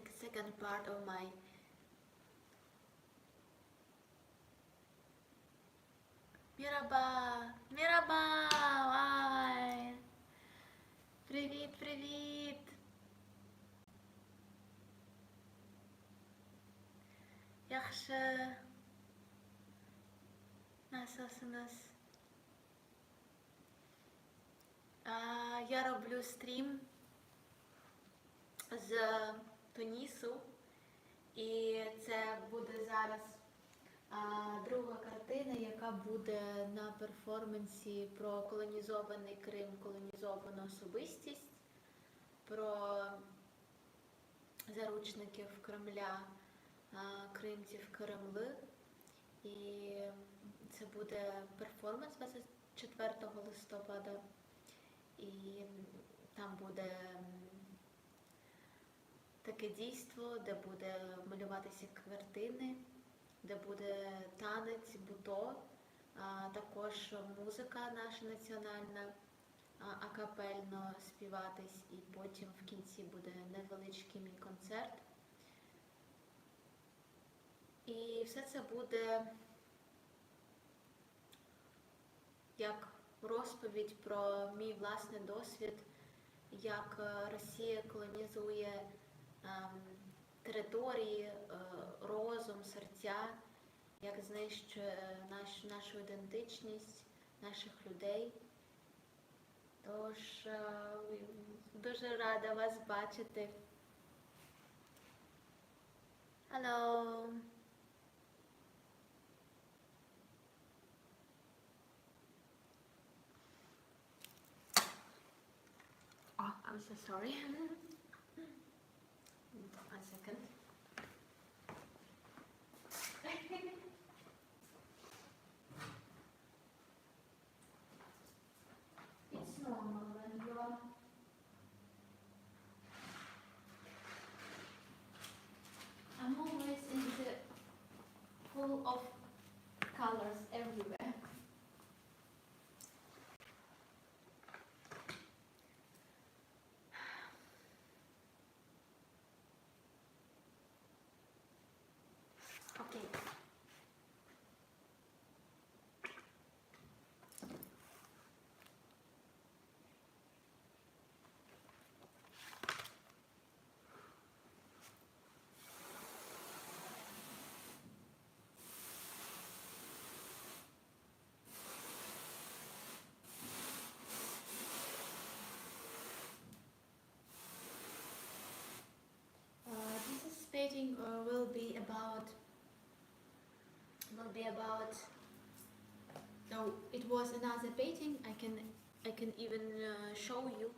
second part of my Мираба! Мираба! Ай! Привіт, привіт! Яхшы! Nasılsınız? Я роблю стрім з Тунісу, і це буде зараз друга картина, яка буде на перформансі про колонізований Крим, колонізовану особистість, про заручників Кремля, кримців Кремли. І це буде перформанс 24 листопада. І там буде таке дійство, де буде малюватися картини, де буде танець, буто, також музика наша національна, акапельно співатись, і потім в кінці буде невеличкий мій концерт. І все це буде як розповідь про мій власний досвід, як Росія колонізує території, розум, серця, як знищує нашу ідентичність, наших людей. Тож, дуже рада вас бачити. Hello! Oh, I'm so sorry. One second. It's normal when you're I'm always in the full of colors everywhere. Okay. This painting will be about. No, it was another painting. I can even show you.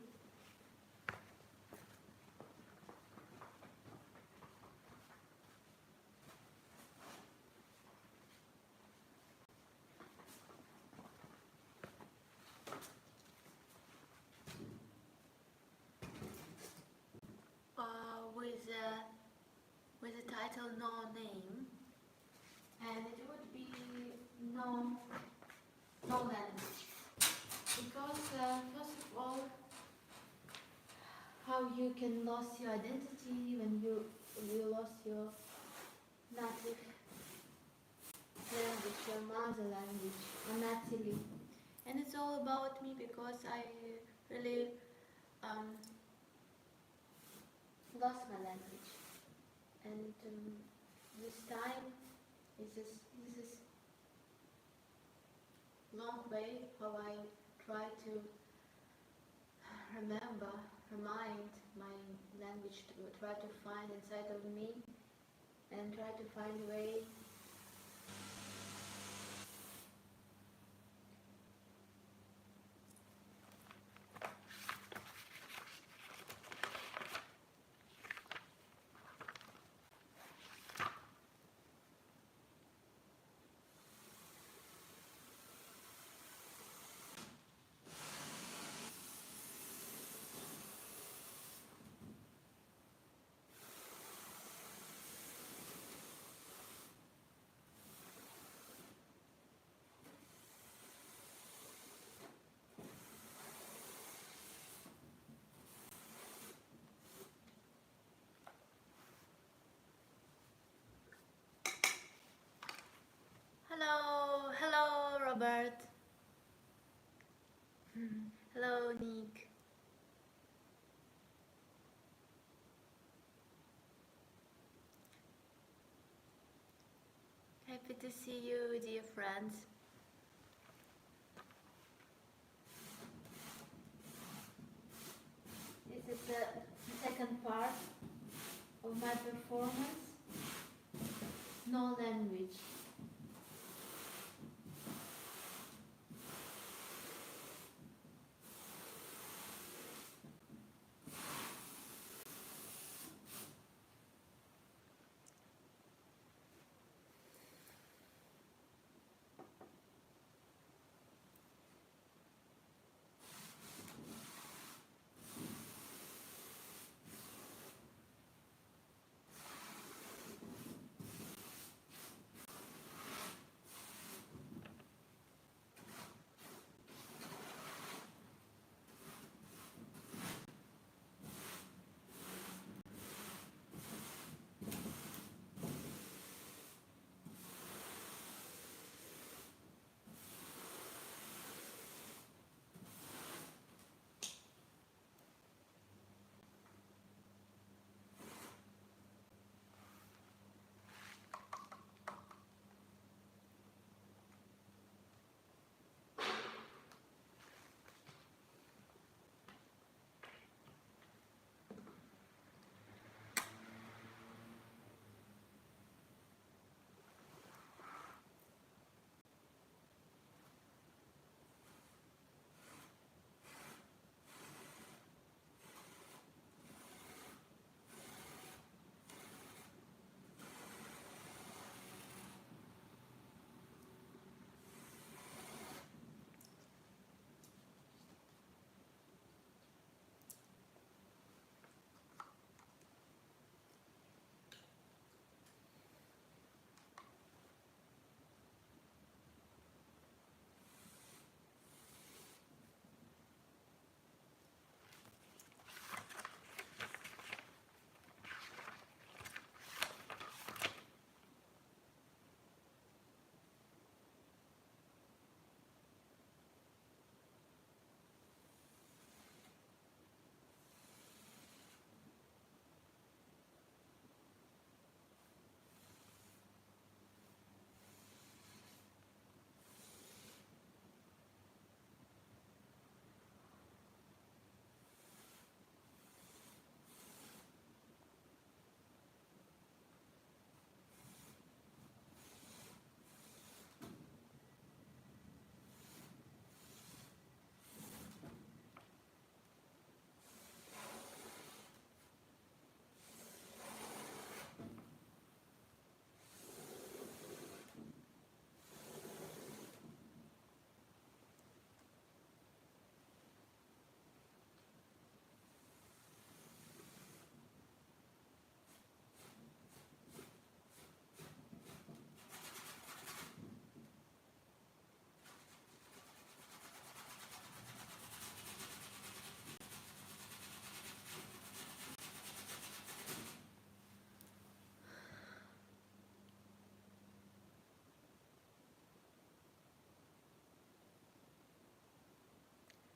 With the title No Name, and it would be no language, because first of all, how you can lose your identity when you lost your native language, your mother language, natally. And it's all about me, because I really lost my language. And this time is this long way how I try to remind my language, to try to find inside of me, and try to find a way Robert. Hello, Nick. Happy to see you, dear friends. This is the second part of my performance. No language.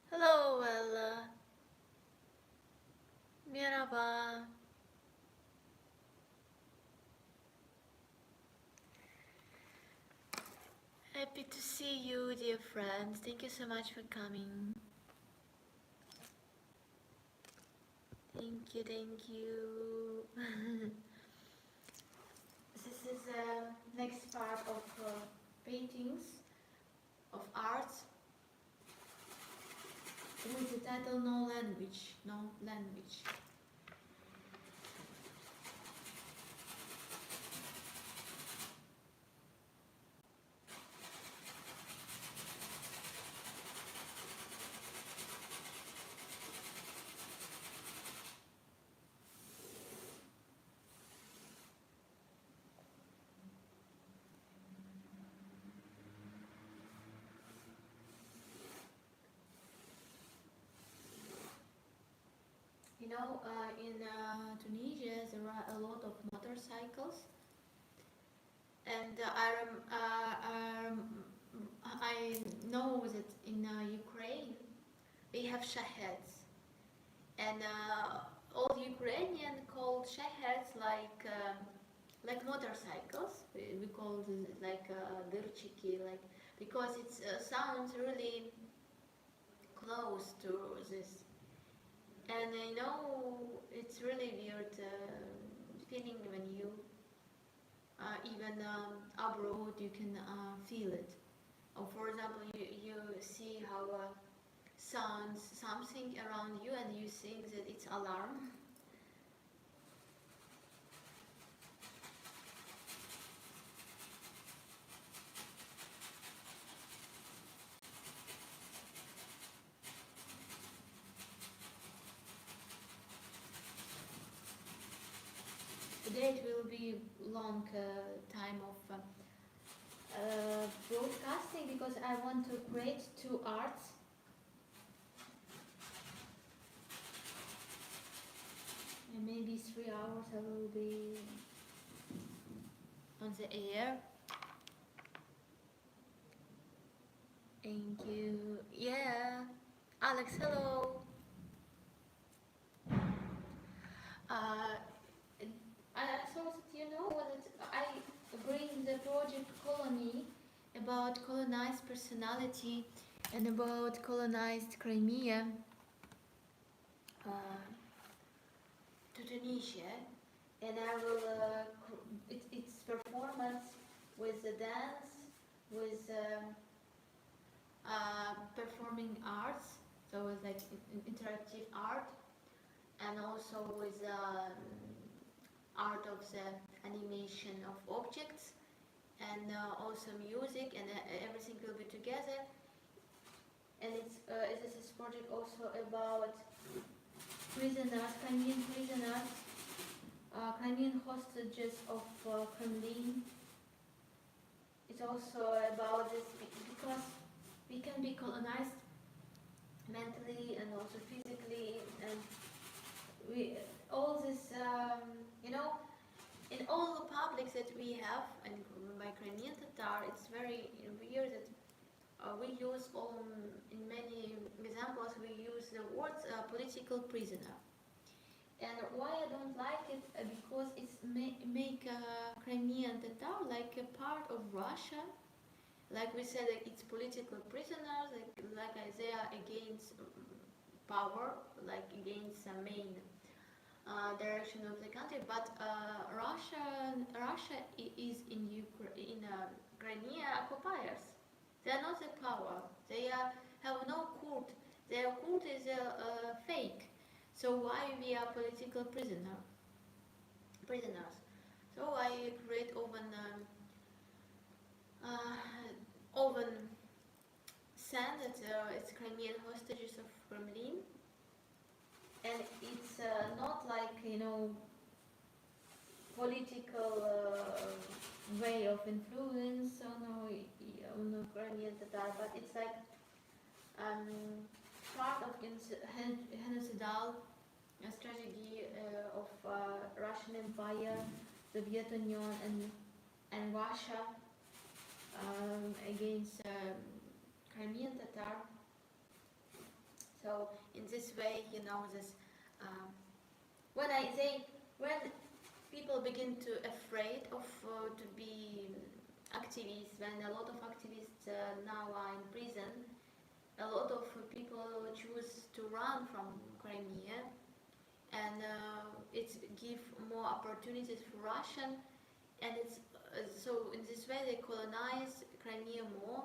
Hello, Ella. Merhaba. Happy to see you, dear friends. Thank you so much for coming. Thank you, thank you. This is the next part of paintings, of art, with the title No Language, No Language. You know, in Tunisia there are a lot of motorcycles, and I know that in Ukraine we have shaheds, and all Ukrainian called shaheds like motorcycles. We call it like dirchiki, like because it sounds really close to this. And I know it's really weird feeling when you even abroad you can feel it. Or for example, you see how sounds something around you and you think that it's alarm. Today it will be long time of broadcasting because I want to create two arts. And maybe 3 hours I will be on the air. Thank you. Yeah. Alex, hello. I thought that you know that I bring the project Colony about colonized personality and about colonized Crimea to Tunisia, and I will it's performance with the dance, with performing arts, so it's like interactive art, and also with art of the animation of objects, and also music, and everything will be together. And this is project also about prisoners, Crimean prisoners, Crimean hostages of Kremlin. It's also about this because we can be colonized mentally and also physically, and we all this you know, in all the publics that we have, and by Crimean Tatar, it's very weird that we use in many examples we use the words political prisoner. And why I don't like it? Because it's make Crimean Tatar like a part of Russia. Like we said, like it's political prisoners, like they are against power, like against the main direction of the country. But Russia is in Crimea occupiers. They are not the power. They have no court. Their court is fake. So why we are political prisoners? So I create often send that it's Crimean hostages of Kremlin, and it's not like political way of influence on Ukrainian Tatar, but it's like part of genocidal strategy of Russian Empire, Soviet Union, and Russia against Crimean Tatar. So in this way, this when people begin to afraid of to be activists, when a lot of activists now are in prison, a lot of people choose to run from Crimea, and it gives more opportunities for Russian, and it's so in this way they colonize Crimea more.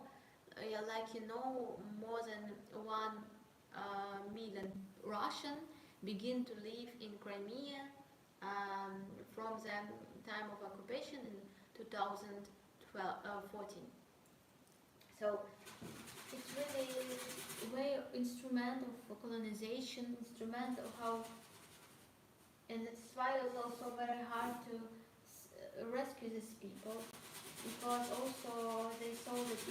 More than 1 million Russian begin to live in Crimea from the time of occupation in 2014. So it's really a way instrument of colonization, instrument of how, and it's why it's also very hard to rescue these people, because also they saw that it's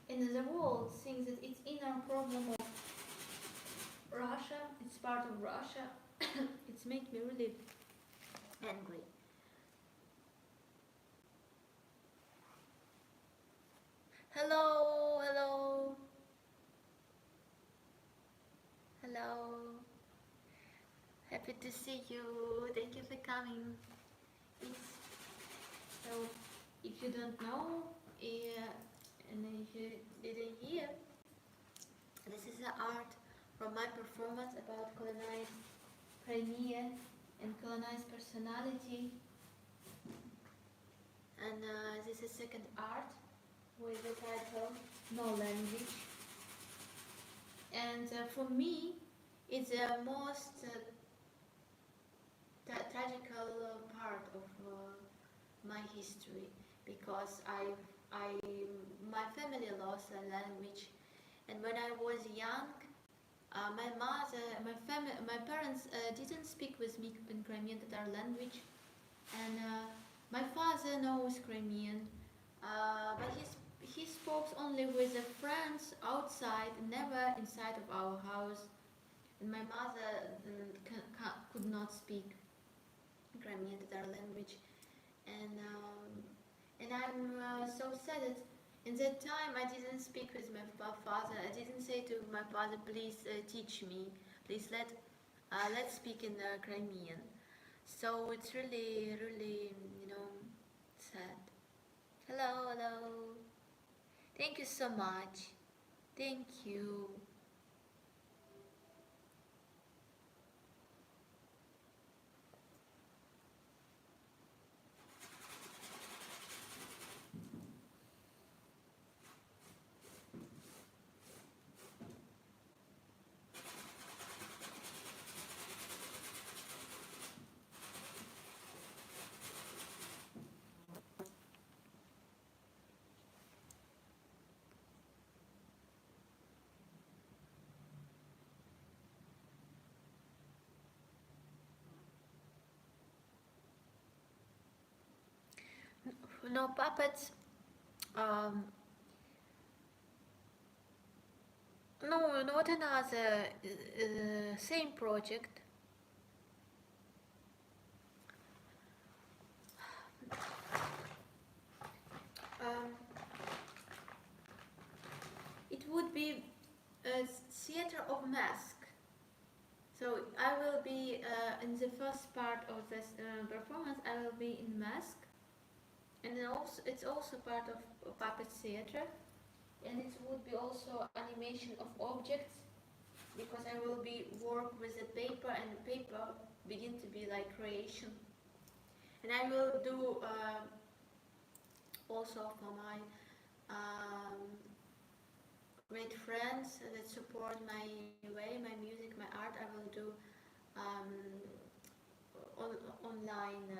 in the world thinks that it's inner problem of Russia, it's part of Russia. It's made me really angry. Hello. happy to see you. Thank you for coming. So, if you don't know, and if you didn't hear, this is an art from my performance about colonized Crimea and colonized personality. And this is second art with the title No Language. And for me, it's the most tragical part of my history, because my family lost a language, and when I was young, my parents didn't speak with me in Crimean Tatar language, and my father knows Crimean, but he spoke only with the friends outside, never inside of our house. And my mother could not speak Crimean Tatar language, and I'm so sad that in that time I didn't speak with my father. I didn't say to my father, please teach me, please let's speak in Crimean. So it's really, really, sad. Hello, hello. Thank you so much. Thank you. No puppets. Um, no, not another. Same project. Um, it would be a theater of mask. So I will be in the first part of this performance. I will be in mask, and then also it's also part of puppet theater, and it would be also animation of objects, because I will be work with the paper, and the paper begin to be like creation, and I will do also for my great friends that support my way, my music, my art. I will do online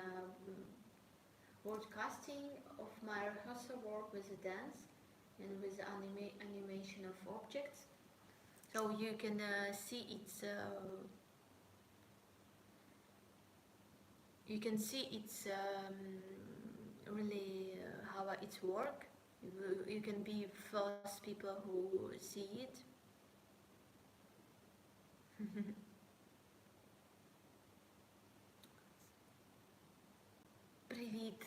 broadcasting of my rehearsal work with the dance and with the animation of objects. So you can see it's really how it's work. You can be first people who see it. Привіт.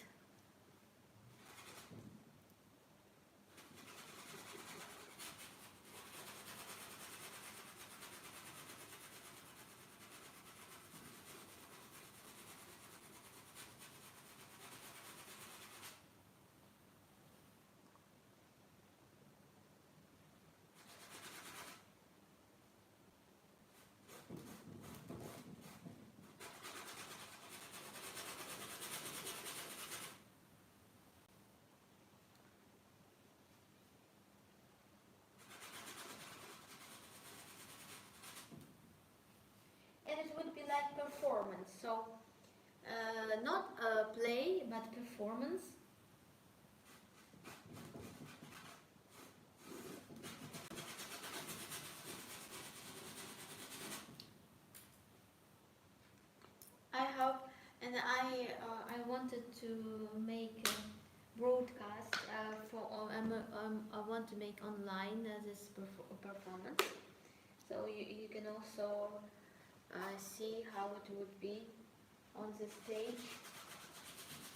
And it would be like performance, so not a play but performance. I have, and I wanted to make a broadcast for I want to make online this performance, so you can also see how it would be on the stage.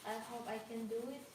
I hope I can do it.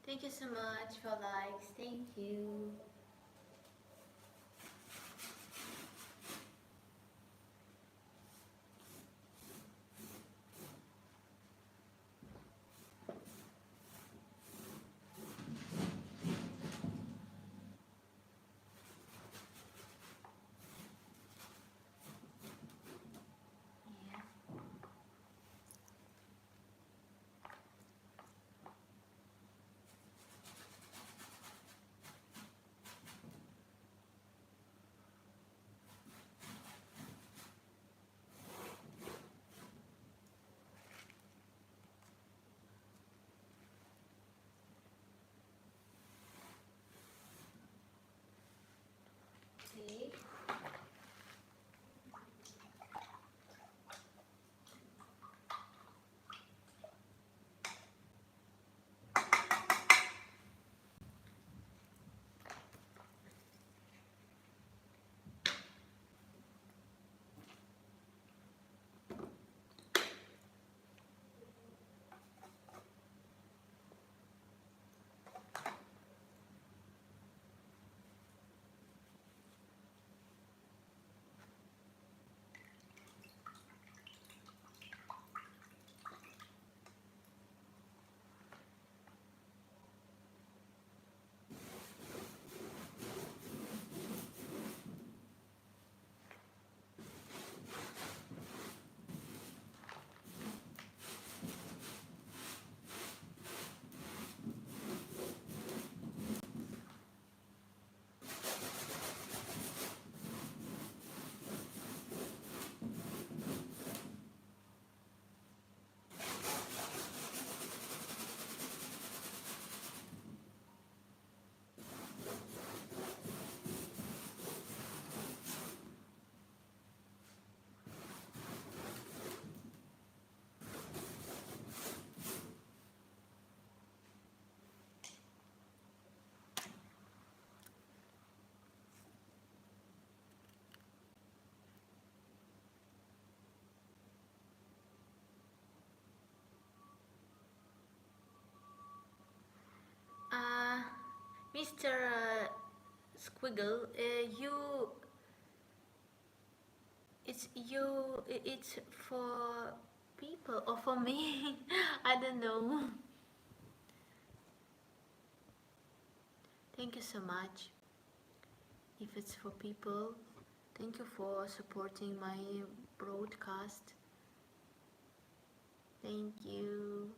Thank you so much for likes. Thank you. Yeah. Okay. Uh, Mr. Squiggle, it's for people or for me? I don't know. Thank you so much. If it's for people, thank you for supporting my broadcast. Thank you.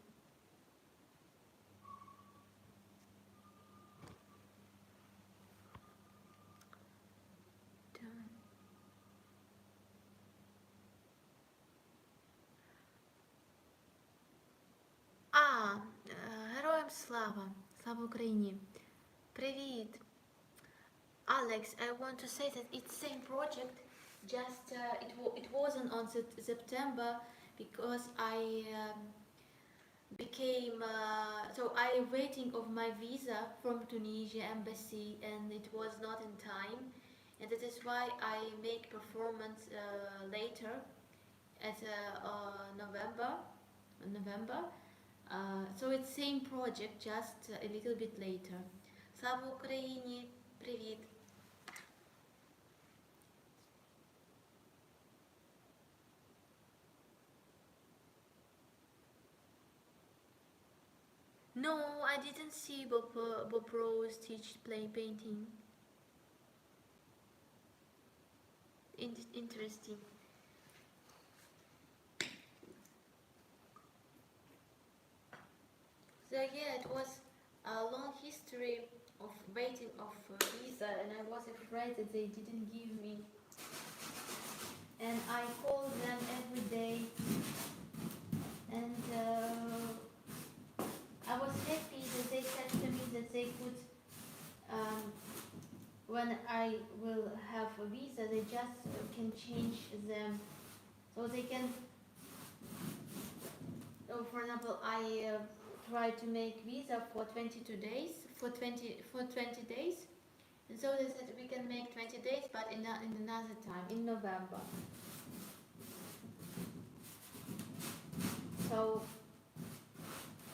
Героям слава! Слава Україні! Привіт! Alex, I want to say that it's same project, just it wasn't on September because I became so I waiting of my visa from Tunisia embassy and it was not in time, and that is why I make performance later at November. So it's same project, just a little bit later. Слава Україні! Привіт! No, I didn't see Bob Rose teach painting. Interesting. So yeah, it was a long history of waiting of visa, and I was afraid that they didn't give me. And I called them every day, and I was happy that they said to me that they could, when I will have a visa, they just can change them, so they can. So for example, I tried to make visa for 22 days, for 20 days, and so they said we can make 20 days, but in another time, in November. So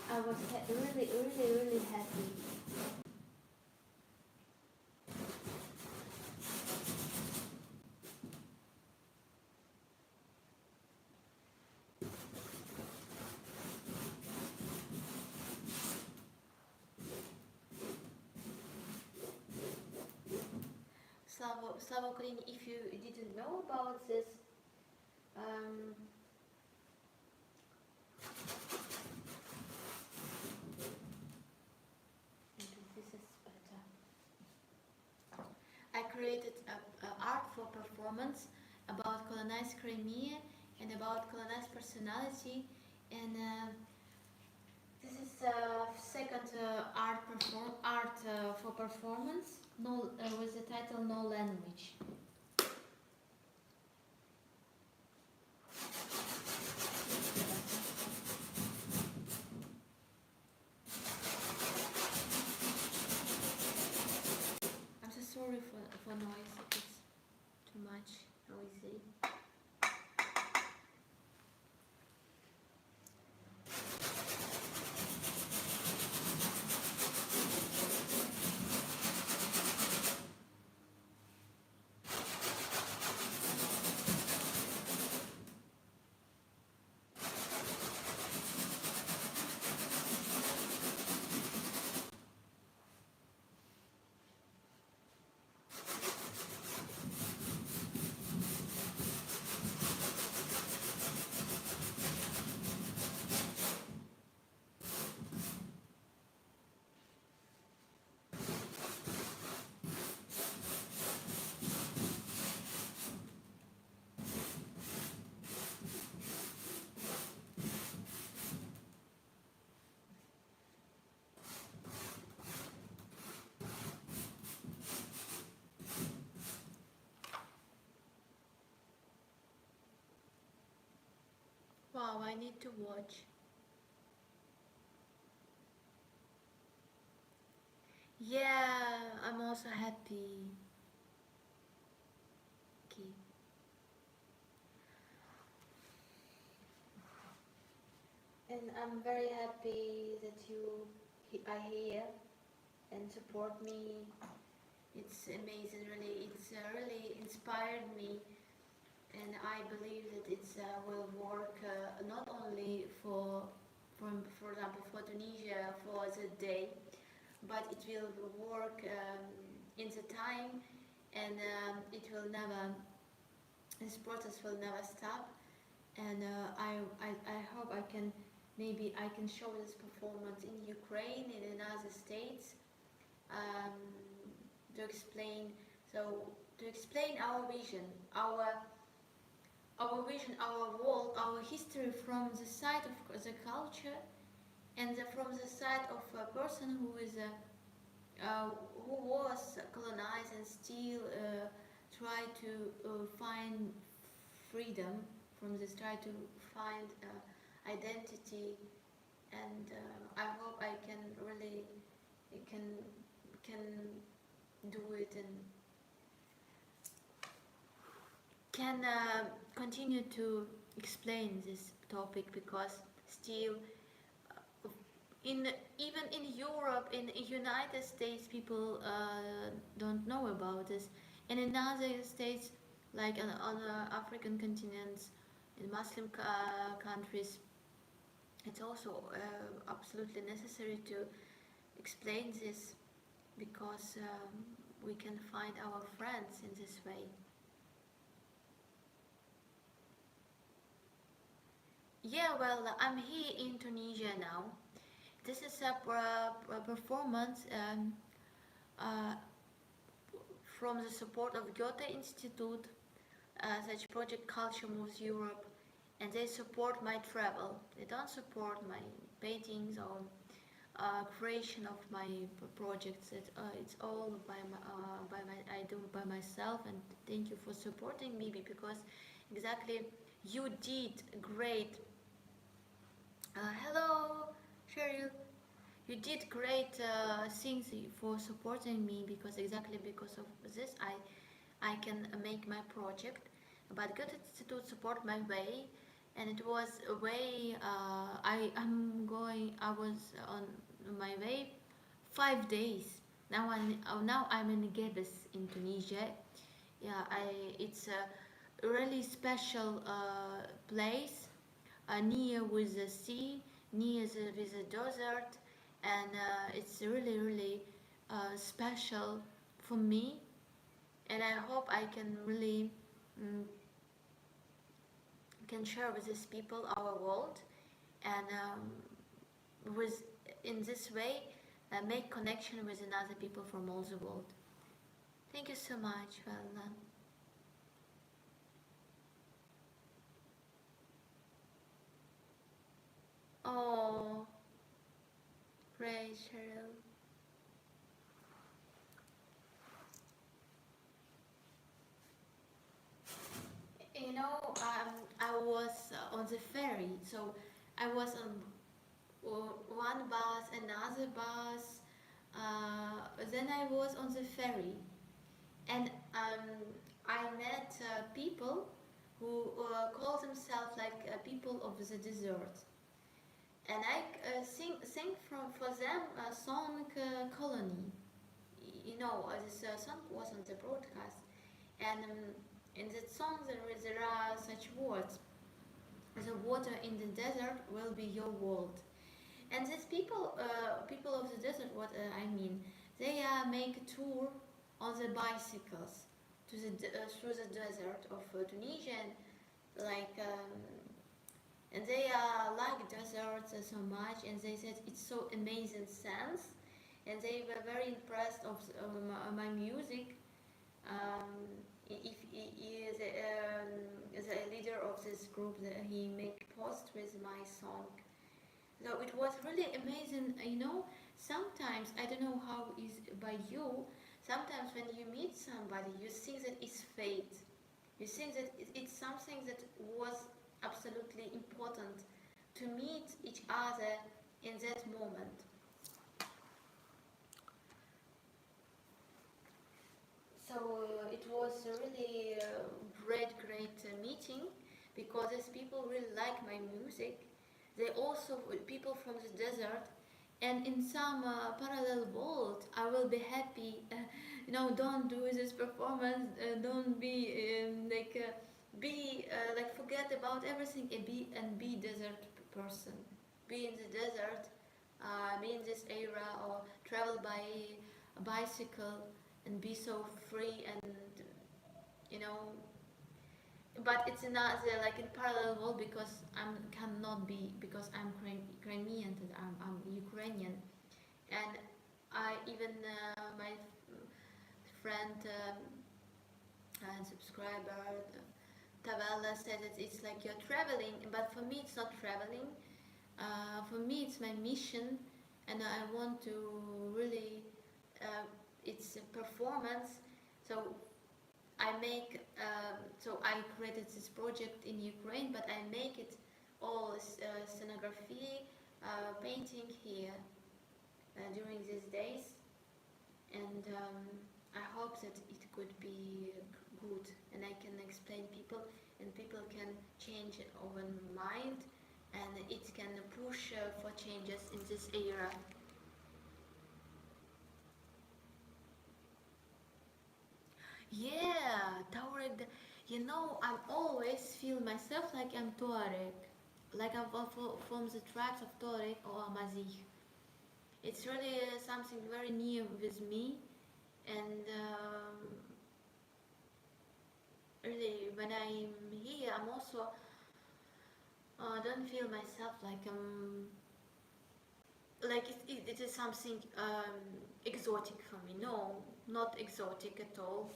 I was really, really, really happy. Slava Ukraini, if you didn't know about this, um, this is better. I created a art for performance about colonized Crimea and about colonized personality, and this is second art for performance, no, with the title No Language. I'm so sorry for noise, it's too much noisy. Wow, I need to watch. Yeah, I'm also happy. Okay. And I'm very happy that you are here and support me. It's amazing, really. It's really inspired me, and I believe that it will work not only for example, for Tunisia for the day, but it will work in the time, and it will never. This process will never stop, and I hope I can maybe I can show this performance in Ukraine and in other states, um, to explain our vision, our world, our history from the side of the culture, and from the side of a person who is who was colonized and still try to find freedom from this, try to find identity, and I hope I can really can do it and can continue to explain this topic, because still in even in Europe, in United States, people don't know about this, and in other states like on African continents, in Muslim countries, it's also absolutely necessary to explain this, because we can find our friends in this way. Yeah, well, I'm here in Tunisia now. This is a performance uh, from the support of Goethe Institute, such project Culture Moves Europe, and they support my travel. They don't support my paintings or creation of my projects. It's all I do by myself, and thank you for supporting me, because exactly you did great. Hello, Cheryl. You did great things for supporting me, because exactly because of this I can make my project. But Goethe Institute support my way, and it was a way. I was on my way 5 days. Now I'm in Gebes in Tunisia. Yeah, it's a really special place, near with the sea, near with the desert, and it's really really special for me. And I hope I can really mm, can share with these people our world, and with in this way make connection with another people from all the world. Thank you so much, Vella. Oh, great, Cheryl. I was on the ferry, so I was on one bus, another bus. Then I was on the ferry, and I met people who call themselves like people of the desert, and I sing for them a song colony. This song was on the broadcast, and in that song there are such words: "The water in the desert will be your world." And these people of the desert, what I mean, they make a tour on the bicycles through the desert of Tunisia, like, and they like deserts so much, and they said it's so amazing sense, and they were very impressed of my music. If he is the leader of this group, he make post with my song. So it was really amazing. Sometimes I don't know how is by you. Sometimes when you meet somebody, you think that it's fate. You think that it's something that was absolutely important to meet each other in that moment. So it was a really great meeting, because these people really like my music. They also people from the desert, and in some parallel world, I will be happy. Don't do this performance. Don't be be like forget about everything and be desert person. Be in the desert, be in this era, or travel by a bicycle and be so free, and you know but it's another like in parallel world, because I cannot be, because I'm Crimean, and I'm Ukrainian, and I even my friend and subscriber Tavella said that it's like you're traveling, but for me it's not traveling. For me it's my mission, and I want to really it's a performance. So I created this project in Ukraine, but I make it all scenography, painting here during these days, and I hope that it could be good, and I can explain people, and people can change over mind, and it can push for changes in this era. Yeah, Tuareg. I always feel myself like I'm Tuareg, like I'm from the tribes of Tuareg or Amazigh. It's really something very near with me, and really when I'm here, I'm also don't feel myself like it is something exotic for me. No, not exotic at all.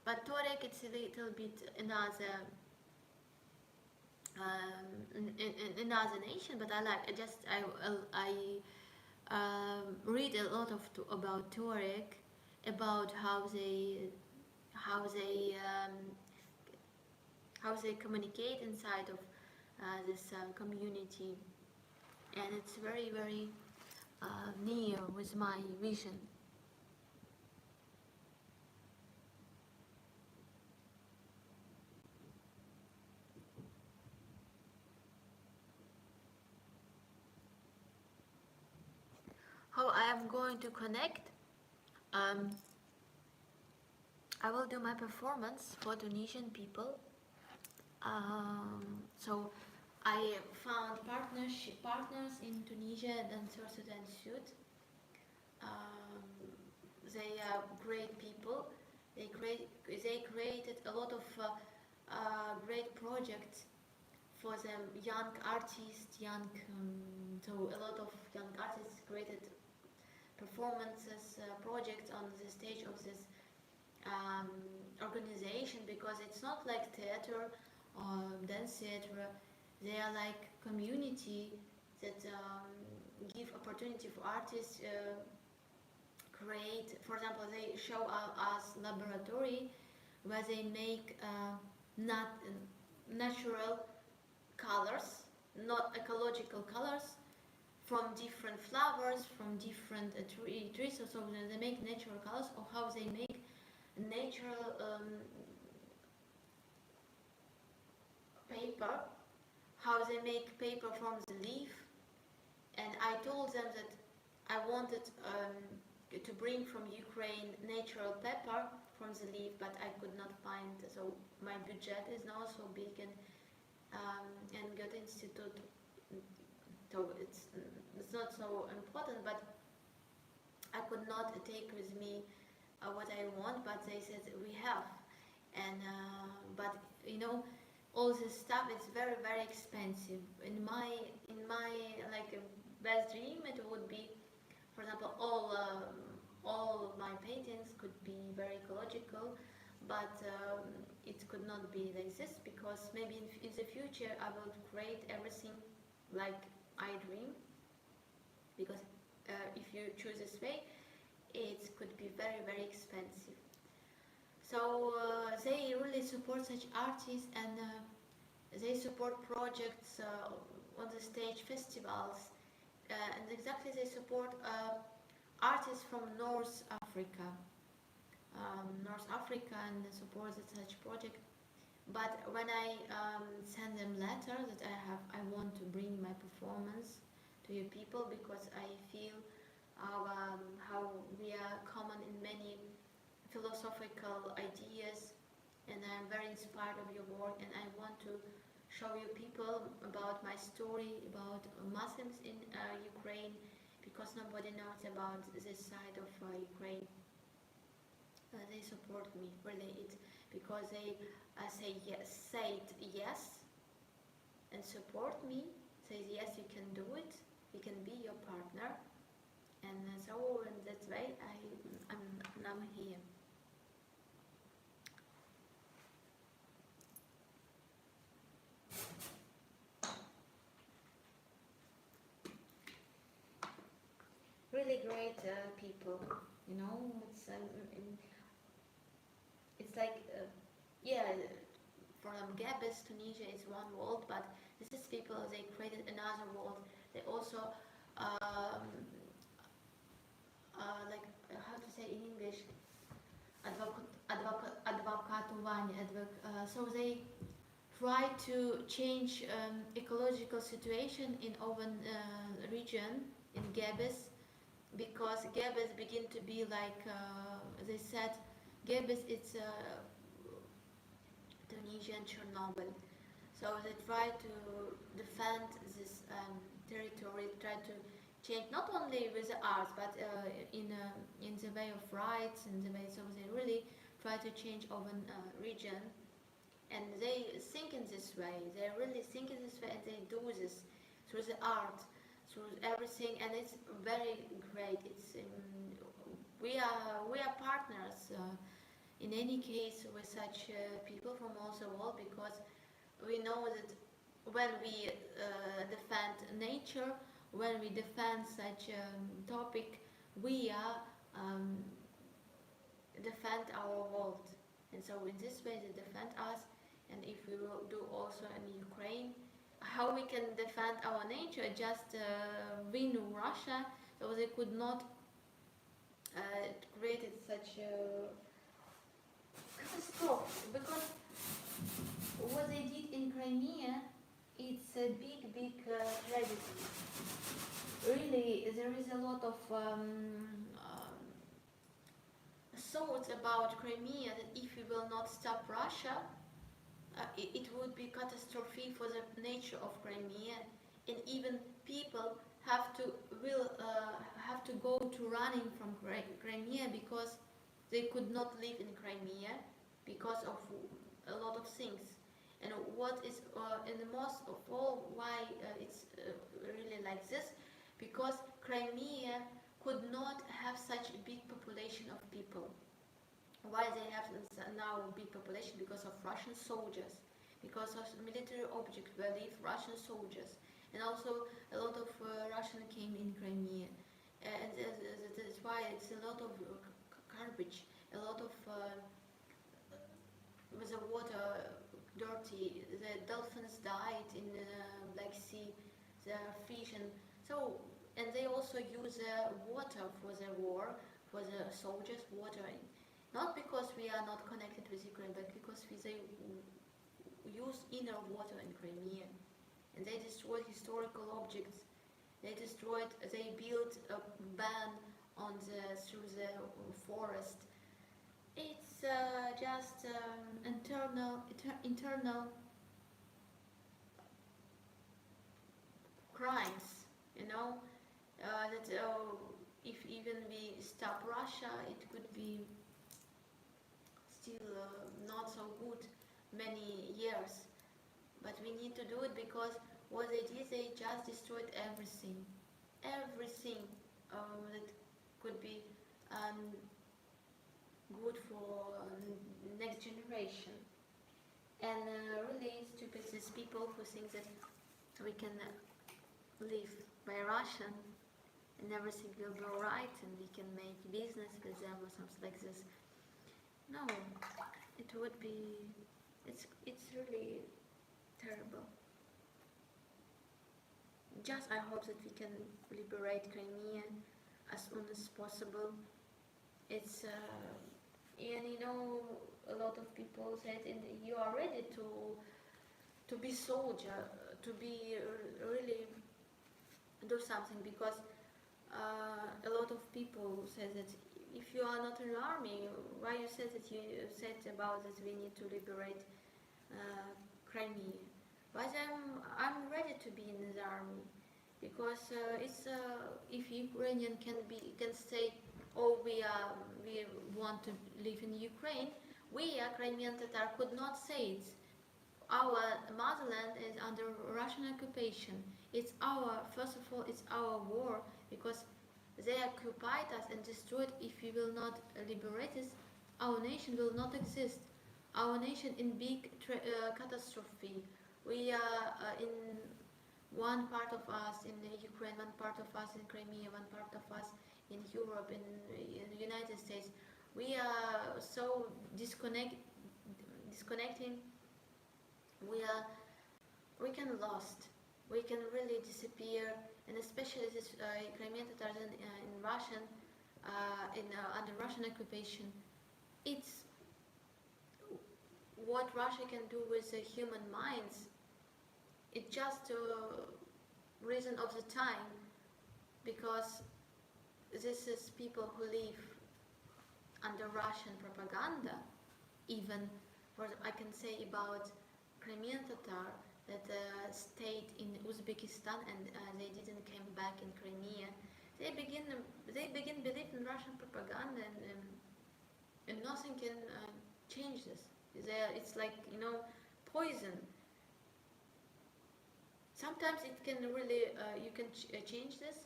But Tuareg, it's a little bit another nation. But I read a lot about Tuareg, about how they um, how they communicate inside of this community, and it's very very near with my vision. going to connect. I will do my performance for Tunisian people. So I found partners in Tunisia and South Sudan Sud. They are great people. They created a lot of great projects for the young artists, so a lot of young artists created performances, projects on the stage of this organization, because it's not like theater or dance theater. They are like community that give opportunity for artists create. For example, they show us laboratory where they make natural colors, not ecological colors, from different flowers, from different trees. So they make natural colors, or how they make natural paper, how they make paper from the leaf. And I told them that I wanted to bring from Ukraine natural pepper from the leaf, but I could not find. So my budget is not so big, and Goethe Institute, so it's not so important. But I could not take with me what I want. But they said we have, and but all this stuff is very, very expensive. In my like best dream, it would be, for example, all my paintings could be very ecological, but it could not be like this, because maybe in the future I will create everything like I dream, because if you choose this way, it could be very, very expensive. So they really support such artists, and they support projects on the stage, festivals, and exactly they support artists from North Africa, and support such project. But when I send them letter that I want to bring my performance to you people, because I feel how we are common in many philosophical ideas, and I'm very inspired of your work, and I want to show you people about my story about Muslims in Ukraine, because nobody knows about this side of Ukraine. They support me really, because they say yes and support me, say yes, you can do it, we can be your partner, and so in that way I'm here. Really great people, it's like from Gabes, Tunisia is one world, but this is people, they created another world. They also like how to say in English, so they try to change ecological situation in our region in Gabes, because Gabes begin to be like they said, Gabes it's Tunisian Chernobyl. So they try to defend this territory, try to change not only with the arts, but in the way of rights, in the way. So they really try to change our region, and they think in this way. They really think in this way, and they do this through the art, through everything, and it's very great. It's we are partners in any case with such people from all the world, because we know that when we defend nature, when we defend such topic, we are defend our world, and so in this way they defend us. And if we will do also in Ukraine, how we can defend our nature, just win Russia, so they could not create such a catastrophe, because what they did in Crimea, it's a big tragedy. Really, there is a lot of thoughts about Crimea that if we will not stop Russia, it would be catastrophe for the nature of Crimea, and even people have to go to running from Crimea because they could not live in Crimea because of a lot of things. And what is and the most of all why it's really like this, because Crimea could not have such a big population of people. Why they have now big population? Because of Russian soldiers, because of military objects where live Russian soldiers, and also a lot of Russian came in Crimea, and that's why it's a lot of garbage, a lot of with the water dirty. The dolphins died in the Black Sea, the fish, and so, and they also use water for the war, for the soldiers, water. Not because we are not connected with Ukraine, but because they use inner water in Crimea. And they destroyed historical objects. They built a ban through the forest. It's just internal crimes, you know, that if even we stop Russia, it could be still not so good many years, but we need to do it because what they did, they just destroyed everything that could be good for next generation. And really stupid is people who think that we can live by Russian and everything will be alright and we can make business with them or something like this. No, it would be, it's really terrible. Just I hope that we can liberate Crimea as soon as possible. It's and you know, a lot of people said, and you are ready to be soldier, to be really do something, because a lot of people said that if you are not in the army, why you said that you said about that we need to liberate Crimea? But I'm ready to be in the army, because it's if Ukrainian can say, oh, we want to live in Ukraine, we Crimean Tatar could not say it. Our motherland is under Russian occupation. It's our, first of all, it's our war, because they occupied us and destroyed. If we will not liberate us, our nation will not exist. Our nation in big catastrophe. We are in one part of us in Ukraine, one part of us in Crimea, one part of us in Europe, in the United States. We are so disconnecting. We can lost. We can really disappear, and especially this Crimean Tatars in Russian, under Russian occupation. It's what Russia can do with the human minds. It's just a reason of the time, because this is people who live under Russian propaganda. Even what I can say about Crimean Tatar that stayed in Uzbekistan and they didn't come back in Crimea. They begin believe in Russian propaganda, and nothing can change this. It's like, you know, poison. Sometimes it can really you can change this.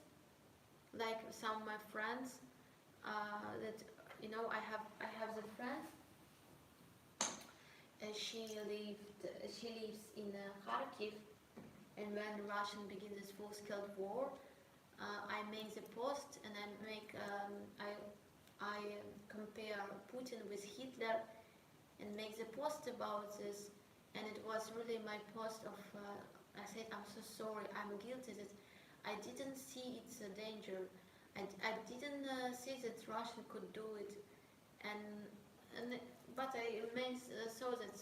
Like some of my friends that, you know, I have the friend. She lives in Kharkiv, and when Russian begins this full-scale war, I make the post and I compare Putin with Hitler and make the post about this, and it was really my post of I said, I'm so sorry, I'm guilty that I didn't see it's a danger. I didn't see that Russia could do it, but I saw that.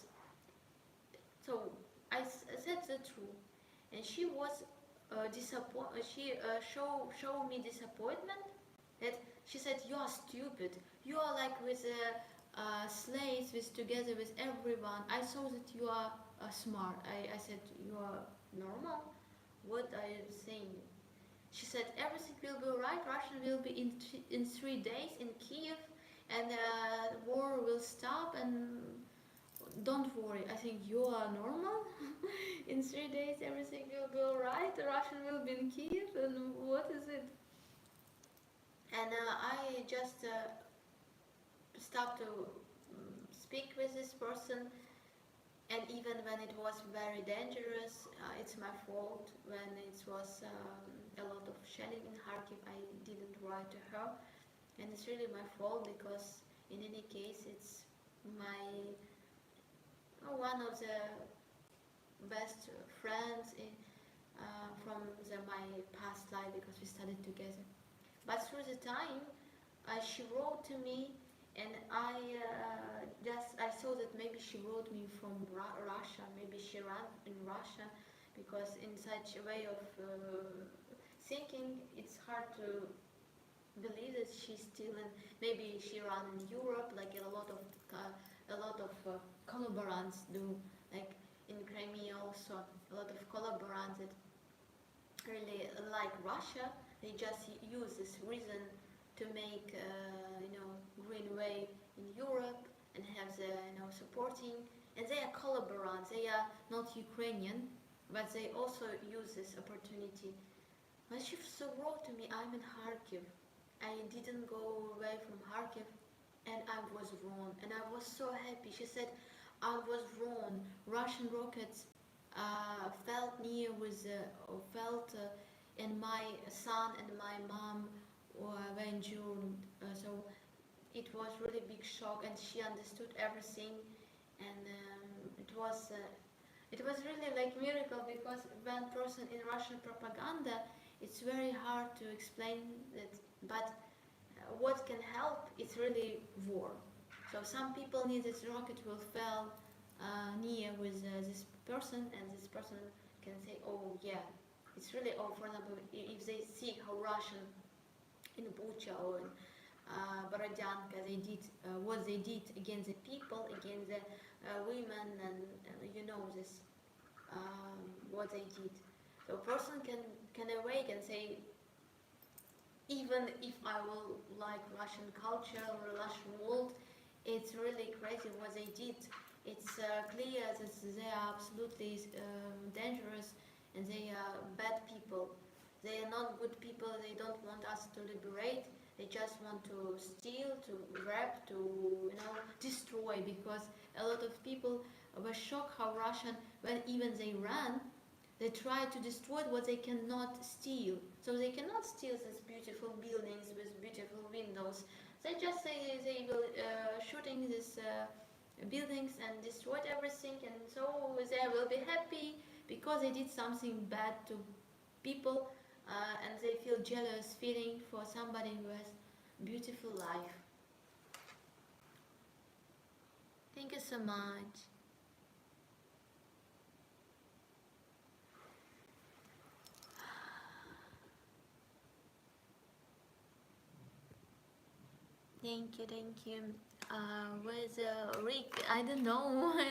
So I said the truth, and she was show me disappointment. That she said, "You are stupid. You are like with slaves, with together with everyone. I saw that you are smart." I said, "You are normal. What are you saying?" She said, "Everything will be alright. Russia will be in 3 days in Kiev, and war will stop. And don't worry. I think you are normal. In 3 days, everything will be alright. Russian will be in Kiev, and what is it?" And I just stopped to speak with this person. And even when it was very dangerous, it's my fault. When it was a lot of shelling in Kharkiv, I didn't write to her, and it's really my fault, because in any case, it's my one of the best friends from my past life, because we studied together. But through the time, she wrote to me, and I saw that maybe she wrote me from Russia. Maybe she ran in Russia, because in such a way of thinking, it's hard to believe that she's still in. Maybe she ran in Europe, like a lot of collaborants do, like in Crimea also. A lot of collaborants that really like Russia. They just use this reason to make green way in Europe, and have the supporting, and they are collaborants. They are not Ukrainian, but they also use this opportunity. When she so wrote to me, "I'm in Kharkiv. I didn't go away from Kharkiv, and I was wrong." And I was so happy. She said, "I was wrong. Russian rockets felt near with and my son and my mom were injured." So it was really big shock, and she understood everything. And it was really like miracle, because when person in Russian propaganda, it's very hard to explain that. But what can help? It's really war. So some people need this rocket will fall near with this person, and this person can say, "Oh yeah, it's really." Oh, for example, if they see how Russian in Bucha or in Borodyanka they did what they did against the people, against the women, and this what they did. So a person can awake and say, even if I will like Russian culture or Russian world, it's really crazy what they did. It's clear that they are absolutely dangerous, and they are bad people. They are not good people. They don't want us to liberate. They just want to steal, to grab, to destroy. Because a lot of people were shocked how Russian, when even they ran, they try to destroy what they cannot steal. So they cannot steal these beautiful buildings with beautiful windows. They just say they will shooting these buildings and destroyed everything, and so they will be happy because they did something bad to people, and they feel jealous feeling for somebody who has beautiful life. Thank you so much. Thank you. Where's Rick? I don't know.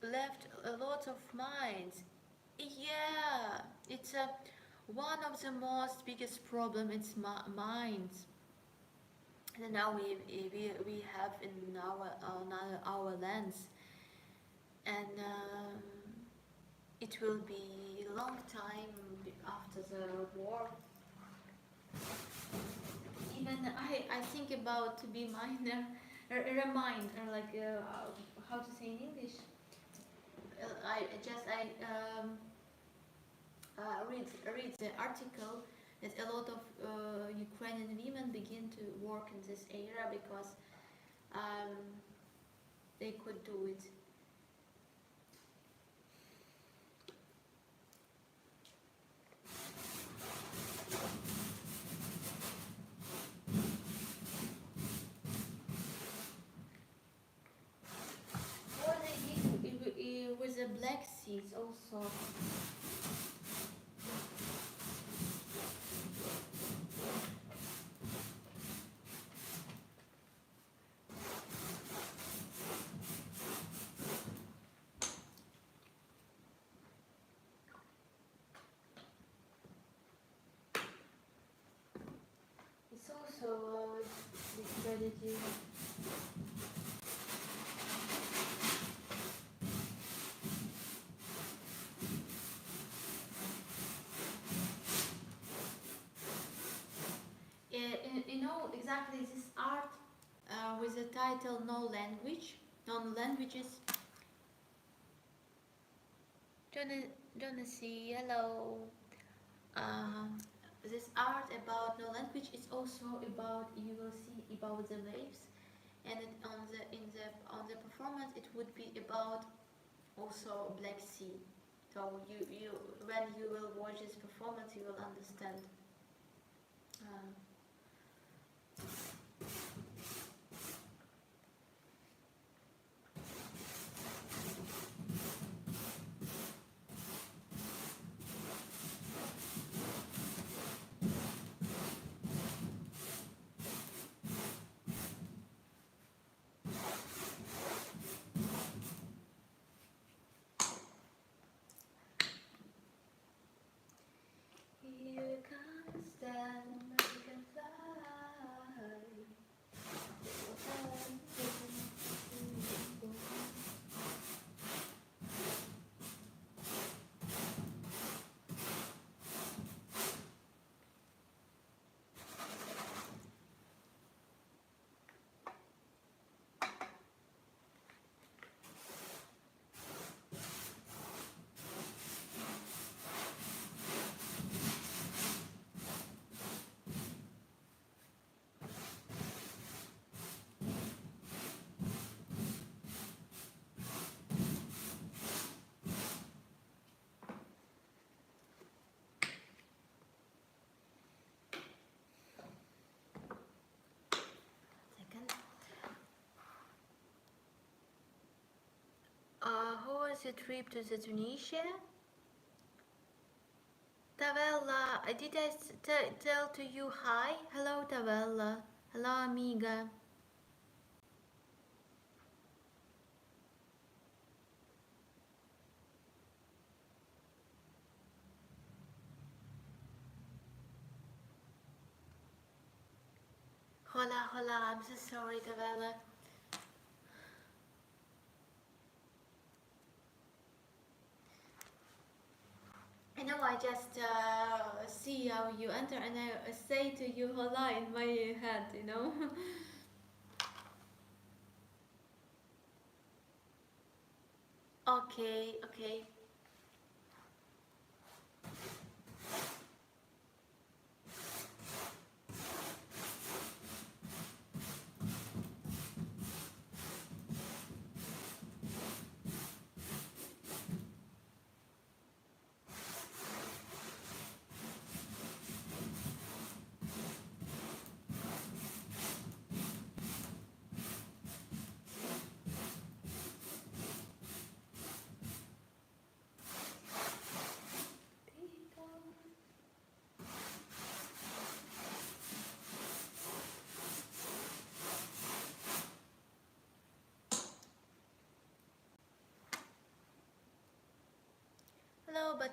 Left a lot of minds. Yeah, it's a one of the most biggest problem. It's minds. And now we have in our lands, and it will be a long time after the war. Even I think about to be minor, remind, or like how to say in English. I read the article that a lot of Ukrainian women begin to work in this area because um, they could do it. Or they did with the black seeds also. It's also discredited. You know exactly this art with the title "No Language," non-languages. Jonas, hello. This art about no language is also about, you will see about the waves, and on the performance it would be about also Black Sea. So you when you will watch this performance you will understand. Uh, you can't stand, but you can fly. Second. How was your trip to the Tunisia? Tavella, did I tell to you hi? Hello, Tavella. Hello, amiga. Hola, hola. I'm so sorry, Tavella. I know I just see how you enter and I say to you hola in my head, you know. Okay, okay.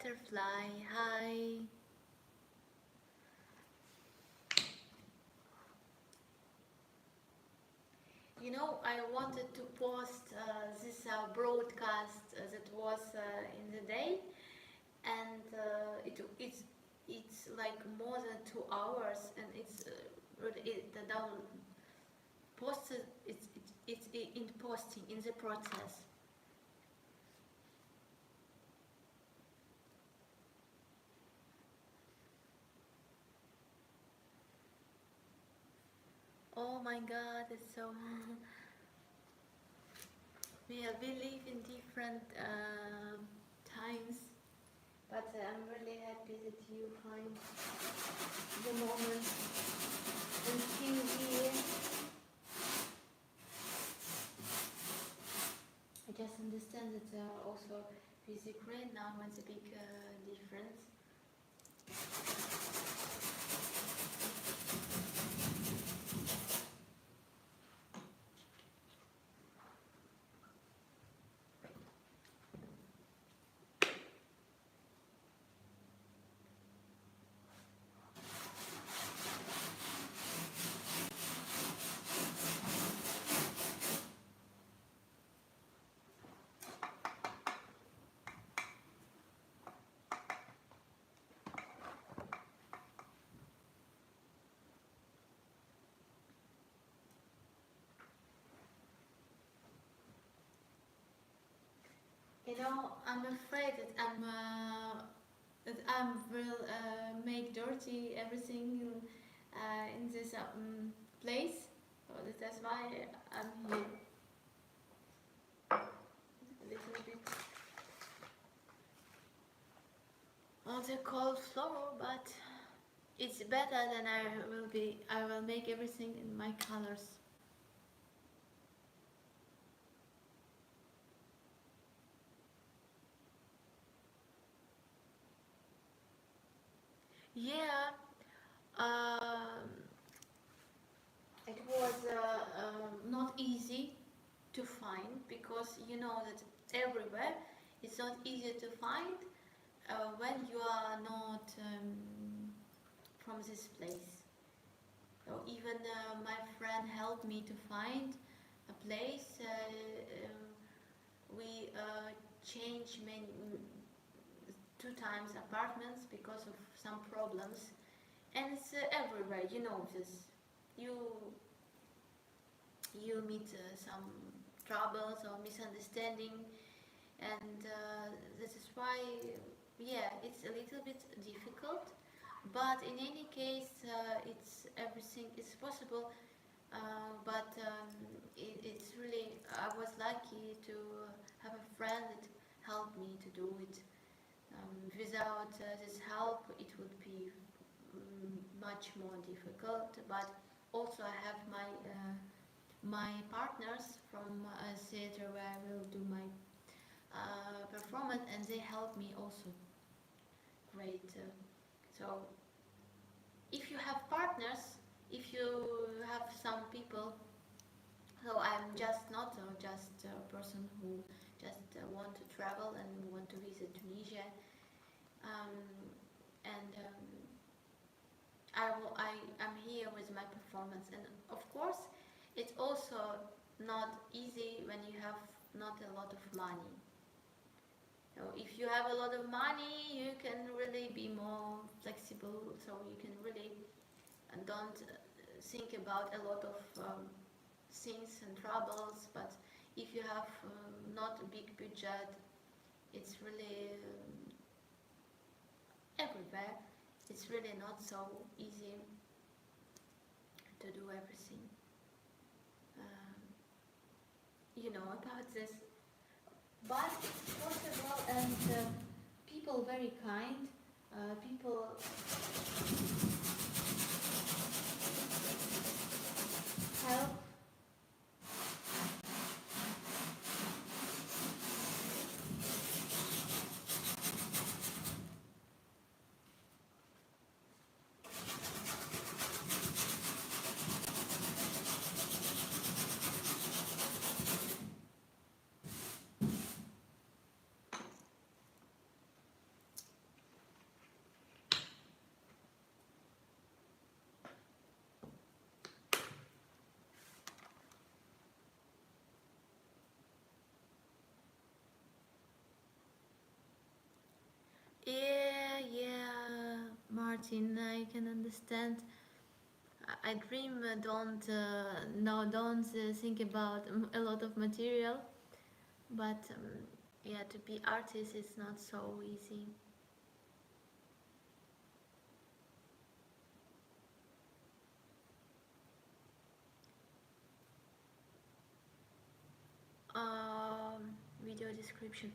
butterfly high. You know, I wanted to post this broadcast that was in the day, and it's like more than 2 hours, and it's the down posted. It's in posting in the process. Oh my God, it's so. We live in different times, but I'm really happy that you find the moment and still here. I just understand that also with Ukraine now it's a big difference. You know, I'm afraid that I will make dirty everything in this place. So that's why I'm here. A little bit on the cold floor, but it's better than I will be. I will make everything in my colors. Yeah, um, it was not easy to find because you know that everywhere it's not easy to find when you are not from this place. So even my friend helped me to find a place. We changed many 2 times apartments because of some problems, and it's everywhere. You know this. You you meet some troubles or misunderstanding, and this is why, yeah, it's a little bit difficult. But in any case, it's everything is possible. But it's really, I was lucky to have a friend that helped me to do it. Without this help, it would be much more difficult. But also, I have my partners from a theater where I will do my performance, and they help me also. Great. So, if you have partners, if you have some people, so I'm just not just a person who just want to travel and want to visit Tunisia, um, and I'm here with my performance, and of course, it's also not easy when you have not a lot of money. So if you have a lot of money, you can really be more flexible. So you can really don't think about a lot of things and troubles. But if you have not a big budget, it's really everywhere. It's really not so easy to do everything. You know about this, but it's possible, and people very kind. People help. Martin. I can understand. I dream. Don't no. Don't think about a lot of material. But yeah, to be artist is not so easy. Video description.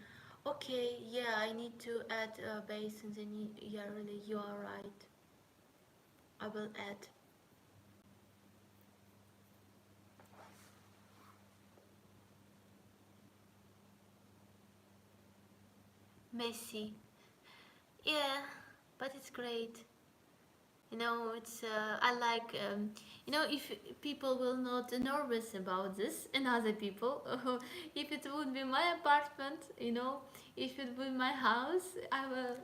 Okay, yeah, I need to add bass and then yeah, really, you are right. I will add. Messy. Yeah, but it's great. It's I like if people will not nervous about this and other people. If it would be my apartment, if it would be my house, I will.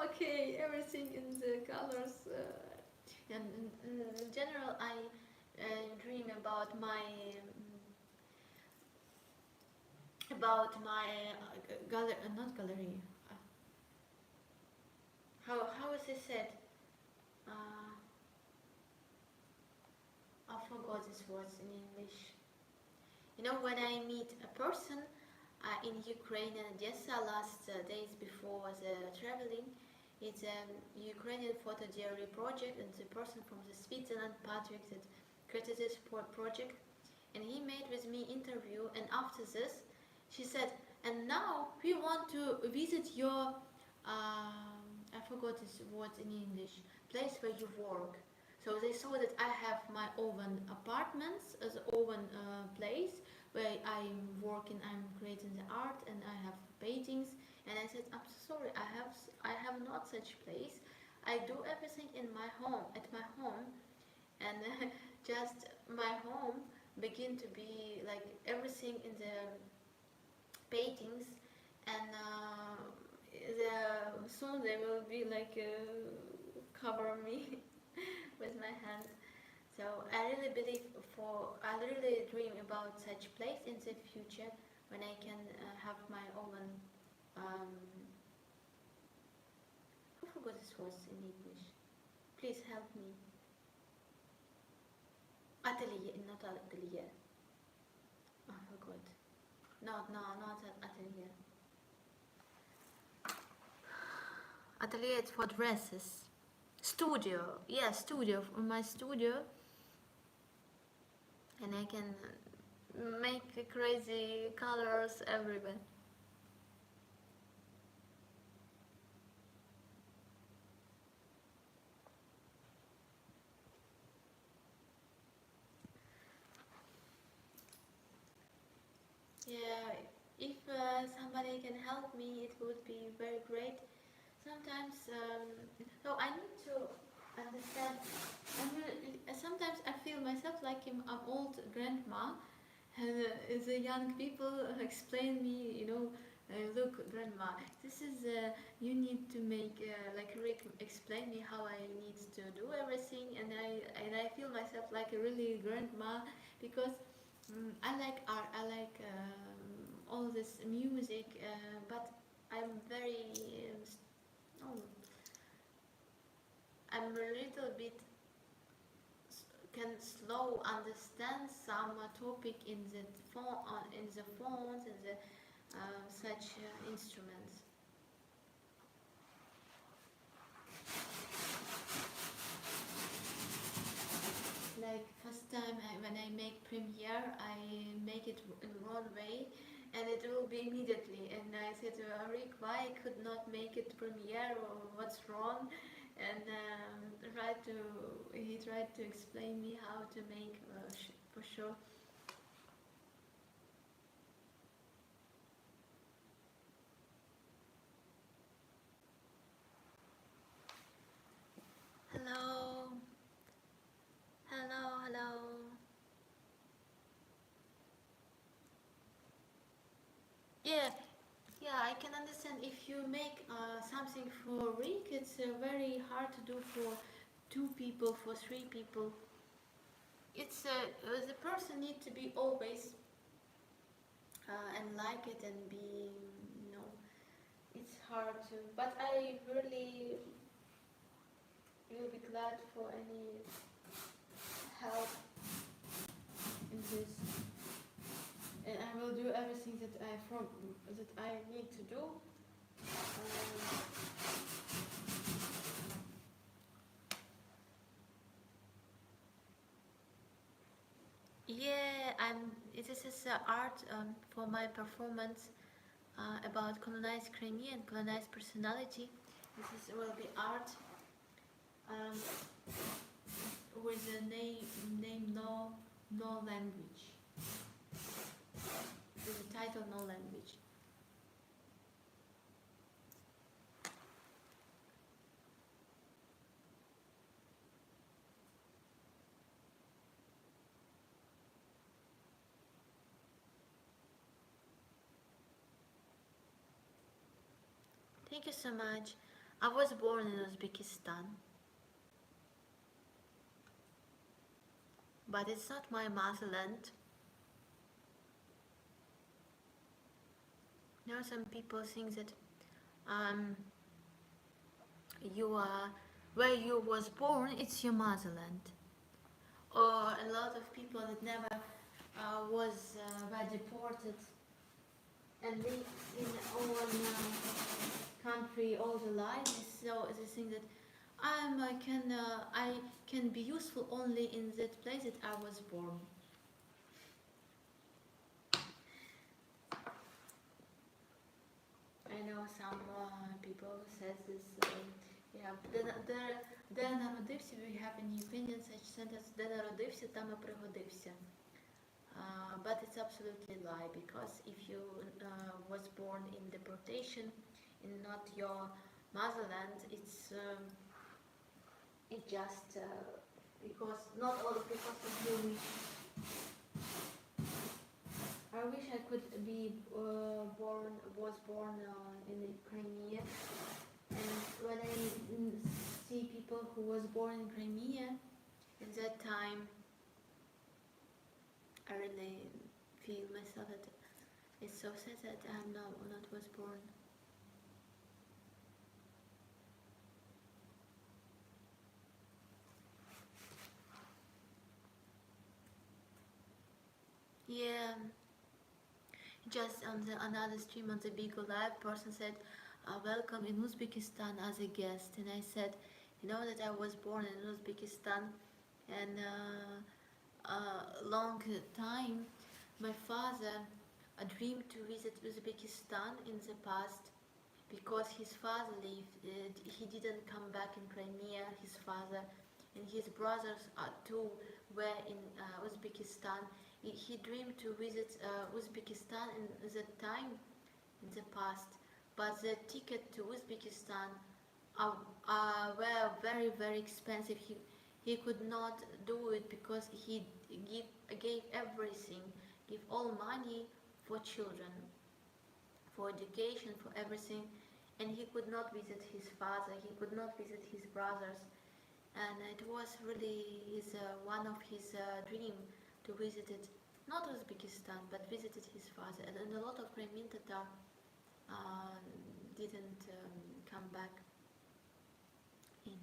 Okay, everything in the colors. And in general, I dream about my gallery, not gallery. Uh, how is it said? Uh, I forgot this word in English. When I meet a person in Ukraine and Odessa last days before the traveling, it's a Ukrainian photo diary project, and the person from the Switzerland, Patrick, that created this project, and he made with me interview. And after this, she said, "And now we want to visit your, I forgot this word in English, place where you work." So they saw that I have my own apartments, as own place where I'm working, I'm creating the art, and I have paintings. And I said, "I'm so sorry, I have not such place. I do everything in my home, at my home, and just my home begin to be like everything in the paintings, and soon they will be like cover me with my hand." So I really believe I really dream about such place in the future when I can have my own. Um, I forgot this was in English. Please help me. Atelier, not atelier. I forgot. No, no, not an atelier. Atelier is for dresses. Studio, yeah, studio. My studio, and I can make crazy colors everywhere. Yeah, if somebody can help me, it would be very great. Sometimes, so I need to understand. Sometimes I feel myself like I'm old grandma, and the young people explain me, look, grandma, this is you need to make like Rick explain me how I need to do everything, and I feel myself like a really grandma because I like art, I like all this music, but I'm very oh, I'm a little bit can slow understand some topic in the phone, in the phones, in the such instruments. Like first time when I make Premiere, I make it in wrong way, and it will be immediately. And I said to Rick, why I could not make it Premiere, or what's wrong? And he tried to explain me how to make for sure. Hello, hello, hello. Yeah, yeah, I can understand. If you make something for Rick, it's very hard to do for two people, for three people. It's the person need to be always and like it and be, you know, it's hard to. But I really glad for any help in this, and I will do everything that I need to do. Yeah, this is art for my performance about colonized Crimea and colonized personality. Will be art um, with the name No Language. With the title No Language. Thank you so much. I was born in Uzbekistan, but it's not my motherland. You know, some people think that you are where you was born, it's your motherland. Or a lot of people that never were deported and lived in own country all their lives. So they think that I can be useful only in that place that I was born. I know some people who says this. Yeah, де народився, we have in opinion such sentence, де народився, там і пригодився. But it's absolutely lie, because if you was born in deportation in not your motherland, it's just because not all because of you wish. I wish I could be was born in Crimea, and when I see people who was born in Crimea in that time, I really feel myself that it's so sad that I'm not was born. Yeah. Just on another stream on the Bigo Live, person said, welcome in Uzbekistan as a guest. And I said, you know that I was born in Uzbekistan, and long time my father dreamed to visit Uzbekistan in the past, because his father lived, he didn't come back in Crimea, his father, and his brothers too were in Uzbekistan. He dreamed to visit Uzbekistan in that time, in the past, but the ticket to Uzbekistan were very, very expensive. He could not do it because he gave everything, give all money for children, for education, for everything, and he could not visit his father, he could not visit his brothers, and it was really one of his dream to visit it, not Uzbekistan, but visited his father, and a lot of Crimean Tatar didn't come back in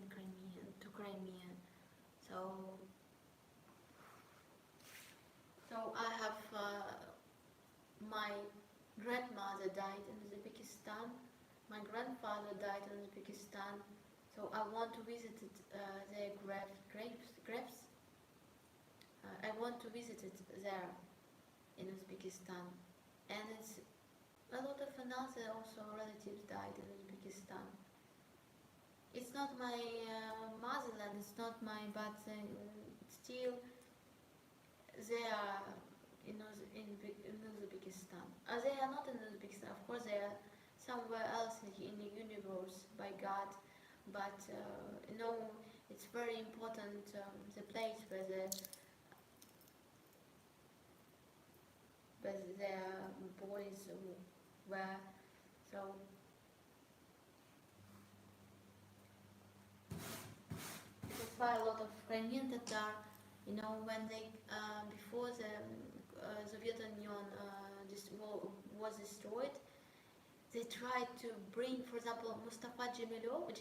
Crimea, to Crimea. So I have my grandmother died in Uzbekistan, my grandfather died in Uzbekistan, so I want to visit their graves. I want to visit it there in Uzbekistan, and it's a lot of another also relatives died in Uzbekistan. It's not my motherland, it's not my, but still they are in Uzbekistan. They are not in Uzbekistan, of course they are somewhere else in the universe by God, but it's very important, the place where their bodies were. So that's why a lot of Crimean Tatar, when they before the Soviet Union was destroyed, they tried to bring, for example, Mustafa Jamilov.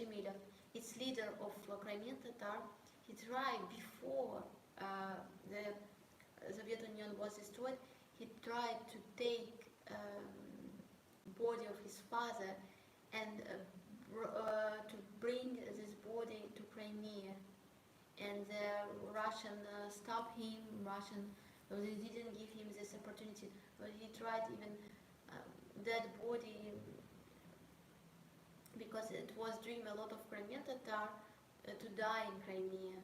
its leader of Crimean Tatar, he tried before the Soviet Union was destroyed, he tried to take body of his father and to bring this body to Crimea, and the Russian stopped him. They didn't give him this opportunity, but he tried even that body, because it was dream a lot of Crimean Tatar to die in Crimea.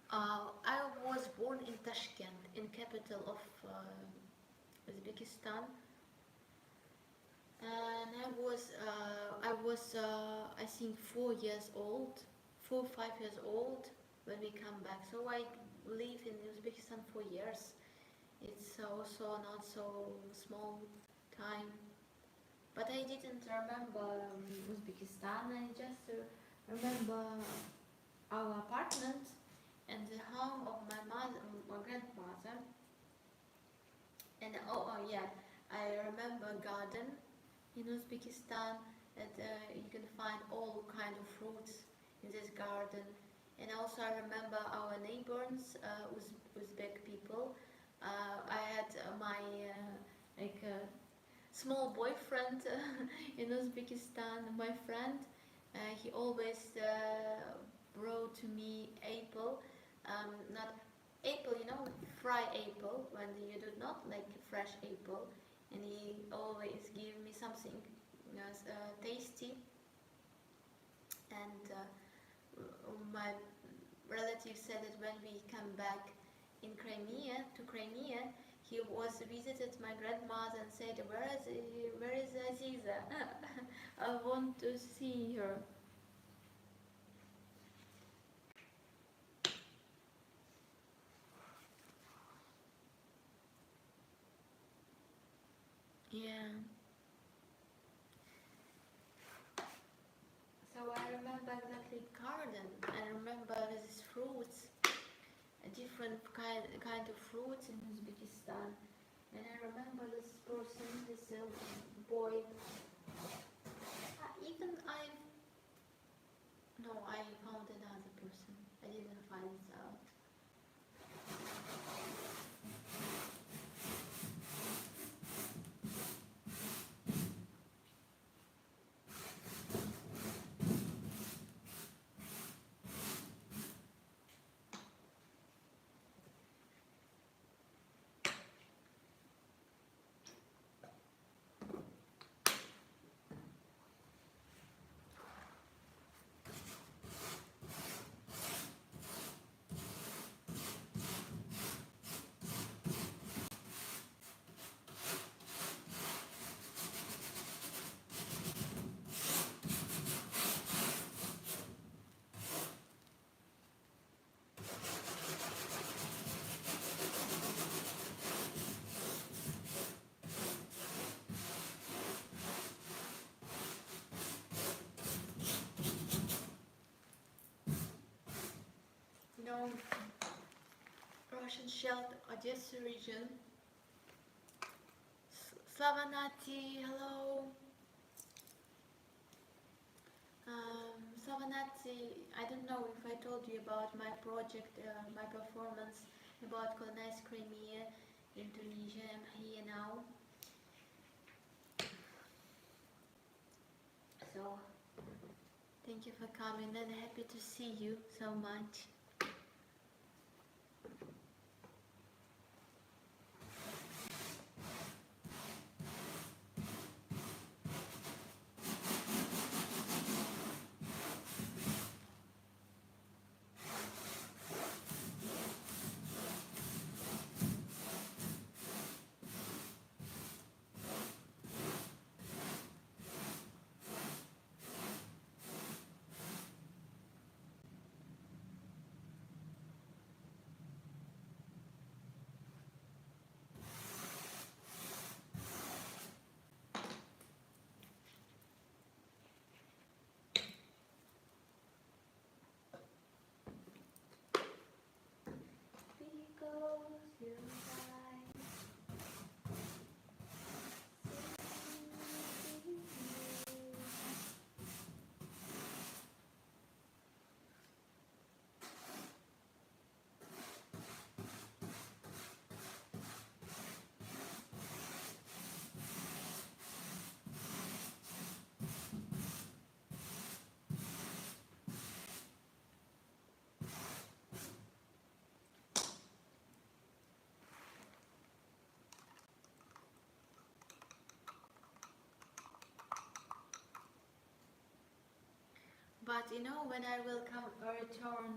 I was born in Tashkent, in capital of Uzbekistan, and I think 4 years old, 5 years old when we come back. So I live in Uzbekistan for years. It's also not so small time, but I didn't remember Uzbekistan. I just remember our apartment and the home of my grandmother. And yeah, I remember garden in Uzbekistan that you can find all kind of fruits in this garden. And also I remember our neighbors, Uzbek people. I had my small boyfriend in Uzbekistan. My friend, he always brought to me apple, not apple, fry apple when you do not like fresh apple, and he always give me something tasty. And my relative said that when we come back to Crimea, he was visited my grandmother and said, where is Aziza? I want to see her. Yeah. So I remember exactly garden. I remember these fruits, a different kind of fruits in Uzbekistan. And I remember this person, this boy. Even I found another person. I didn't find it out. Russian shelled Odessa region. Slavanati, hello. Slavanati, I don't know if I told you about my project, my performance about colonized Crimea in Tunisia. I'm here now. So, thank you for coming and happy to see you so much. Because you But you know, when I will come return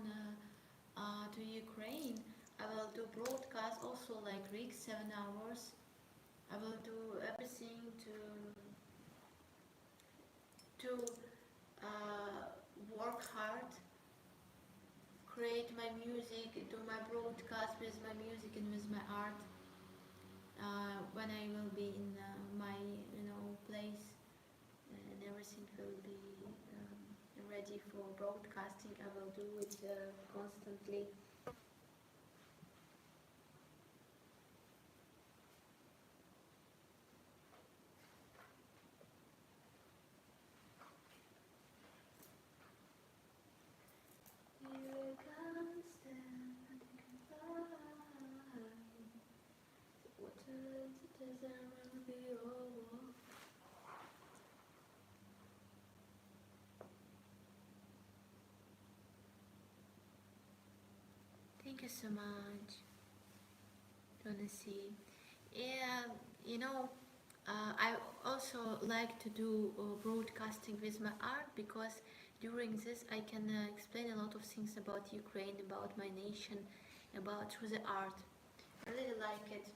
to Ukraine, I will do broadcast also like week 7 hours. I will do everything to work hard, create my music, do my broadcast with my music and with my art. When I will be in my place and everything will be ready for broadcasting, I will do it constantly. Here comes the water, it doesn't be over. Thank you so much. Wanna see? Yeah, you know, I also like to do broadcasting with my art because during this I can explain a lot of things about Ukraine, about my nation, about through the art. I really like it.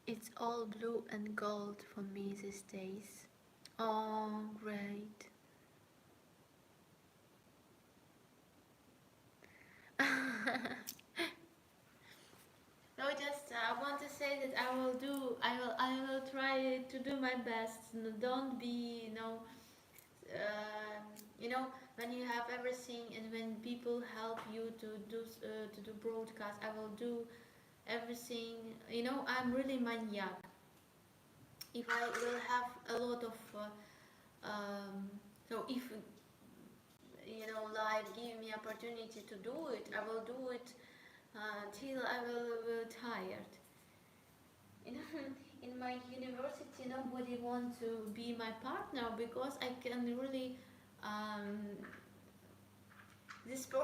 It's all blue and gold for me these days. Oh, great. No, just I want to say that I will try to do my best. Don't be, when you have everything and when people help you to do broadcast, I will do everything. I'm really maniac. If I will have a lot of, so if life give me opportunity to do it, I will do it till I will tired. You know, in my university, nobody want to be my partner because I can really.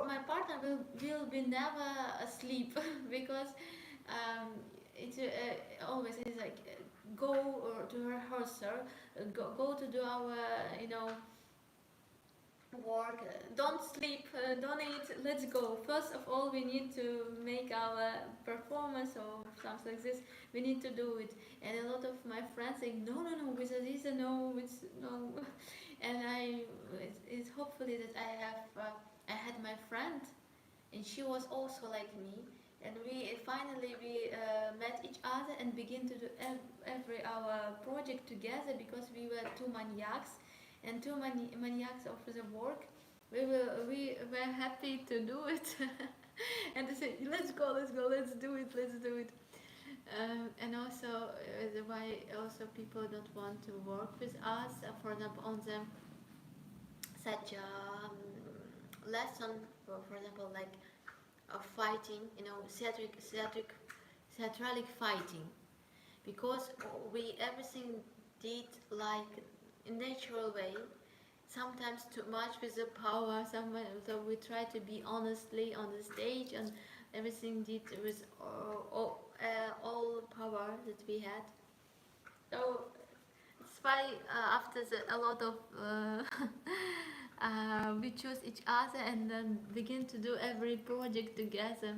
My partner will be never asleep because um, it always is like go or to rehearsal, go to do our work, don't sleep, don't eat, let's go. First of all, we need to make our performance or something like this. We need to do it. And a lot of my friends say, no, no, no, with this, no, with no. And it's hopefully that I had my friend, and she was also like me. And we finally met each other and begin to do every our project together because we were two maniacs and too many maniacs of the work. We were happy to do it, and they said, let's go, let's go, let's do it, let's do it. And also why also people don't want to work with us, for example, on the such lesson, for example, like fighting, theatric fighting, because we everything did like in natural way, sometimes too much with the power, so we try to be honestly on the stage, and everything did with all power that we had. So it's why after a lot of we choose each other and then begin to do every project together.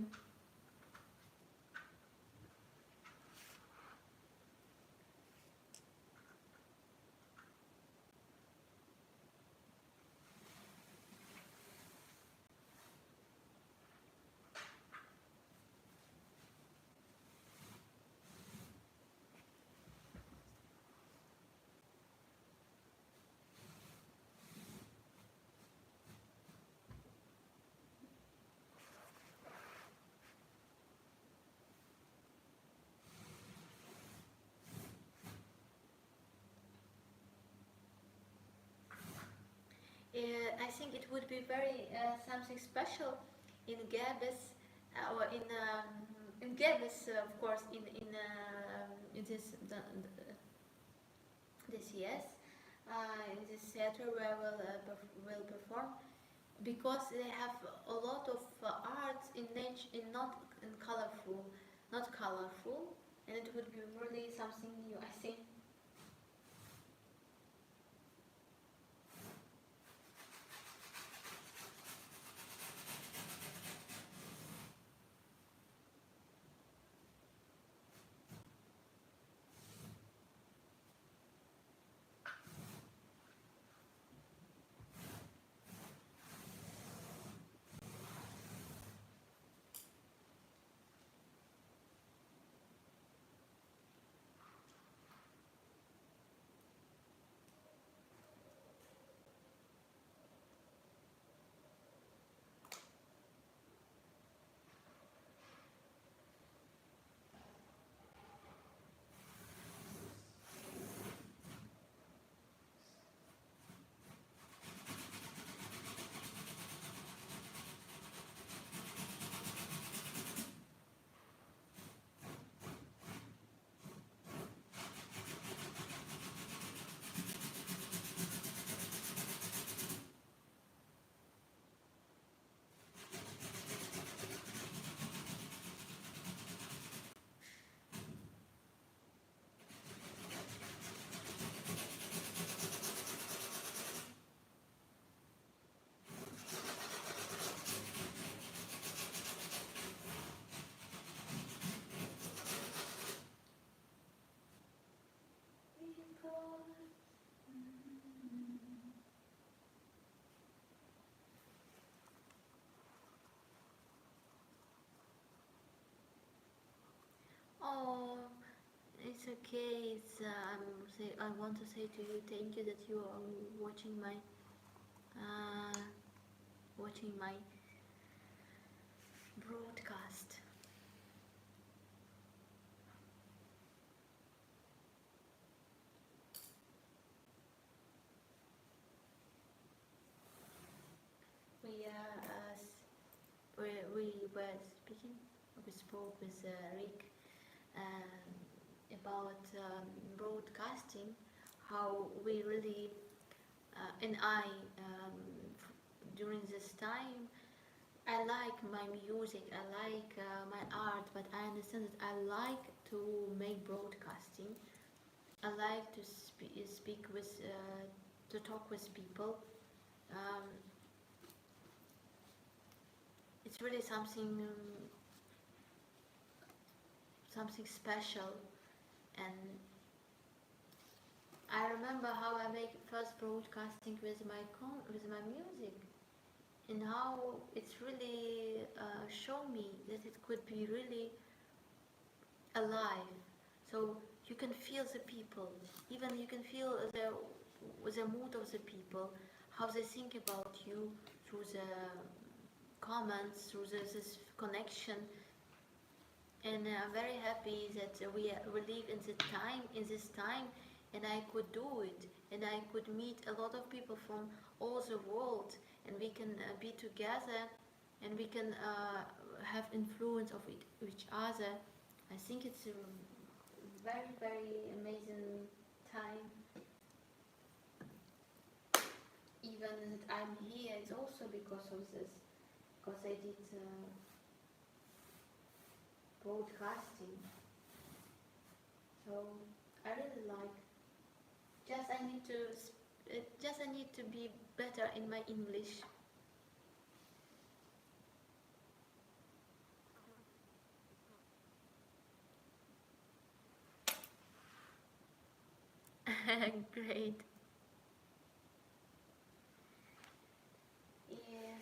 I think it would be very something special in Gabes, or in Gabes, of course, in this yes, in this theater where will perform, because they have a lot of art in nature, in not in colorful, not colorful, and it would be really something new, I think. Oh, it's okay. I want to say to you, thank you that you are uh, watching my broadcast. We were speaking. We spoke with Rick about broadcasting, how we really and I during this time I like my music, I like my art, but I understand that I like to make broadcasting. I like to speak with, to talk with people. Um, it's really something special, and I remember how I make first broadcasting with my music, and how it's really shown me that it could be really alive. So you can feel the people, even you can feel the mood of the people, how they think about you through the comments, through this connection. And I'm very happy that we live in this time, and I could do it, and I could meet a lot of people from all the world, and we can be together, and we can have influence of each other. I think it's a very, very amazing time. Even that I'm here is also because of this, because I did broadcasting. So I really like. Just I need to be better in my English. Great. Yeah.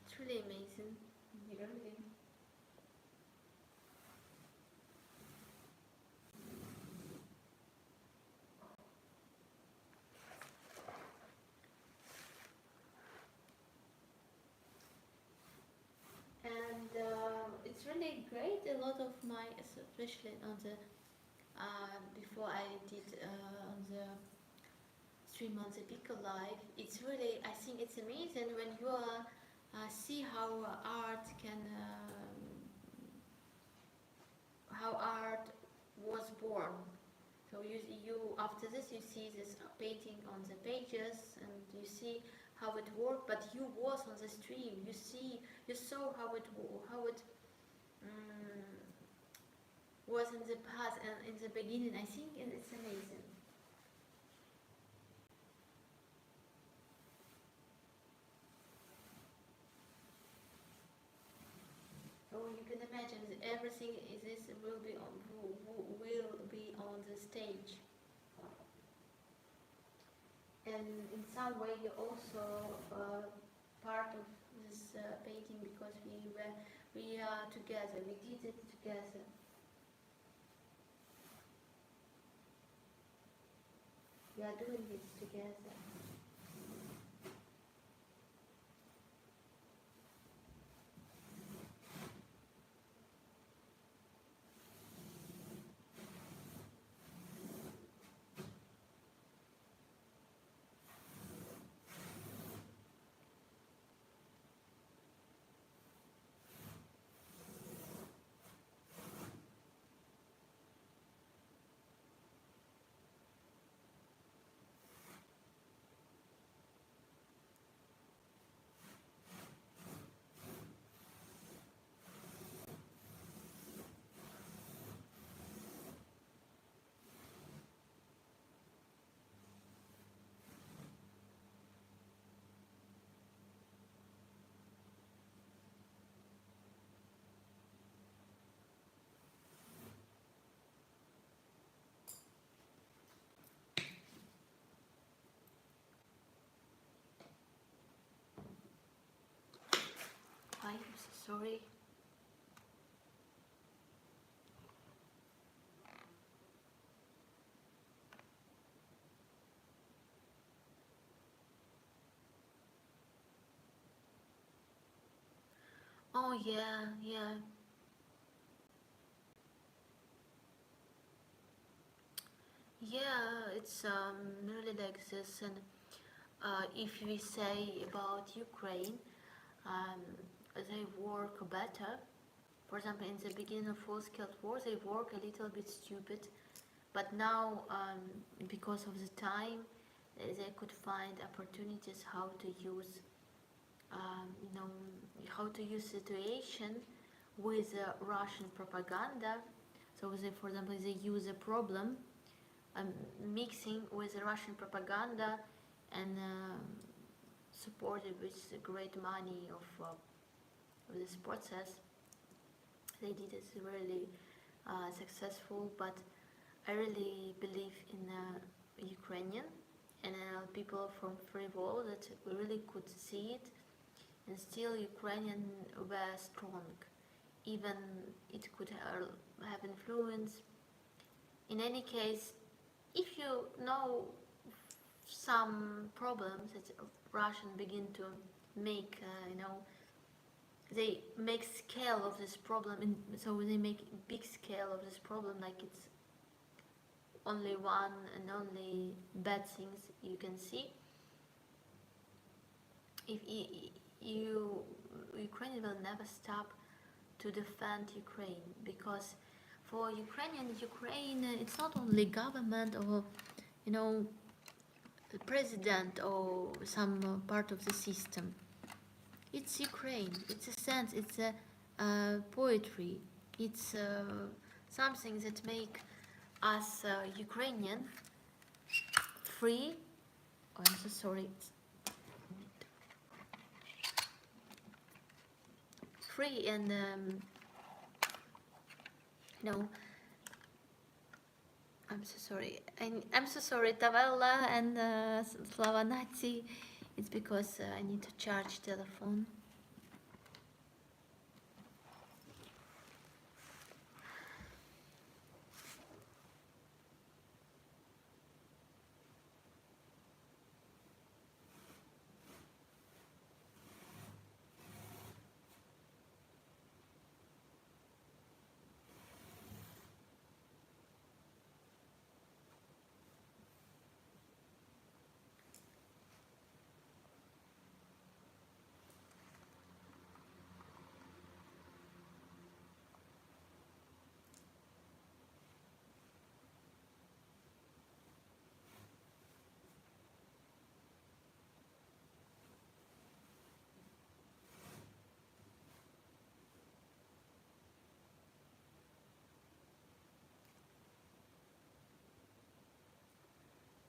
It's really amazing. Really. And it's really great. A lot of my especially on the before I did on the stream on the Pico Live. It's really, I think it's amazing when you see how art can, how art was born. So you after this you see this painting on the pages and you see how it worked, but you was on the stream. You saw how it um, was in the past and in the beginning. I think it's amazing. So you can imagine that everything is this will be on the stage, and in some way you're also part of this painting because we are together. We did it together. We are doing this together. I'm so sorry. Oh yeah, yeah. Yeah, it's really like this, and if we say about Ukraine, um, they work better. For example, in the beginning of full-scale war, they work a little bit stupid, but now because of the time, they could find opportunities how to use, you know, how to use situation with Russian propaganda. So they, for example, they use a problem mixing with the Russian propaganda and supported with the great money of this process. They did it really successful, but I really believe in Ukrainian and people from free world that we really could see it, and still Ukrainian were strong. Even it could have influence. In any case, if you know some problems that Russian begin to make, they make scale of this problem, and so they make big scale of this problem, like it's only one and only bad things you can see. If Ukraine will never stop to defend Ukraine, because for Ukraine, it's not only government or the president or some part of the system. It's Ukraine. It's a sense. It's a poetry. It's something that make us Ukrainian free. Oh, I'm so sorry. Free and I'm so sorry. I'm so sorry, Tavella and Slavanati. It's because I need to charge telephone.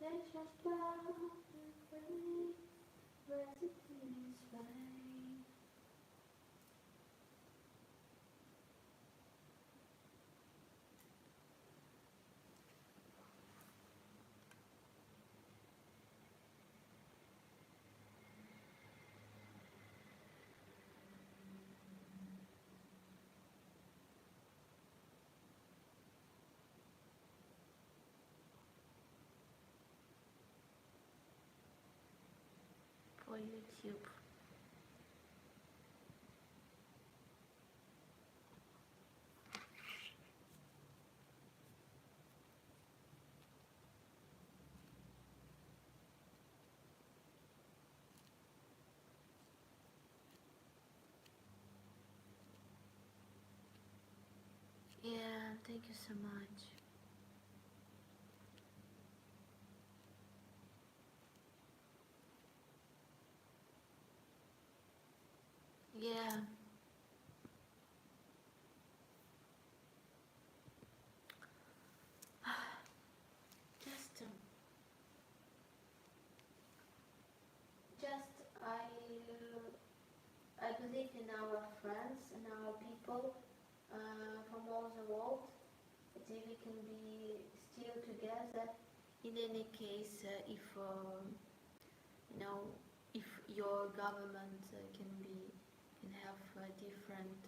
Let's just love and pray, recipe is fine. For YouTube. Yeah, thank you so much. Yeah, just, um, just I believe in our friends and our people from all the world. That we can be still together. In any case, if you know, if your government can have a different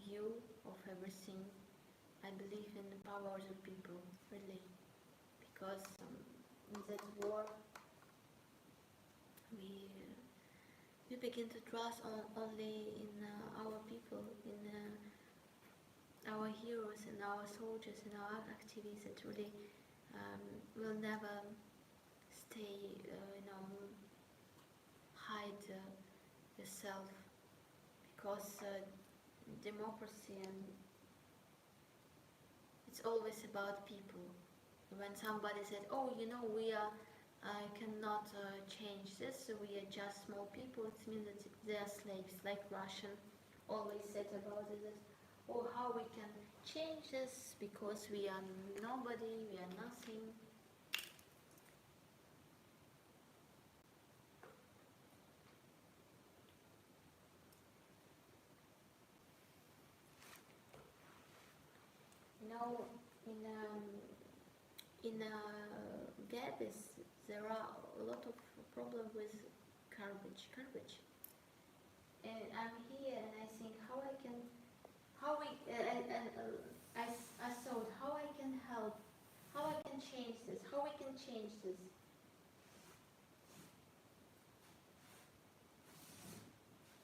view of everything, I believe in the power of the people, really, because in that war we we begin to trust only in our people, in our heroes, and our soldiers, and our activists that really will never stay, hide yourself, because democracy, and it's always about people. When somebody said, "Oh, we are cannot change this, so we are just small people," it means that they are slaves, like Russian always said about it. Oh, how we can change this because we are nobody, we are nothing. You know, in Gabis, there are a lot of problem with garbage. And I'm here, and I think how I can, how we, and I thought how I can help, how I can change this, how we can change this.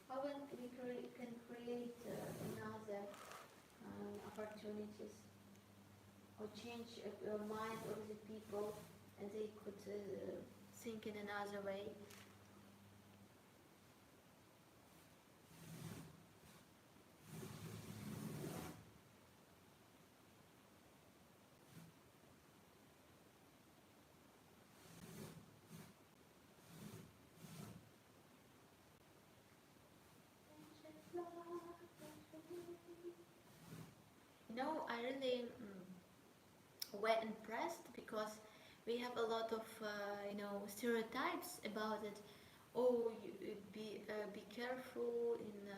How we can create another opportunities, or change the mind of the people, and they could think in another way. I really were impressed, because we have a lot of stereotypes about it. Oh, be careful in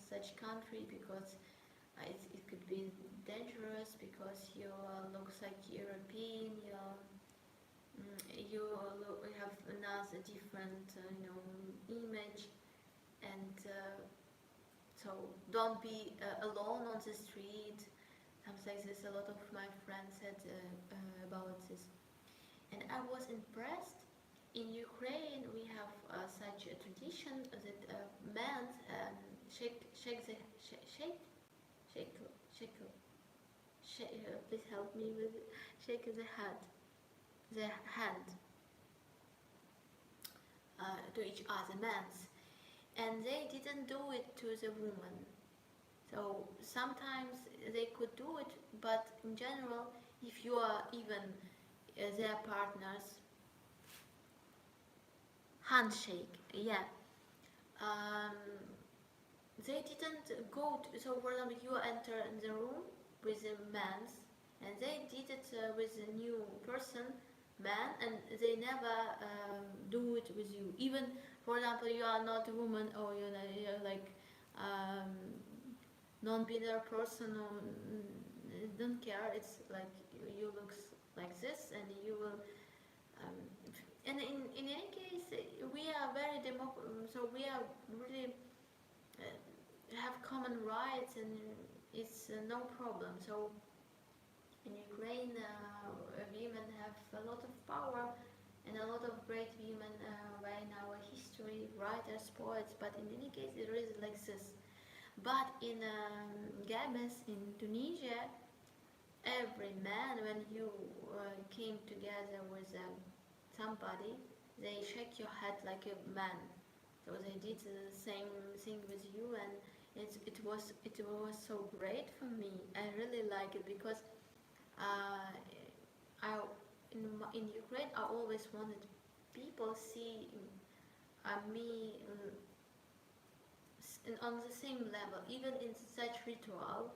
such country, because it could be dangerous, because you looks like European. You have another different image, and so don't be alone on the street. Something like this. A lot of my friends said about this, and I was impressed. In Ukraine, we have such a tradition that men shake the shake shake shake please help me with it. Shake the hand to each other, men's, and they didn't do it to the woman. So sometimes they could do it, but in general, if you are even their partners, handshake, yeah. Um, they didn't go to, so for example, you enter in the room with the man's, and they did it with a new person. man, and they never do it with you. Even, for example, you are not a woman, or you're like um, non-binary person, or don't care. It's like you look like this, and you will. Um, and in any case, we are very so we are really have common rights, and it's no problem. So in Ukraine, women have a lot of power, and a lot of great women in our history, writers, poets. But in any case, it is like this. But in Gabes, in Tunisia, every man, when you came together with somebody, they shake your head like a man. So they did the same thing with you, and it was so great for me. I really like it because uh, I in Ukraine I always wanted people see me on the same level, even in such ritual,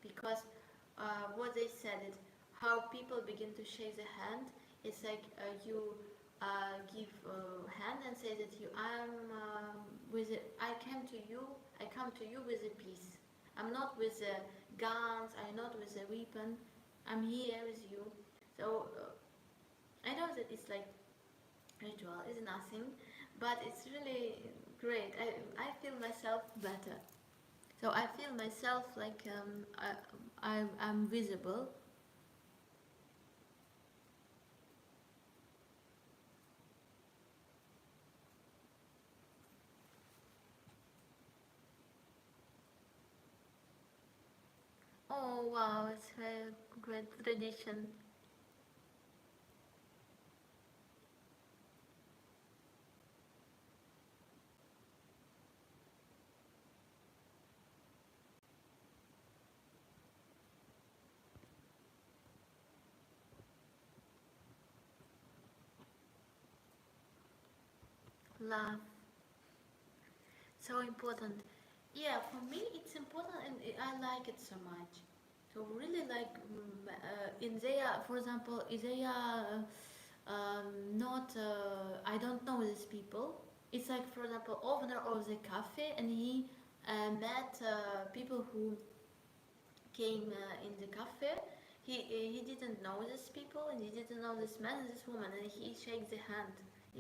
because what they said is how people begin to shake the hand. It's like you give hand and say that I came to you. I come to you with a peace. I'm not with the guns. I'm not with a weapon. I'm here with you. So I know that it's like ritual is nothing, but it's really great. I feel myself better. So I feel myself like I'm visible. Oh wow, it's a great tradition. Love, so important. Yeah, for me it's important, and I like it so much. So really like in there, for example, is there not I don't know these people. It's like, for example, owner of the cafe, and he met people who came in the cafe. He didn't know these people, and he didn't know this man and this woman, and he shakes the hand.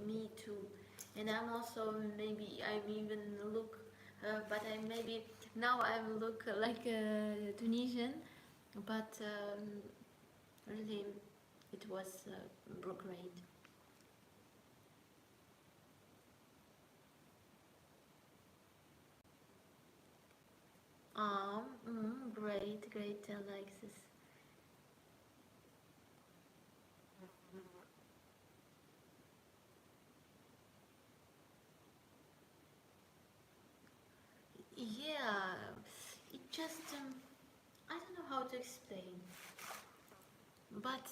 Me too. And I'm also, maybe I even look, but I maybe now I look like a Tunisian, but really it was great. Great, great, Alexis. Yeah, it just I don't know how to explain, but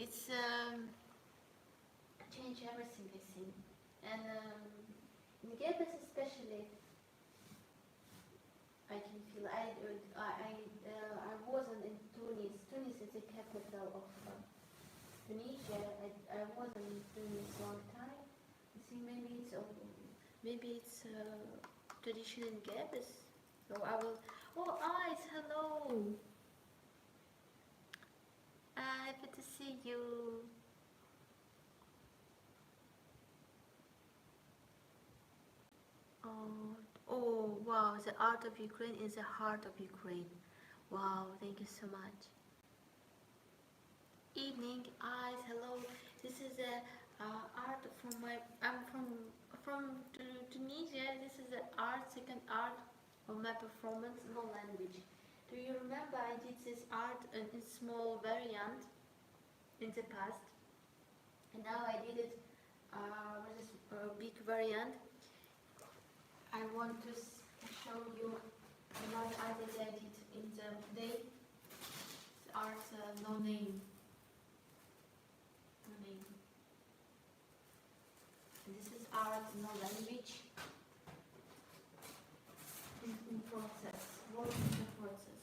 it's change everything, I think. And in Gebes especially, I can feel. I wasn't in Tunis. Tunis is the capital of Tunisia. I wasn't in Tunis long time. I think maybe it's tradition in Gebes. So I will. Oh, eyes, hello. Happy to see you. Oh, oh, wow, the art of Ukraine is the heart of Ukraine. Wow, thank you so much. Evening, eyes, hello. This is the art from I'm from Tunisia. This is the art, second art of my performance, no language. Do you remember I did this art in small variant in the past? And now I did it with this big variant. I want to show you another art that I did in the day. It's art no name. No name. And this is art no language in process. Work in the process.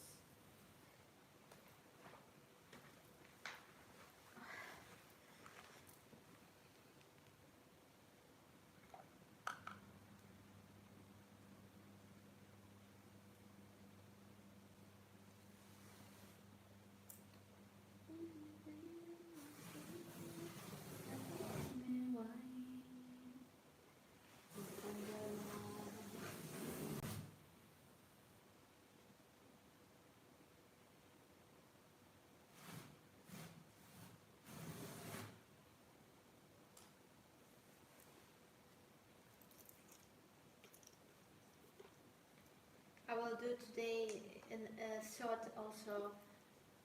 will do today a short also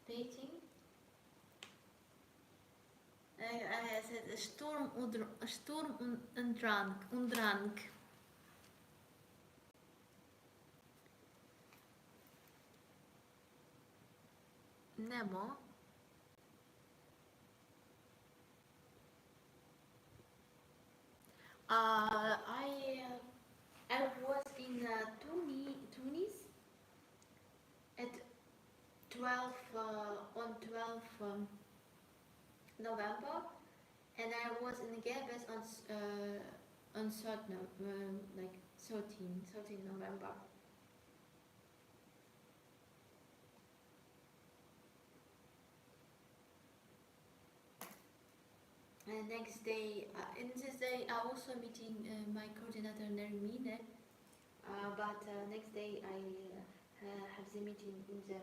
painting. I said Sturm und Drang. Nemo. I was in Tunis at 12 on 12 November, and I was in Gebes on 13, like 13 November. And next day, in this day, I also meeting my coordinator Nermine. But next day I have the meeting in the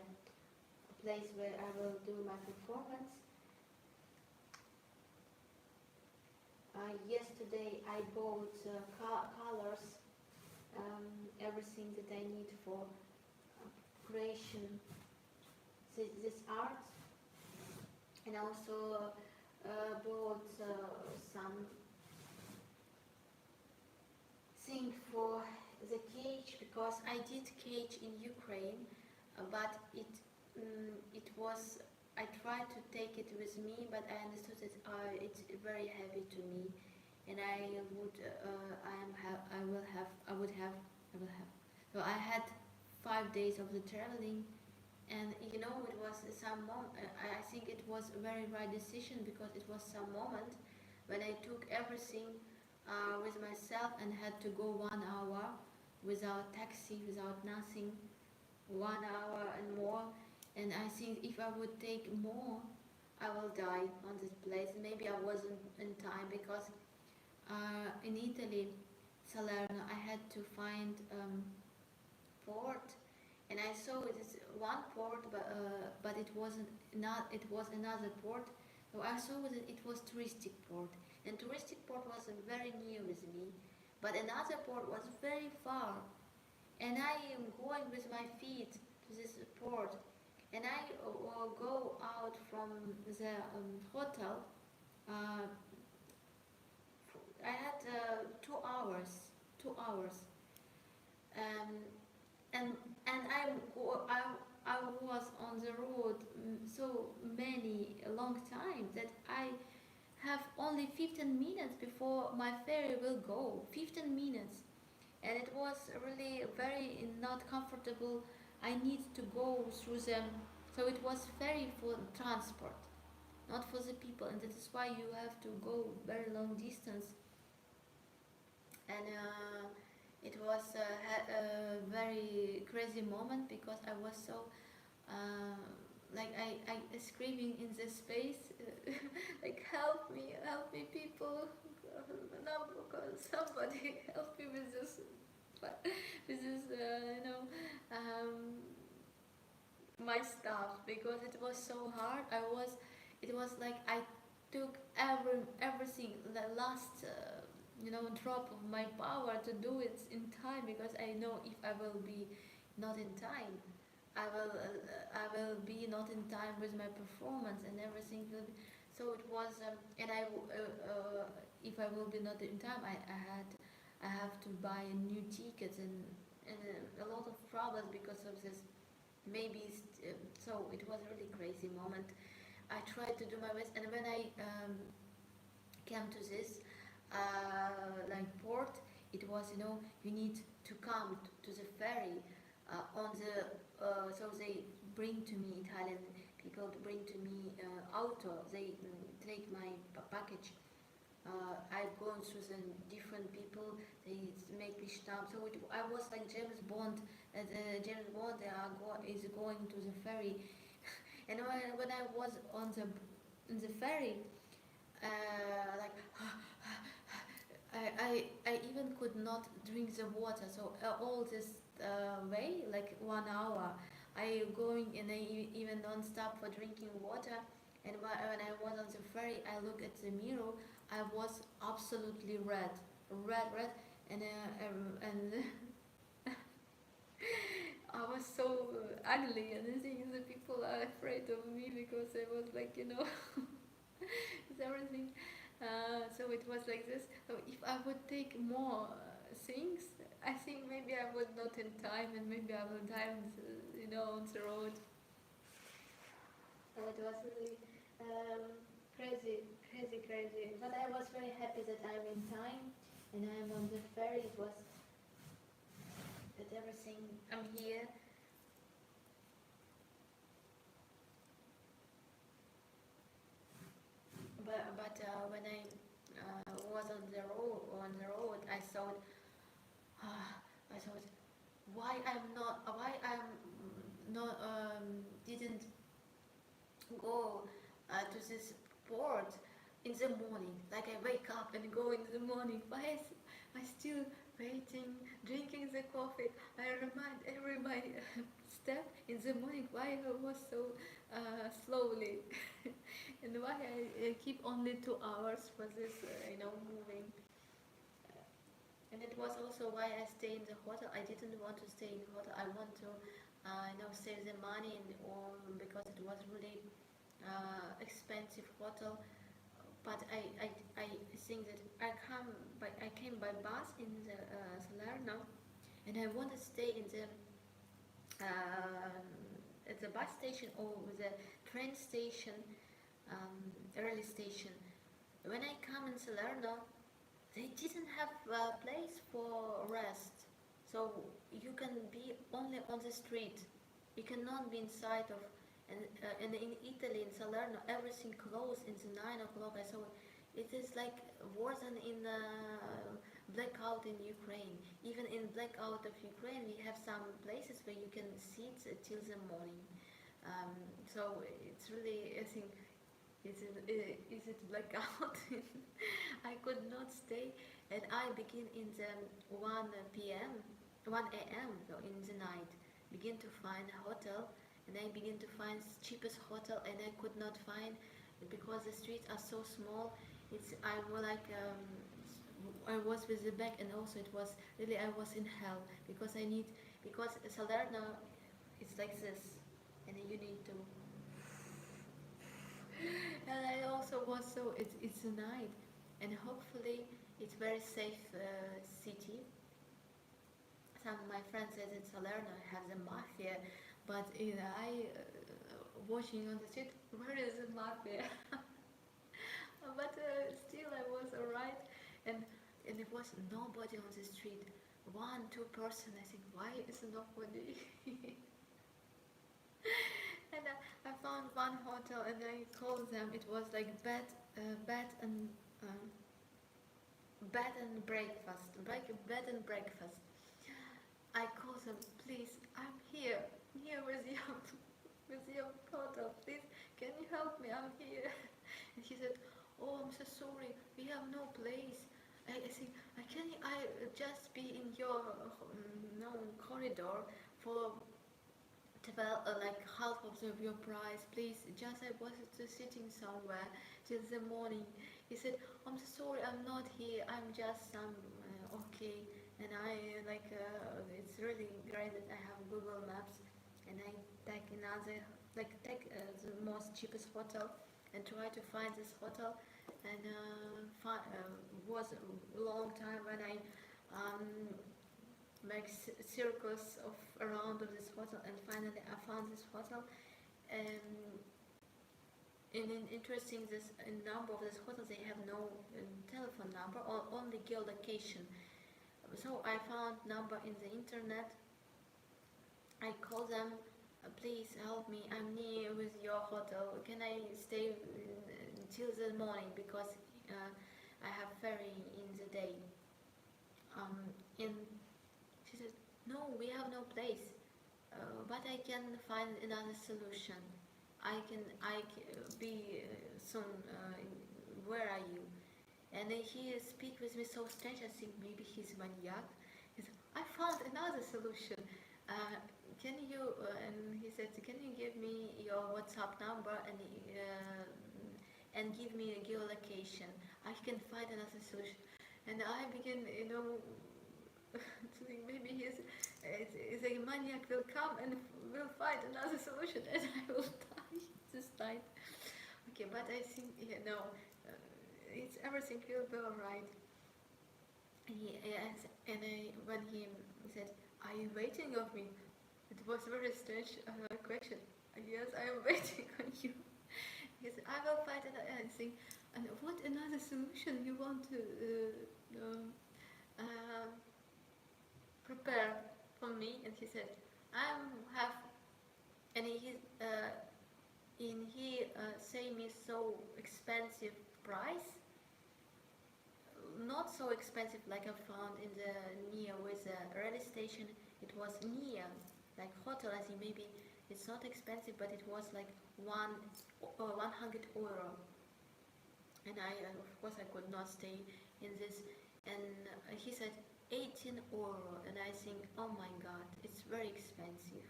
place where I will do my performance. Yesterday I bought colors, everything that I need for creation this art, and also bought some thing for the cage, because I did cage in Ukraine, but it was, I tried to take it with me, but I understood that it's very heavy to me, and I will have. So I had 5 days of the traveling, and you know, it was some I think it was a very right decision, because it was some moment when I took everything with myself and had to go 1 hour without taxi, without nothing, 1 hour and more. And I think if I would take more, I will die on this place. Maybe I wasn't in time, because in Italy, Salerno, I had to find port, and I saw it is one port, but it wasn't not. It was another port. So I saw that it was touristic port, and touristic port was very near with me, but another port was very far, and I am going with my feet to this port, and I go out from the hotel. I had 2 hours, 2 hours, um, and I was on the road so many a long time that I have only 15 minutes before my ferry will go. 15 minutes, and it was really very not comfortable. I need to go through them, so it was ferry for transport, not for the people, and that is why you have to go very long distance. And it was a very crazy moment, because I was so like I screaming in the space, like help me people, no, because somebody help me with this, my stuff, because it was so hard. It was like I took everything, the last drop of my power to do it in time, because I know if I will be not in time, I will be not in time with my performance, and everything will be. So it was, and if I will be not in time, I have to buy new tickets, and a lot of problems because of this. Maybe so it was a really crazy moment. I tried to do my best, and when I came to this like port, it was, you need to come to the ferry on the so they bring to me, Italian people bring to me auto, they take my package. I've gone through the different people, they make me stamp, so I was like James Bond, James Bond is going to the ferry. And when I was on the ferry, like I even could not drink the water. So all this way, like 1 hour, I going, and I even non-stop for drinking water. And when I was on the ferry, I look at the mirror. I was absolutely red, and I was so ugly, and I think the people are afraid of me because I was like, it's everything. So it was like this. So if I would take more things, I think maybe I would not in time, and maybe I will die on the road. So it was really crazy, crazy, crazy. But I was very happy that I'm in time and I'm on the ferry. It was that everything. I'm here. But when I was on the road, I thought, why I'm not didn't go to this port in the morning. Like I wake up and go in the morning. Why is I still waiting, drinking the coffee? I remind every my step in the morning why I was so slowly, and why I keep only 2 hours for this, moving. And it was also why I stay in the hotel. I didn't want to stay in the hotel. I want to, save the money, or because it was really expensive hotel. But I think that I came by bus in the Salerno, and I want to stay in the at the bus station or the train station, early station. When I come in Salerno, they didn't have a place for rest, so you can be only on the street. You cannot be inside of. And in Italy, in Salerno, everything closed in the 9 o'clock. I saw it is like worse than in blackout in Ukraine. Even in blackout of Ukraine, we have some places where you can sit till the morning. So it's really, I think, is it blackout? I could not stay, and I begin in the 1 p.m., 1 a.m. So in the night, begin to find a hotel, and I begin to find cheapest hotel, and I could not find because the streets are so small. I was like I was with the bag, and also it was really I was in hell because Salerno it's like this, and you need to. And I also was so it's a night, and hopefully it's very safe city. Some of my friends said that Salerno has a mafia, but I watching on the street, where is the mafia? But still I was alright, and it was nobody on the street. 1, 2 person. I think why is nobody? And I found one hotel, and I called them. It was like bed and um, bed and breakfast, bed and breakfast. I called them, please. I'm here with you, with your hotel. Please, can you help me? I'm here. And he said, oh, I'm so sorry. We have no place. I think I just be in your no corridor for like half of your price, please. Just I was sitting somewhere till the morning. He said, I'm so sorry, I'm not here. I'm just okay. And I it's really great that I have Google Maps, and I take the most cheapest hotel and try to find this hotel. And was a long time when I make circles of around of this hotel, and finally I found this hotel. And in interesting this number of this hotel, they have no telephone number or only geolocation. So I found number in the internet. I call them, please help me, I'm near with your hotel, can I stay until the morning because I have ferry in the day. And she said, no, we have no place, but I can find another solution. I can be soon. Where are you? And he speak with me so strange. I think maybe he's maniac. He said, I found another solution. Can you? And he said, can you give me your WhatsApp number and give me a geolocation? I can find another solution. And I begin, maybe the maniac will come and will find another solution and I will die this night. Okay, but I think, no, it's everything will be alright. When he said, "Are you waiting of me?" It was a very strange question. Yes, I am waiting on you. He said, "I will find another thing." And what another solution you want to uh, prepare for me? And he said, "I have," and he say me so expensive price, not so expensive like I found in the near with the railway station. It was near, like hotel. I think maybe it's not expensive, but it was like 100 euro. And of course, I could not stay in this. And he said 18 euro, and I think, oh my God, it's very expensive.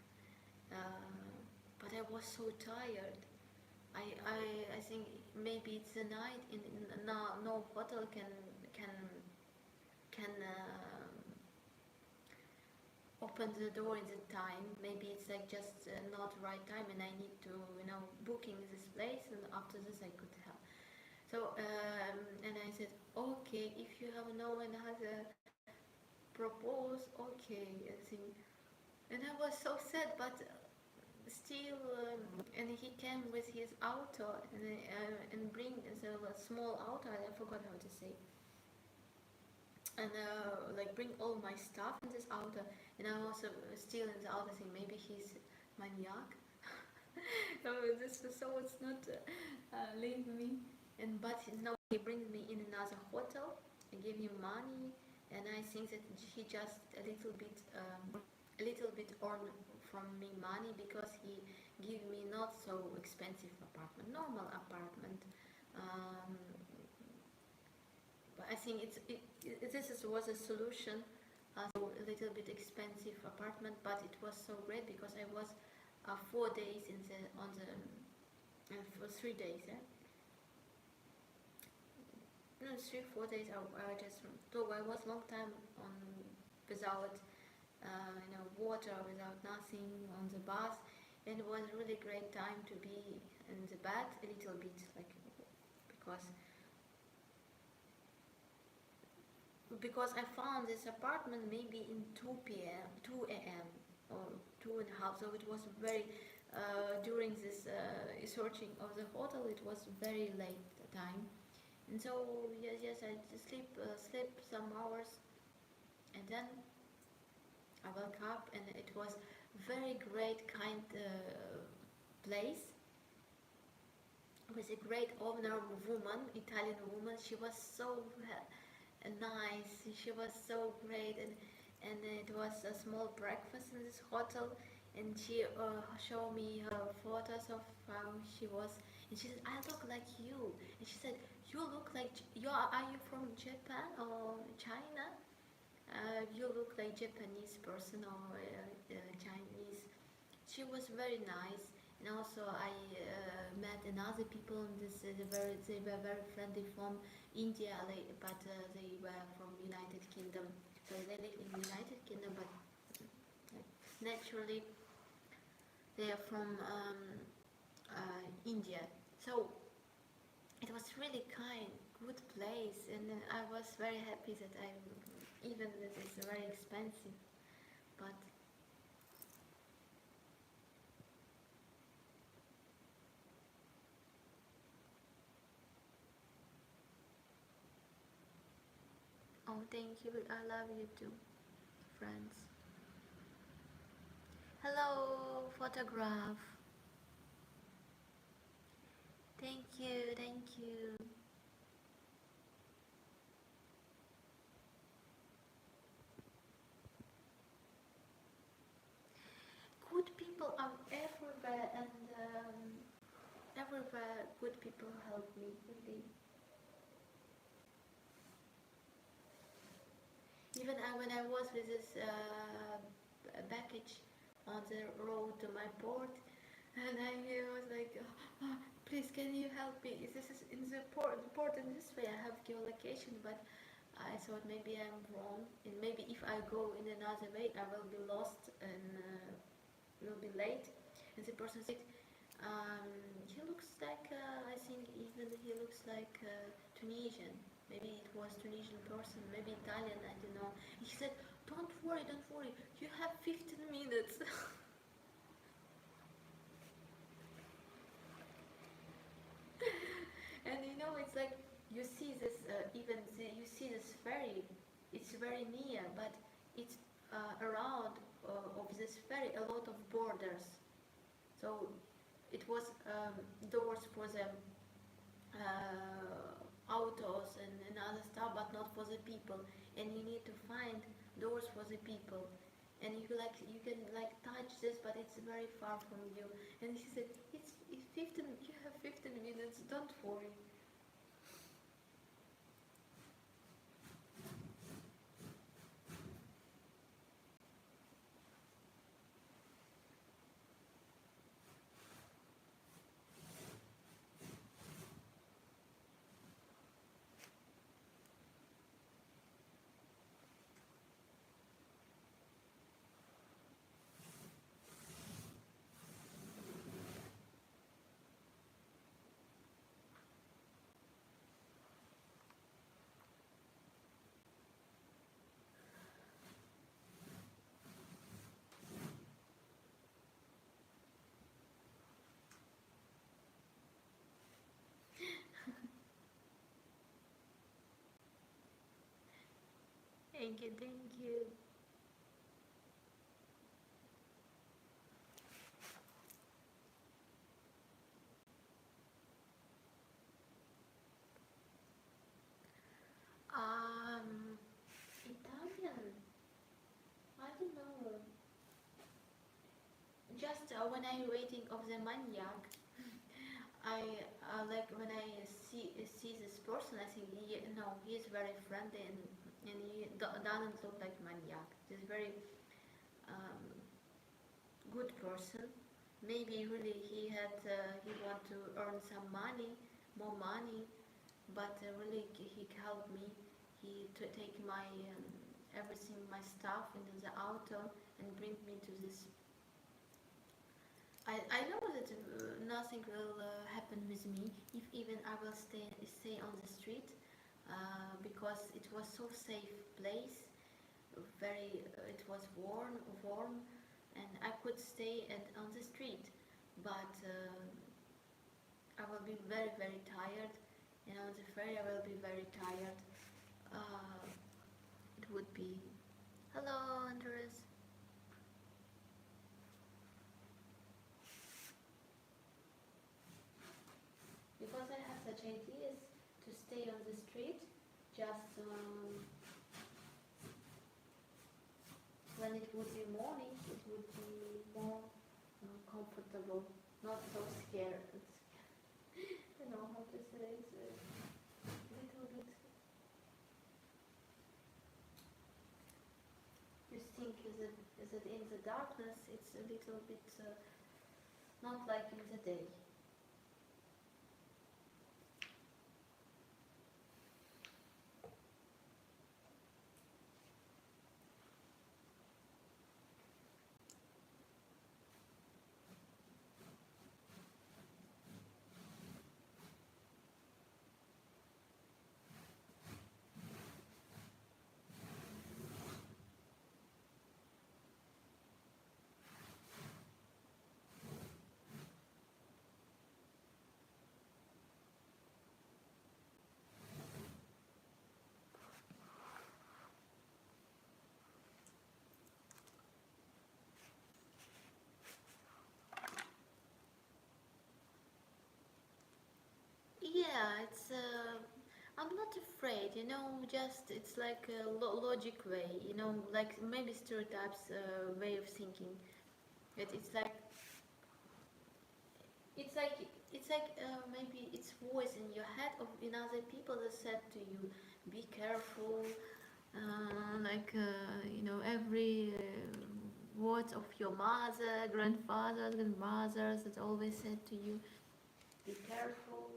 But I was so tired. I think maybe it's the night no hotel can open the door in the time. Maybe it's like just not right time, and I need to booking this place, and after this I could help. So and I said, okay, if you have no another propose, okay, I think. And I was so sad, but still, and he came with his auto and bring the small auto. I forgot how to say. And like bring all my stuff in this auto, and I was still in the auto thing. Maybe he's maniac. So it's not leave me. And but no, he brings me in another hotel. I give him money, and I think that he just a little bit earn from me money because he give me not so expensive apartment, normal apartment. Um, but I think was a solution. So a little bit expensive apartment, but it was so great because I was 4 days in the on the for 3 days. Yeah? No, 3 4 days. I just though I was long time on without water, without nothing on the bus, and it was really great time to be in the bed a little bit like because I found this apartment maybe in 2 a.m. or 2:30. So it was very during this searching of the hotel. It was very late time, and so yes, I just sleep some hours, and then I woke up, and it was very great kind place with a great owner woman, Italian woman. She was so nice. She was so great, and it was a small breakfast in this hotel, and she showed me her photos of how she was, and she said, "I look like you," and she said, "You look like are you from Japan or China? You look like Japanese person or Chinese." She was very nice, and also I met another people in this. They were very friendly from India, but they were from United Kingdom. So they live in United Kingdom, but naturally they are from India. So it was really kind, good place, and I was very happy that even this is very expensive, but oh, thank you. I love you too, friends. Hello, photograph. Thank you, thank you. Good people are everywhere, and everywhere good people help me, really. Even when I was with this package on the road to my port, and I was like, please, can you help me? This is in the port in this way. I have geolocation, but I thought maybe I'm wrong, and maybe if I go in another way, I will be lost and will be late. And the person said, he looks like, I think even he looks like Tunisian. Maybe it was Tunisian person, maybe Italian, I don't know. He said, don't worry, you have 15 minutes. And it's like you see this, you see this ferry, it's very near, but it's around of this ferry a lot of borders. So it was doors for the autos and other stuff, but not for the people. And you need to find doors for the people. And you can like touch this, but it's very far from you. And he said, it's 15. You have 15 minutes. Don't worry. Thank you, thank you. Um, Italian. I don't know. Just when I'm waiting of the maniac, I like when I see this person. I think he is very friendly and he doesn't look like maniac. He's very um, good person. Maybe really he want to earn some money, more money, but really he helped me. He take my everything, my stuff into the auto and bring me to this. I know that nothing will happen with me if even I will stay on the street because it was so safe place. Very it was warm, and I could stay on the street, but I will be very very tired. On the ferry I will be very tired. Uh, it would be. Hello, Andres. Because I have such ideas to stay on the street, just when it would be morning, it would be more comfortable, not so scared. I don't know how to say it. A little bit. You think is it in the darkness? It's a little bit not like in the day. Yeah, it's. I'm not afraid, just it's like a logic way, like maybe stereotypes way of thinking. It's like it's like it's like maybe it's voice in your head of in other people that said to you, be careful, every words of your mother, grandmothers that always said to you, be careful.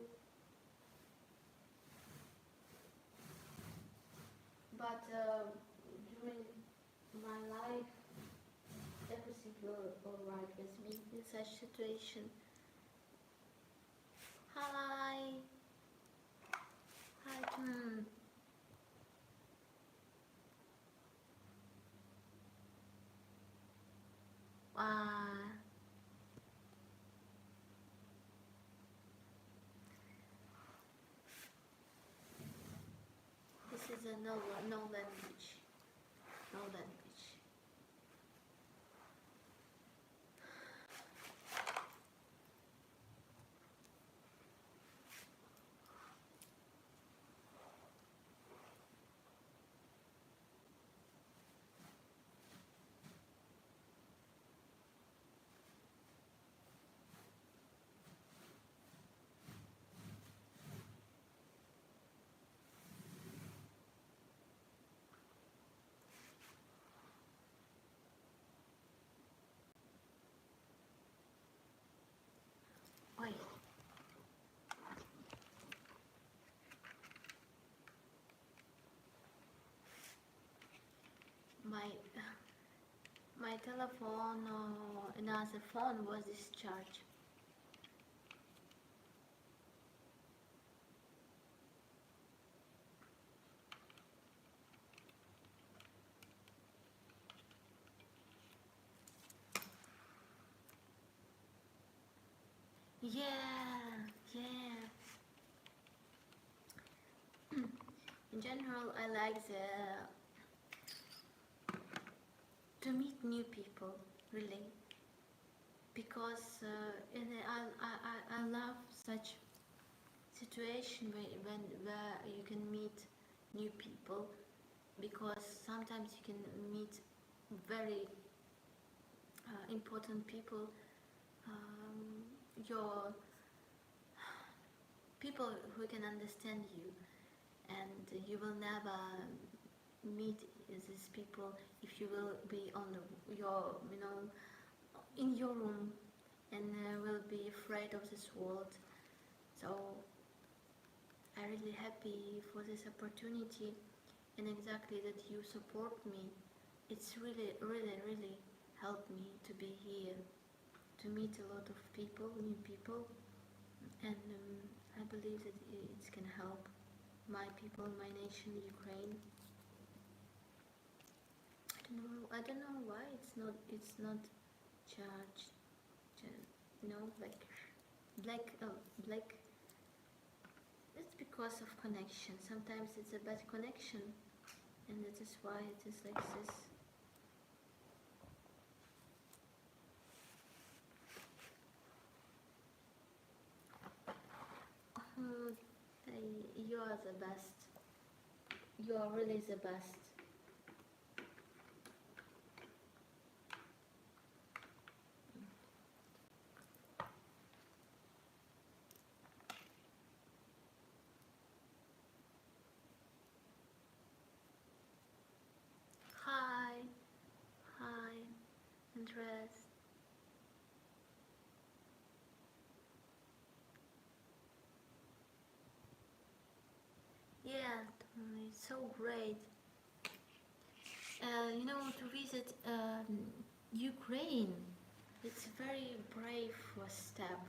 were alright with me in such situation. Hi. Hi. This is a no language. No language. Oi. My telephone or another phone was discharged. Yeah. In general, I like to meet new people, really, because I love such situation where you can meet new people, because sometimes you can meet very important people, your people who can understand you, and you will never meet these people if you will be on your in your room and will be afraid of this world. So I'm really happy for this opportunity, and exactly that you support me. It's really helped me to be here, to meet a lot of people, new people, and I believe that it can help my people, my nation, Ukraine. I don't know why it's not charged. Like it's because of connection. Sometimes it's a bad connection, and that is why it is like this. You are the best. You are really the best. Hi, Andres. Yeah, it's so great. To visit Ukraine. It's a very brave step,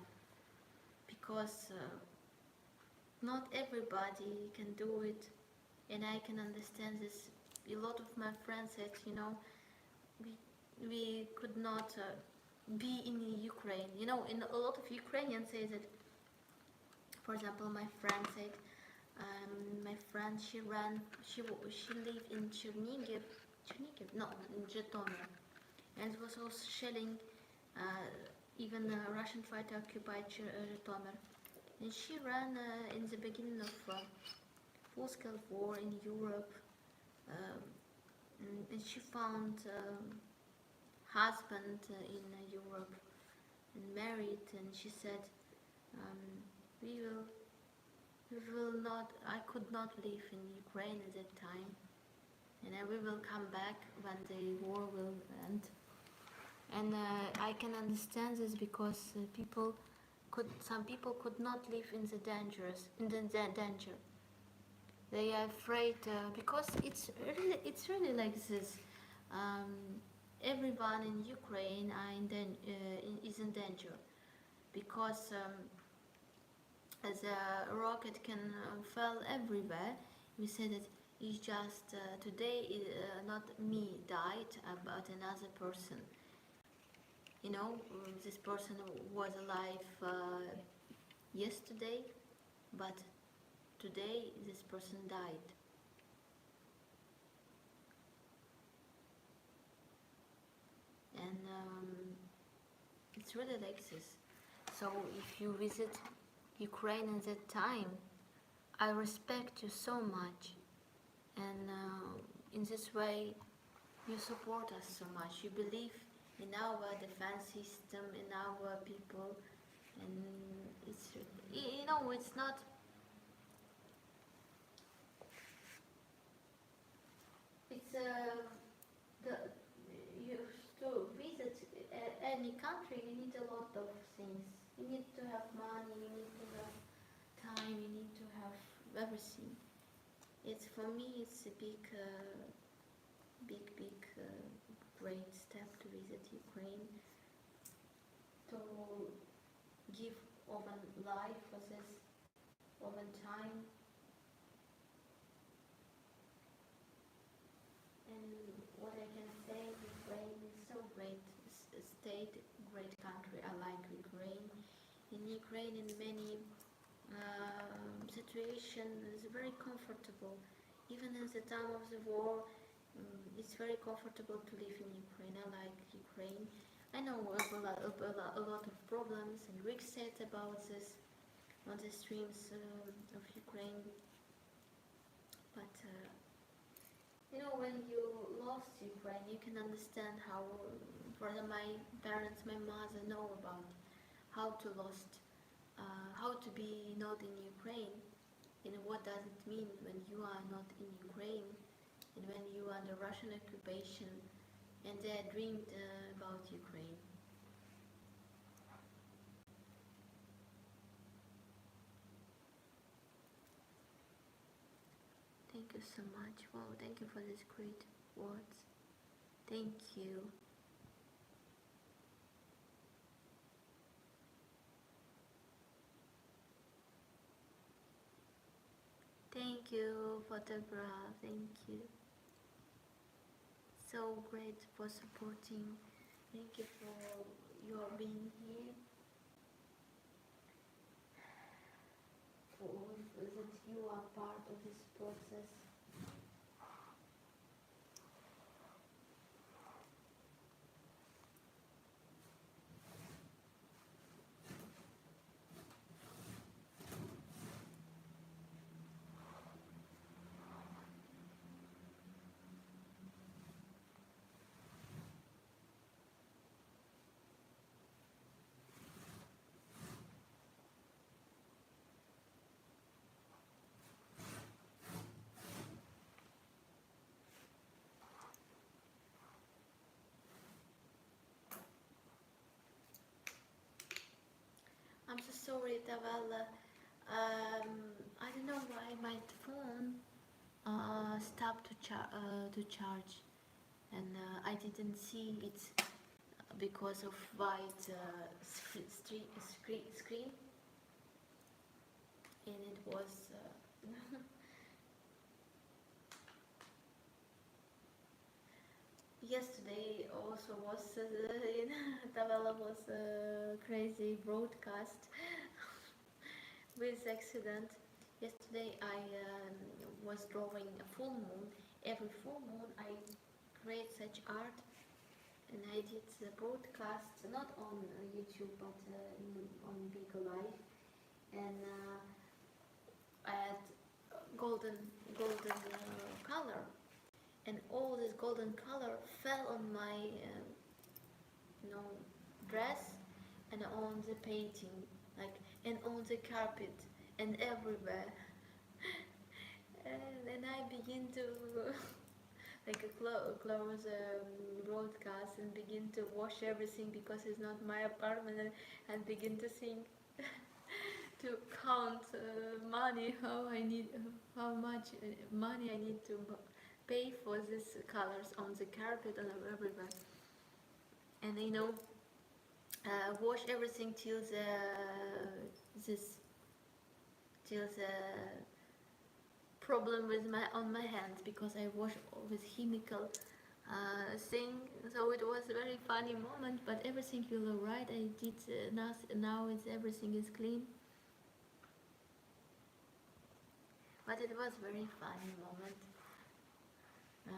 because not everybody can do it, and I can understand this. A lot of my friends said, we we could not be in Ukraine. In a lot of Ukrainians say that. For example, my friend said, my friend she lived in Chernigiv, no, in Zhytomyr, and it was also shelling. Even a Russian fighter occupied Zhytomyr, and she ran in the beginning of full-scale war in Europe, um, and she found husband in Europe and married, and she said, um, we will not, I could not live in Ukraine at that time, and we will come back when the war will end. And I can understand this, because some people could not live in the danger. They are afraid, because it's really like this. Um, everyone in Ukraine is in danger because the rocket can fall everywhere. We say that it's just today, not me died, but another person. You know, this person was alive yesterday, but today this person died. And it's really like this. So if you visit Ukraine at that time, I respect you so much, and in this way you support us so much. You believe in our defense system, in our people, and it's, you know, it's not, it's the you to visit any country you need a lot of things. You need to have money, you need to have time, you need to have everything. It's, for me, it's a big great step to visit Ukraine, to give open life for this open time. And what I can say, Ukraine is so great state, great country. I like Ukraine. In Ukraine, in many situations, is very comfortable. Even in the time of the war, it's very comfortable to live in Ukraine. I like Ukraine. I know a lot of problems, and Rick said about this on the streams of Ukraine. But you know, when you lost Ukraine, you can understand how, for my parents, my mother know about how to lost, how to be not in Ukraine, and what does it mean when you are not in Ukraine, and when you are under Russian occupation, and they dreamed about Ukraine. Thank you so much. Wow, thank you for these great words. Thank you. Thank you, photograph. Thank you. So great for supporting. Thank you for your being here. For that you are part of this process. I'm so sorry, Tavalla. I don't know why my phone stopped to charge, and I didn't see it because of white screen, and it was. Yesterday also was Tavalla was a crazy broadcast with accident. Yesterday I was drawing a full moon. Every full moon I create such art, and I did the broadcast not on YouTube but on Big Life, and I had golden color, and all this golden color fell on my you know, dress, and on the painting, like, and on the carpet, and everywhere. And I begin to like close broadcast and begin to wash everything because it's not my apartment, and begin to think to count money, how much money I need to pay for these colors on the carpet and everywhere. and wash everything till this till the problem with my hands, because I wash with chemical thing. So it was a very funny moment, but everything will alright. I did now it's everything is clean, but it was very funny moment. Uh,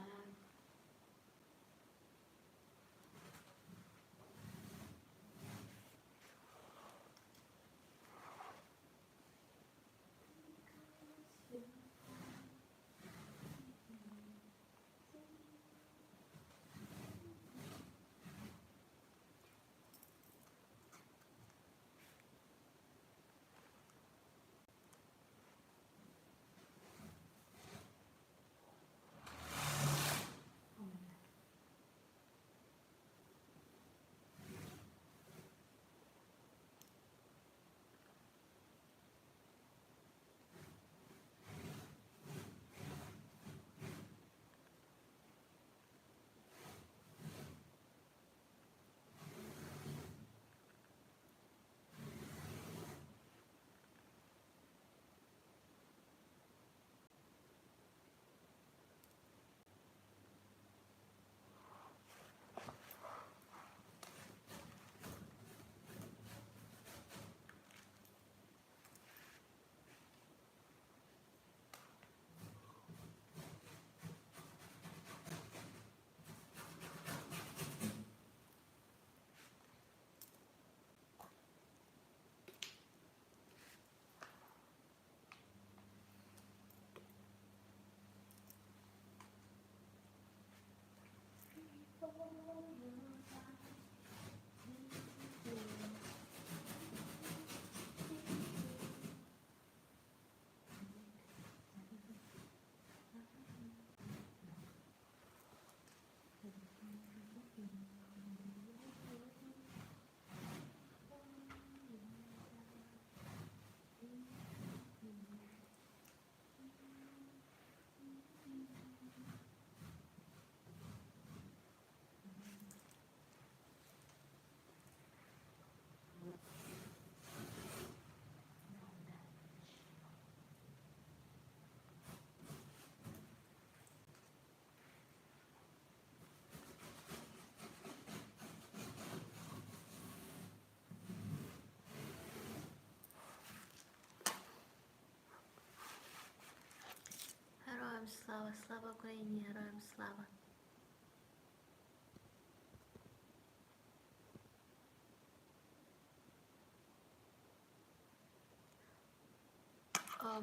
Героям слава, слава Україні, героям слава.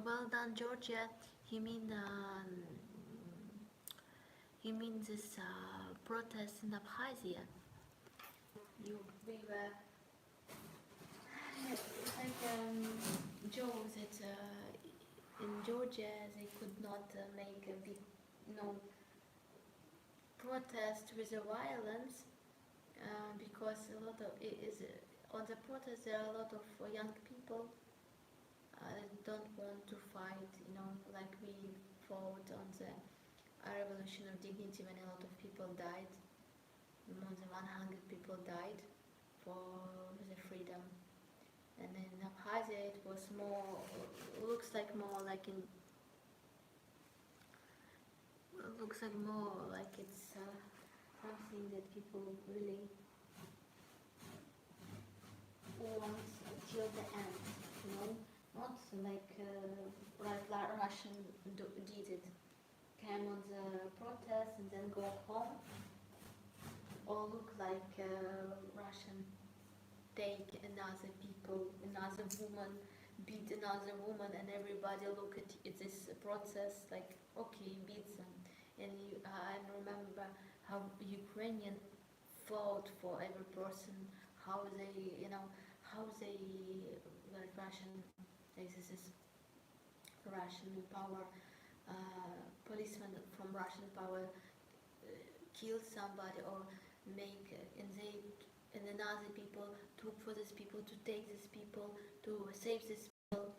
Well done, Georgia. You mean this protest in Abkhazia? We were like Joe that in Georgia they could not make a big protest with the violence, because a lot of it is on the protest there are a lot of young people don't want to fight, like we fought on the revolution of dignity when a lot of people died. More than 100 people died for the freedom. And in Abkhazia it was looks like more like it's something that people really want till the end, not like Russian did it, came on the protest and then go home, or look like Russian take another woman, beat another woman, and everybody look at this process like, okay, beat them. And I remember how Ukrainian fought for every person, how they like Russian, this is Russian power, policemen from Russian power kill somebody or make and another people took for these people, to take these people, to save these people.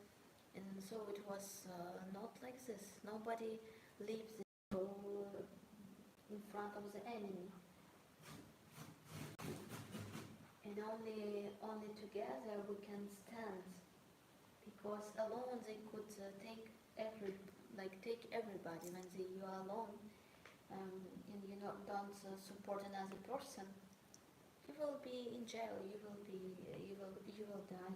And so it was not like this. Nobody leaves the people in front of the enemy. and only together we can stand, because alone they could take everybody. When you are alone, and you don't support another person, you will be in jail. You will die.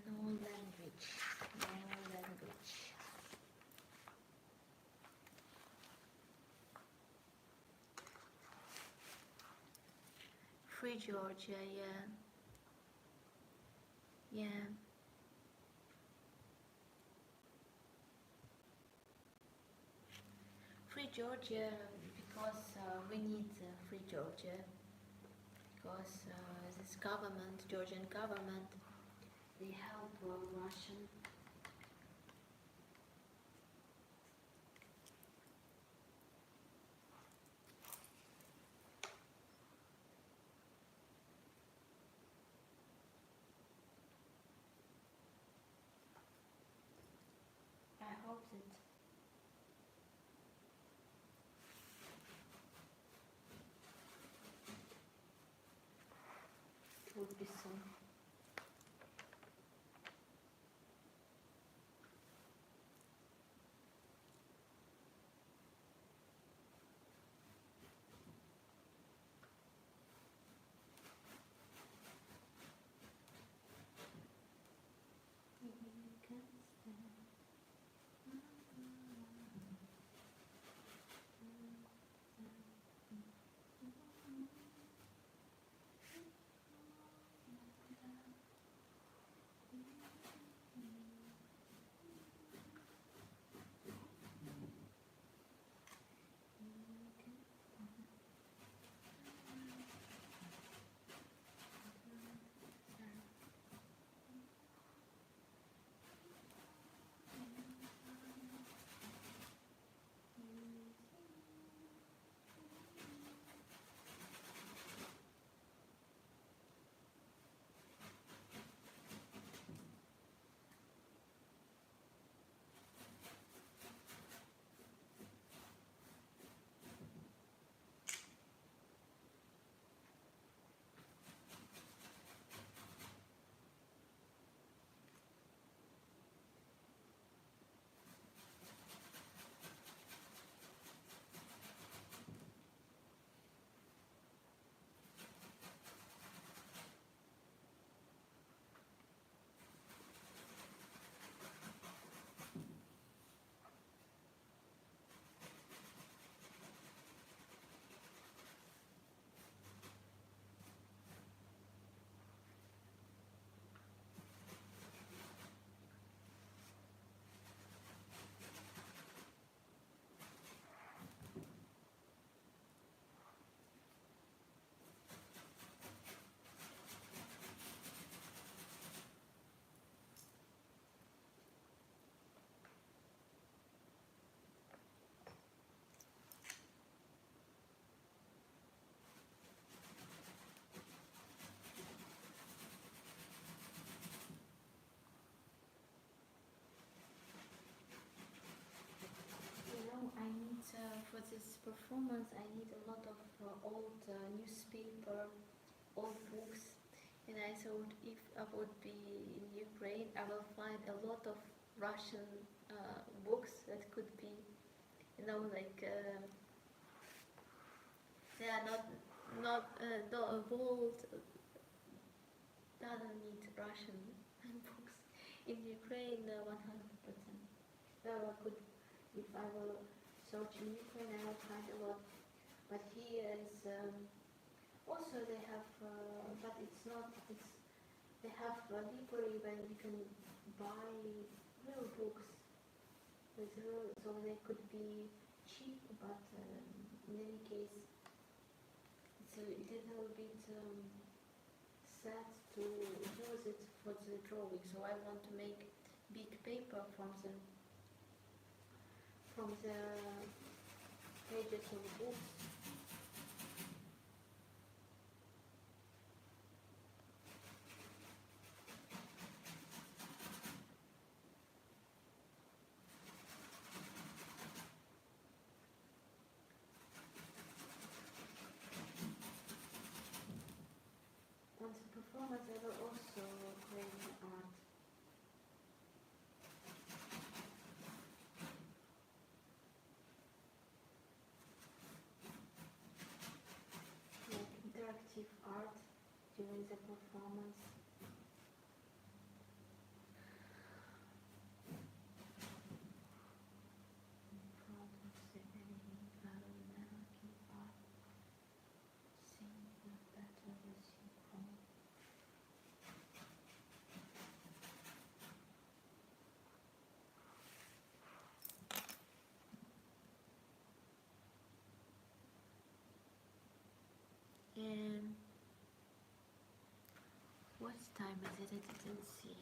No language. No language. Free Georgia, yeah. Yeah. Free Georgia, because we need free Georgia, because this government, Georgian government, they help Russian. I hope that it would be soon. I need for this performance. I need a lot of old newspaper, old books, and I thought if I would be in Ukraine, I will find a lot of Russian books that could be, they are not old. Doesn't need Russian books. In Ukraine, 100%. Well, I could, if I will search in Ukraine, I will find a lot. But here is also they have, but it's not. It's they have a library where you can buy real books with real, so they could be cheap, but in any case, it's a little bit sad to use it for the drawing. So I want to make big paper from the pages of books. On the performance, I will also create art. Like interactive art during the performance. In front of the enemy, I will never give up. Sing not better with you from. And what time is it? I didn't see.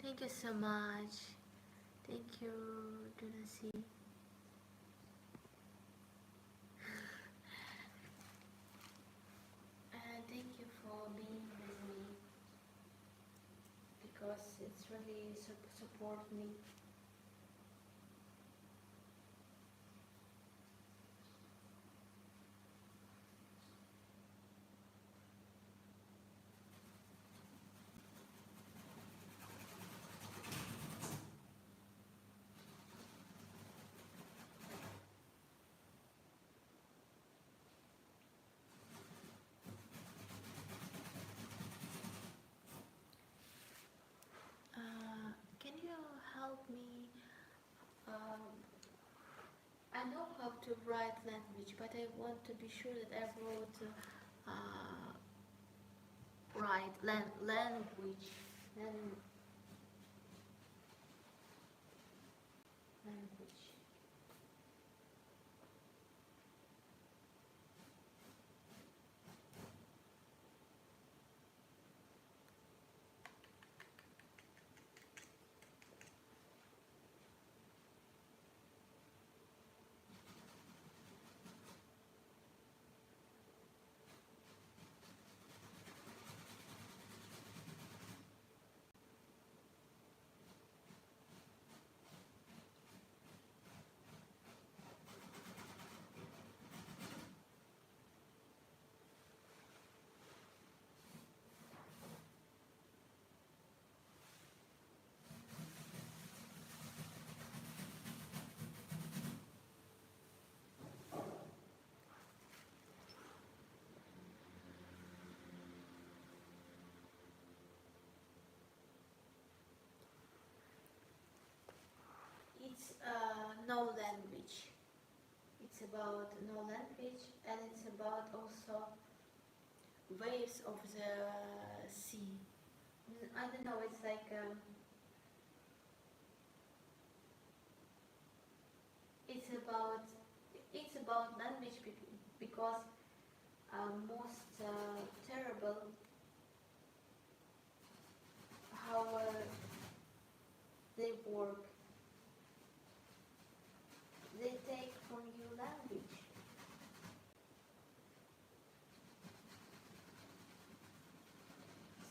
Thank you so much. Thank you, Dunasi. And thank you for being with me because it's really support me. Can you help me? Um, I know how to write language, but I want to be sure that I wrote right language and language. It's no language. It's about no language, and it's about also waves of the sea. I don't know. It's like it's about it's about language because most terrible how they work. They take from you language.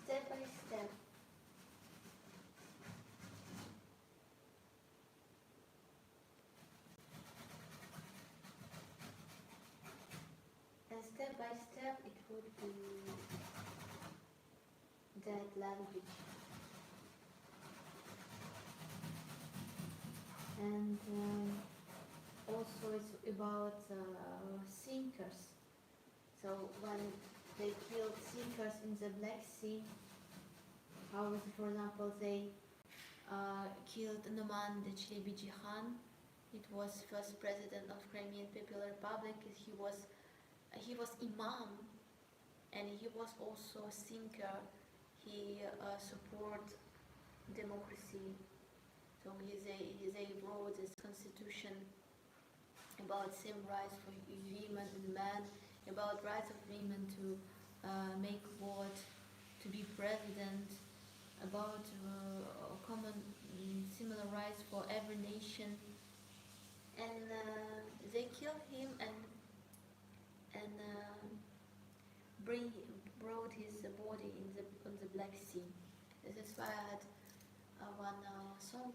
Step by step. And step by step it would be that language. And also it's about sinkers. So when they killed sinkers in the Black Sea, how, for example, they killed Numan Dechlebi Khan. It was first president of Crimean Popular Republic. He was imam, and he was also a thinker. He support democracy. So they wrote this constitution about same rights for women and men, about rights of women to make vote, to be president, about common similar rights for every nation. And they killed him and brought his body on the Black Sea. This is why I had one song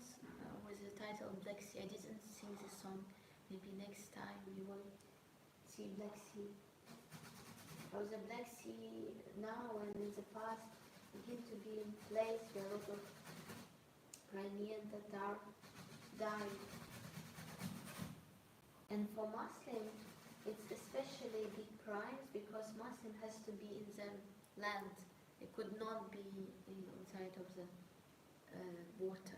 with the title Black Sea. I didn't sing this song. Maybe next time we will see Black Sea. Or the Black Sea now and in the past begin to be a place where a lot of Crimean Tatar died. And for Muslim, it's especially big crimes because Muslim has to be in the land. It could not be outside of the water.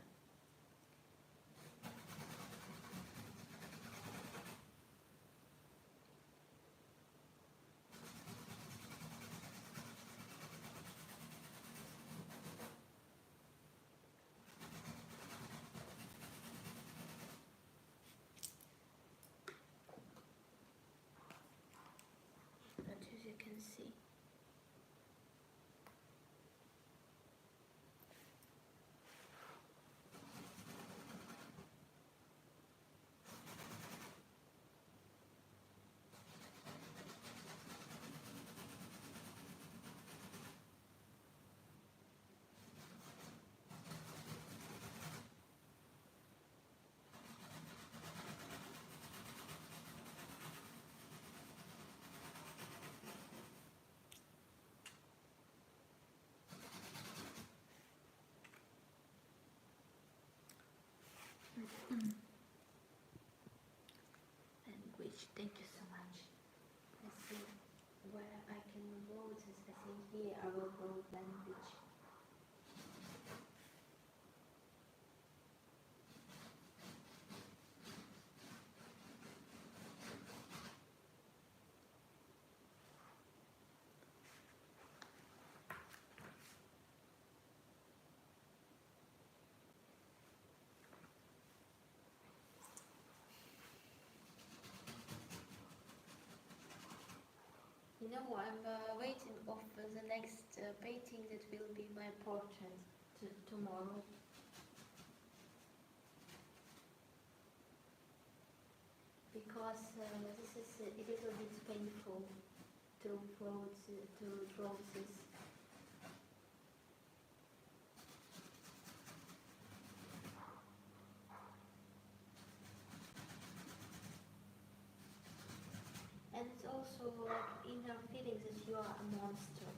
But as you can see, Language, thank you so much. Let's see where I can vote. I think here I will vote language. You know, I'm waiting of the next painting that will be my portrait tomorrow. Because this is a little bit painful to draw this. And it's also like inner feeling that you are a monster.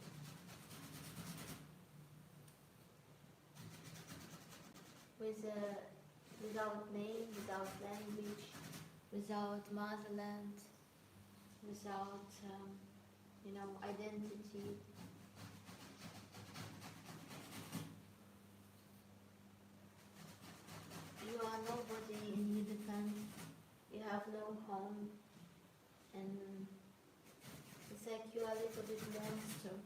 Without name, without language, without motherland, without identity. You are nobody independent. You have no home, and it's like you are a little bit monster.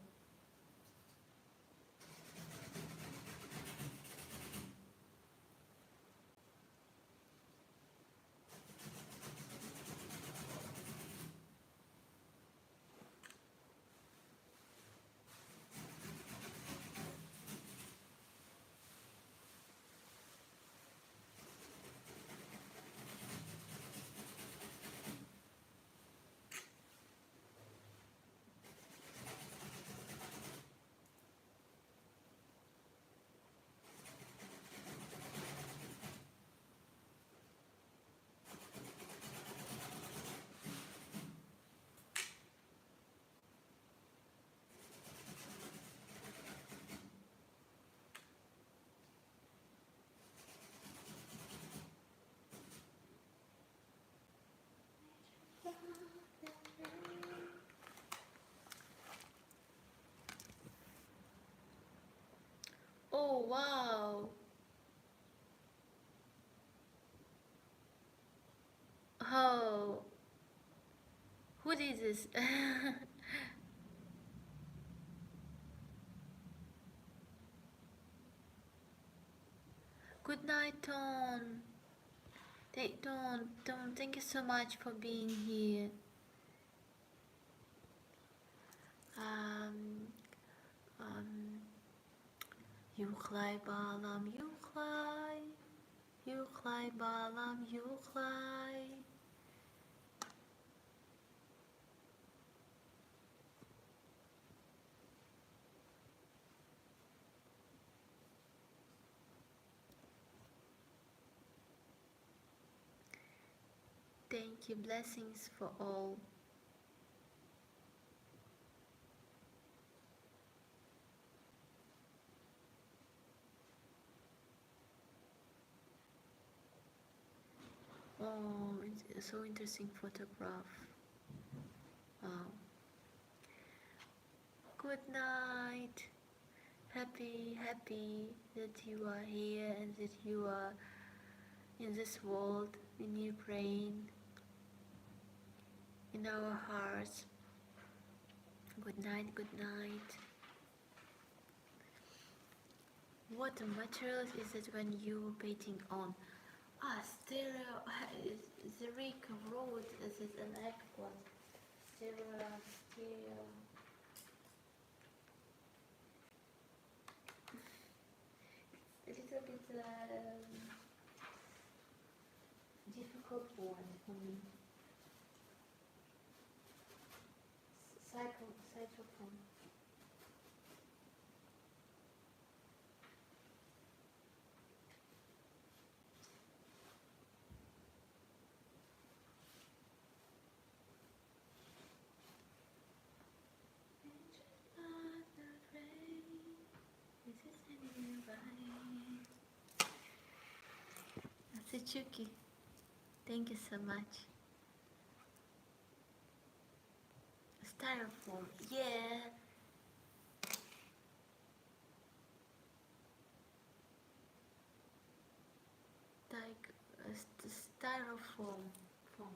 Oh wow! Oh, who did this? Good night, Tom. Tom, thank you so much for being here. Um, um, Yuklay balam yuklay, yuklay balam yuklay. Thank you, blessings for all. Oh, it's so interesting photograph. Wow. Good night. Happy that you are here and that you are in this world, in Ukraine, in our hearts. Good night, good night. What materials is it when you painting on? Stereo. The Rick wrote this is an export. Stereo. A little bit difficult word for me. Cyclophone. Chucky. Thank you so much. Styrofoam. Yeah. Like styrofoam. Foam.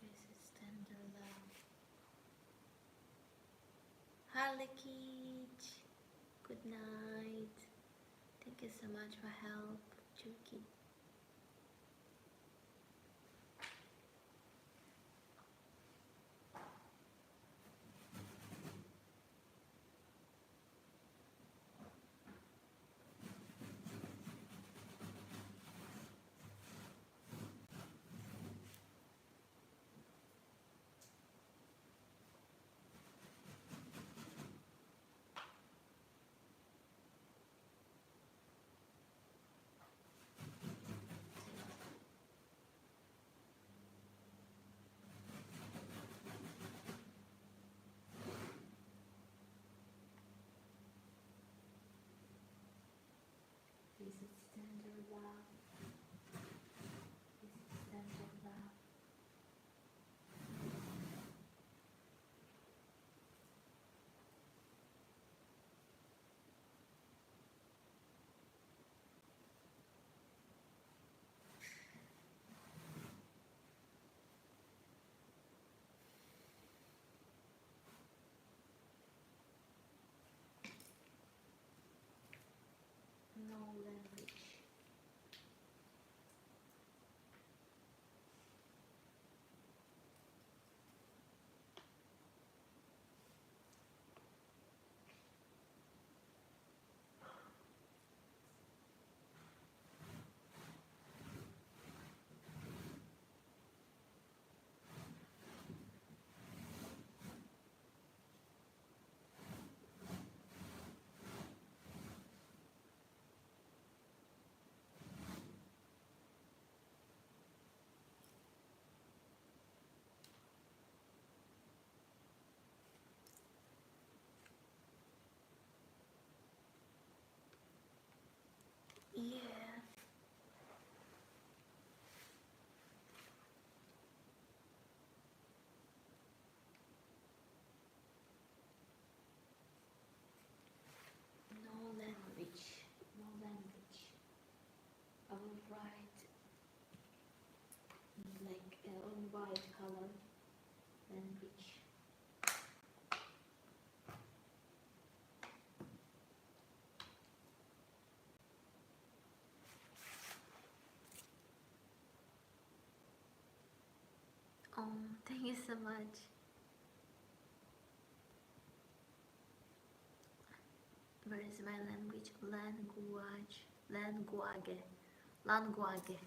This is tender love. Harley Kitch. Good night. Thank you so much for help, Chucky. This is tender love. This is tender love. No language. Yeah. No language. No language. I will write like on white color. Language. Oh, thank you so much. Where is my language? Language. Language. Language.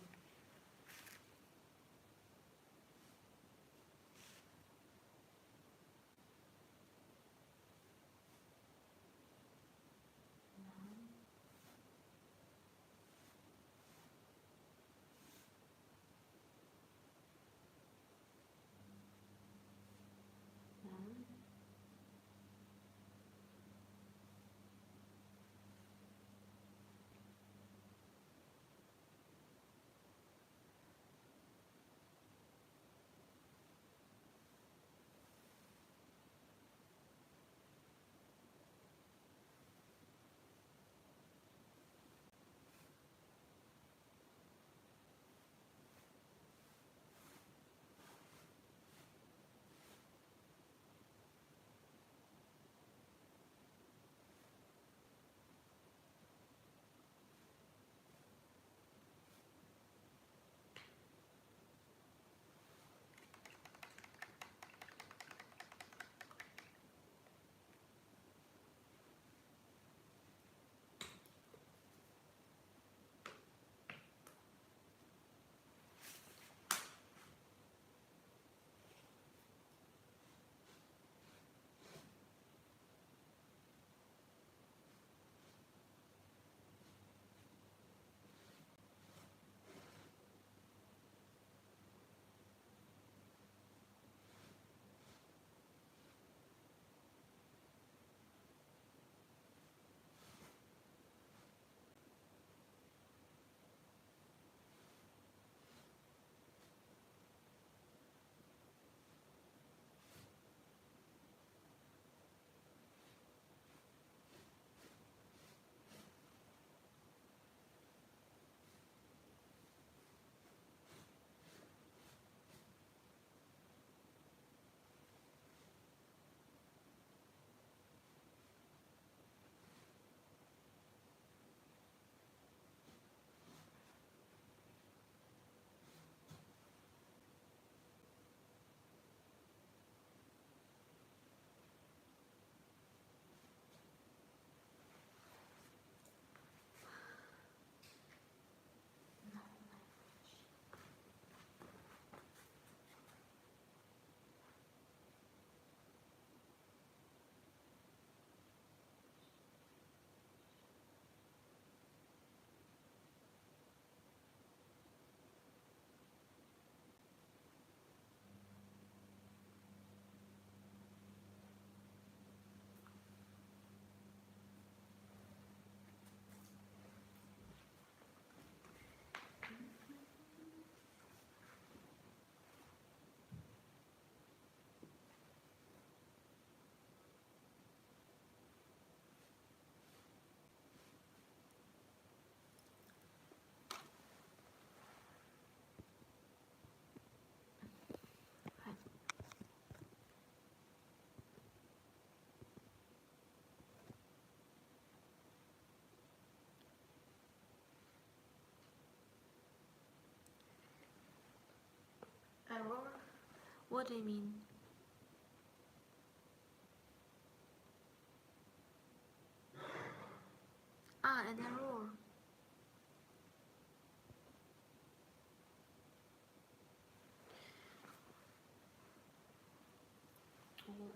error? What do you mean? Ah, an error.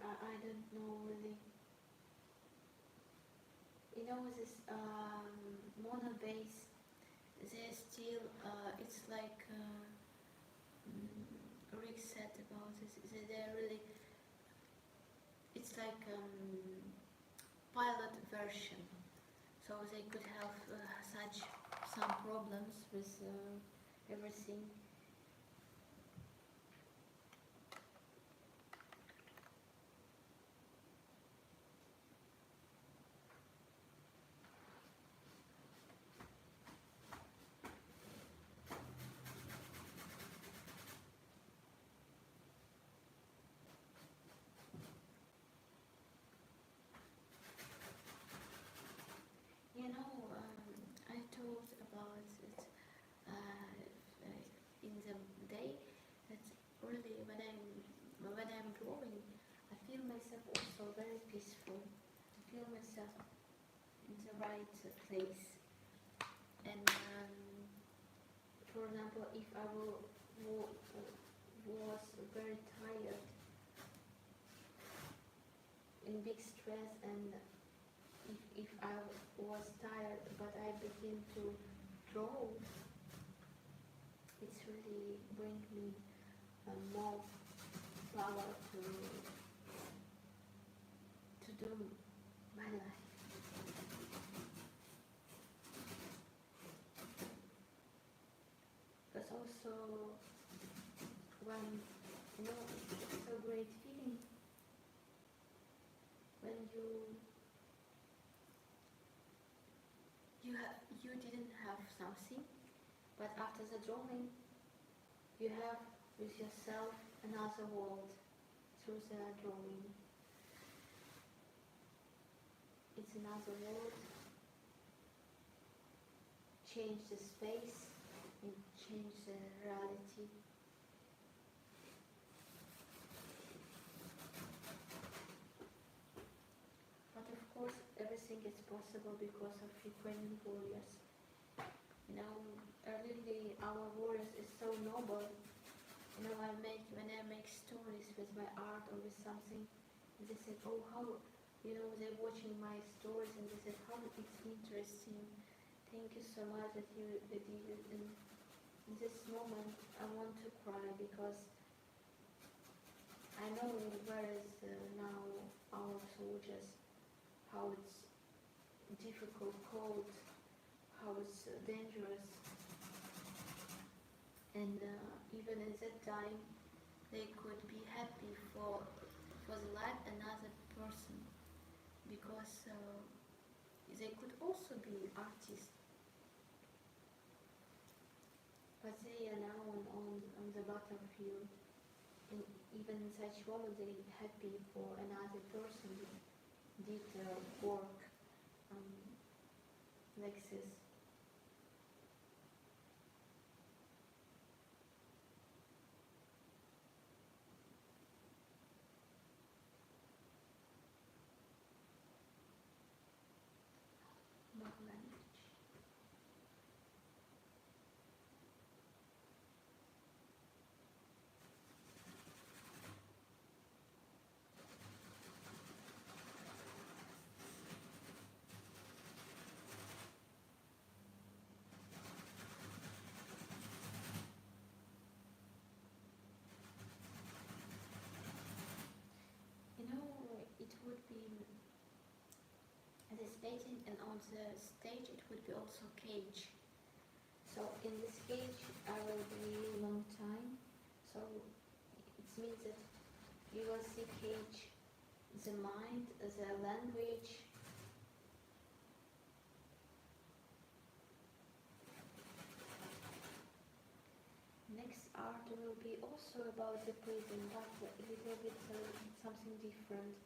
I don't know really. You know this mono bass, they're still, it's like Rick said about this, they're really, it's like pilot version, so they could have some problems with everything. You know, I told about it in the day that really when I'm drawing, I feel myself also very peaceful. I feel myself in the right place. And for example, if I was very tired, in big stress, and if I was tired but I begin to draw, it's really bring me more power to do my life. But also when it's a great feeling when you didn't have something, but after the drawing you have with yourself another world through the drawing. It's another world. Change the space and change the reality. But of course, everything is possible because of Ukrainian warriors. You know, really our warriors is so noble. You know, when I make stories with my art or with something, they say, oh, how, you know, they're watching my stories and they say, how it's interesting. Thank you so much that you did it. And in this moment, I want to cry because I know where is now our soldiers, how it's difficult, cold, how it's dangerous. And even at that time, they could be happy for the life another person, because they could also be artists. But they are now on the battlefield, and even in such moment they are happy for another person did work like this. Love language. You know, it would be this painting, and on the stage it would be also cage. So in this cage I will be long time. So it means that you will see cage, the mind, the language. Next art will be also about the prison, but a little bit something different.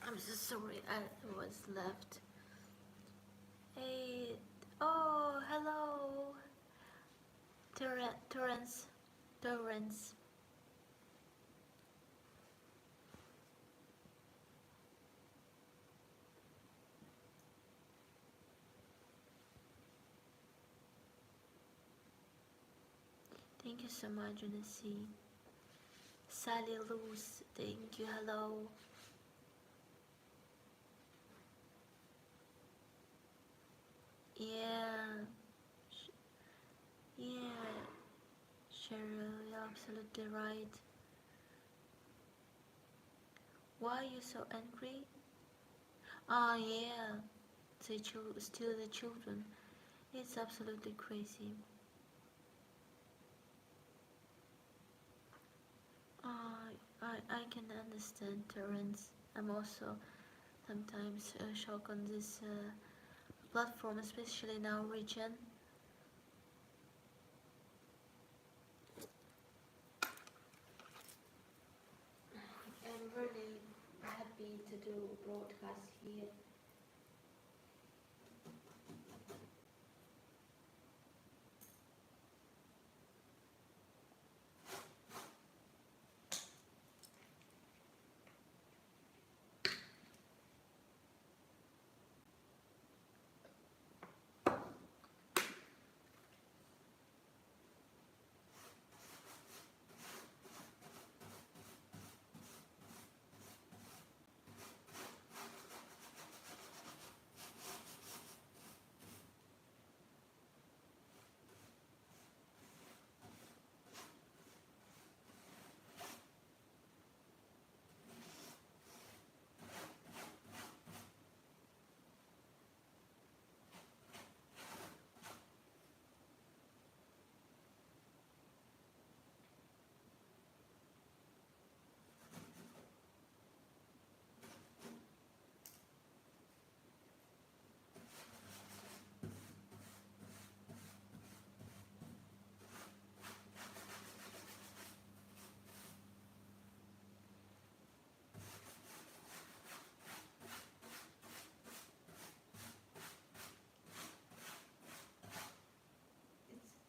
I'm so sorry I was left. Hey, oh, hello, Torrance, Torrance. Thank you so much, Genesee. Sally Luz, thank you, hello. Yeah, yeah, Cheryl, you're absolutely right. Why are you so angry? Ah, yeah, still the children. It's absolutely crazy. I can understand, Terence. I'm also sometimes shocked on this platform, especially in our region. I'm really happy to do broadcast here.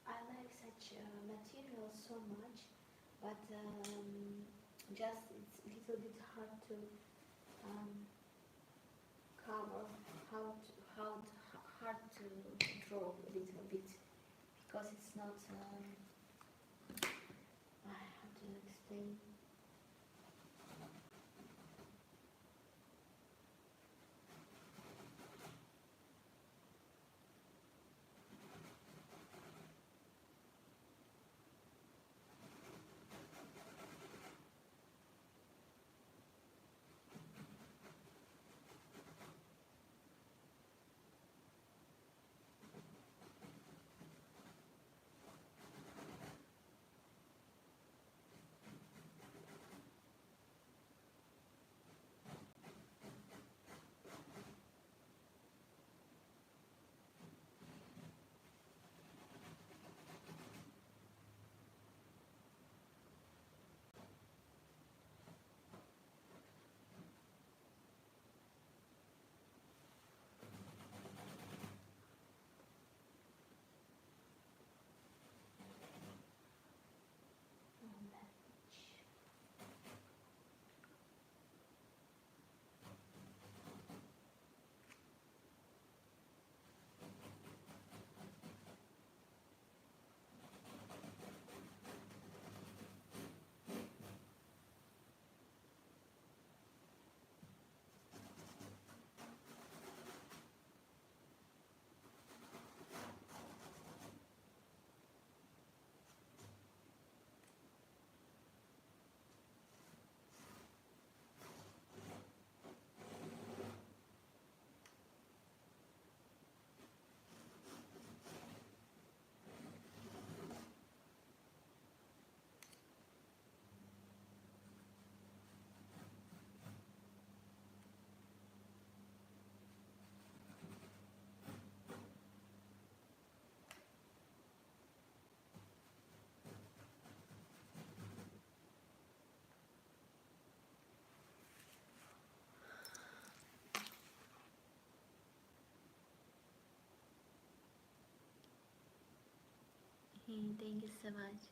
I like such material so much, but just it's a little bit hard to um, cover how hard to draw a little bit because it's not I have to explain. Thank you so much.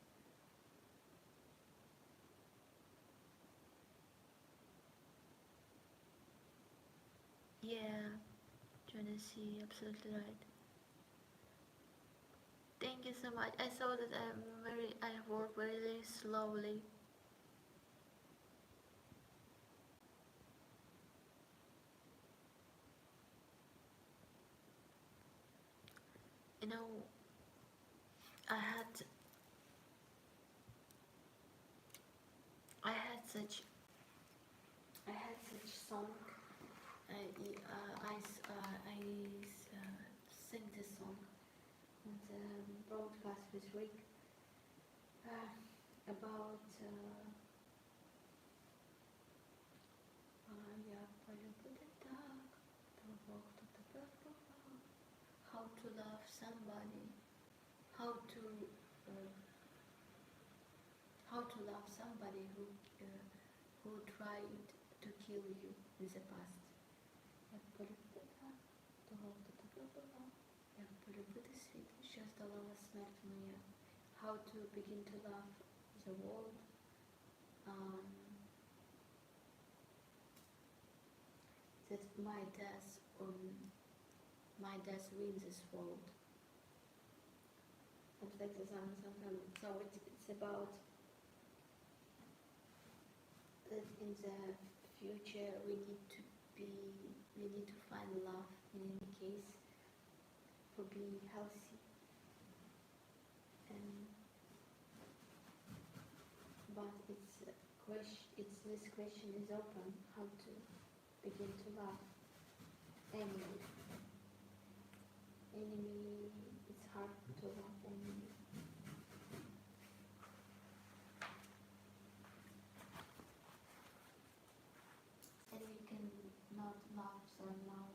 Yeah, Genesee, absolutely right. Thank you so much. I saw that I work very slowly. You know, I had I had such I had such song. I sing this song on the broadcast this week about я полюблю так, того, кто тебе вбивав. How to love somebody, how to uh, how to love somebody who tried to kill you in the past. Як полюбити так, того, хто тебе вбивав. Як полюбити світ, що здолала смерть моя. How to begin to love the world. Um, that my death wins this world. Something like this. So it's about that in the future we need to find love in any case for being healthy. And but this question is open, how to begin to love enemy. It's hard to love enemy. And we can not love them now.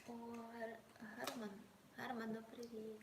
О, Герман, привіт.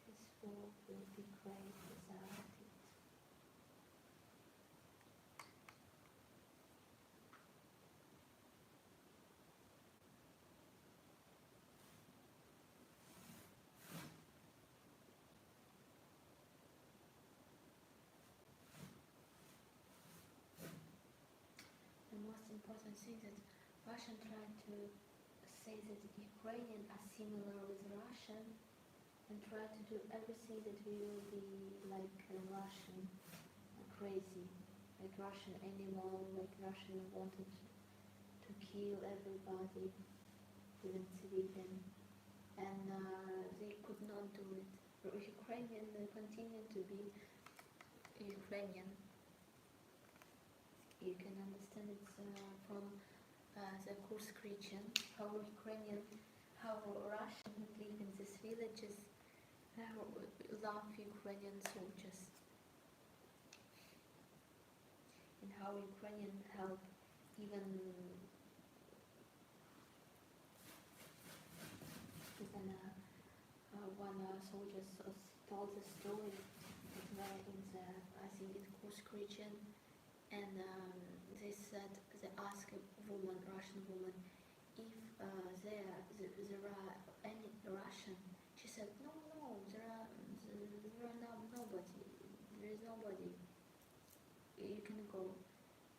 This world will be great without it. The most important thing that Russian tried to say that Ukrainian are similar with Russian and try to do everything that we will be like Russian, crazy, like Russian animal, like Russian wanted to kill everybody, even civilian, and they could not do it. Ukrainian continue to be Ukrainian. You can understand it from the Kursk region, how Ukrainian, how Russian live in these villages, love Ukrainian soldiers, and how Ukrainian help even one soldier told the story were in the, I think it's Kursk region, and they said, they asked a woman, Russian woman, if there are any Russian. She said, no, there are no, nobody, there is nobody, you can go.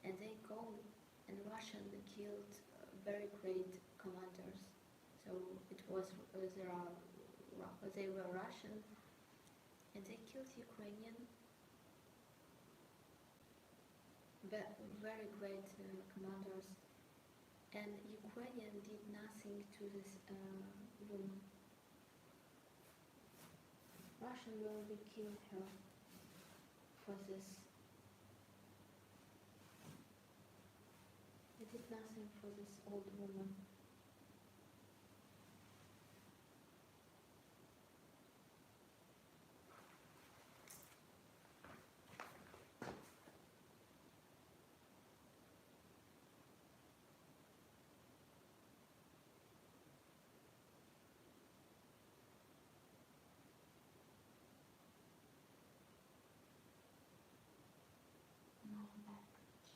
And they go, and Russian killed very great commanders. So it was, they were Russian, and they killed Ukrainian, very great commanders, and Ukrainian did nothing to this woman. Russian will kill her for this. They did nothing for this old woman. No package.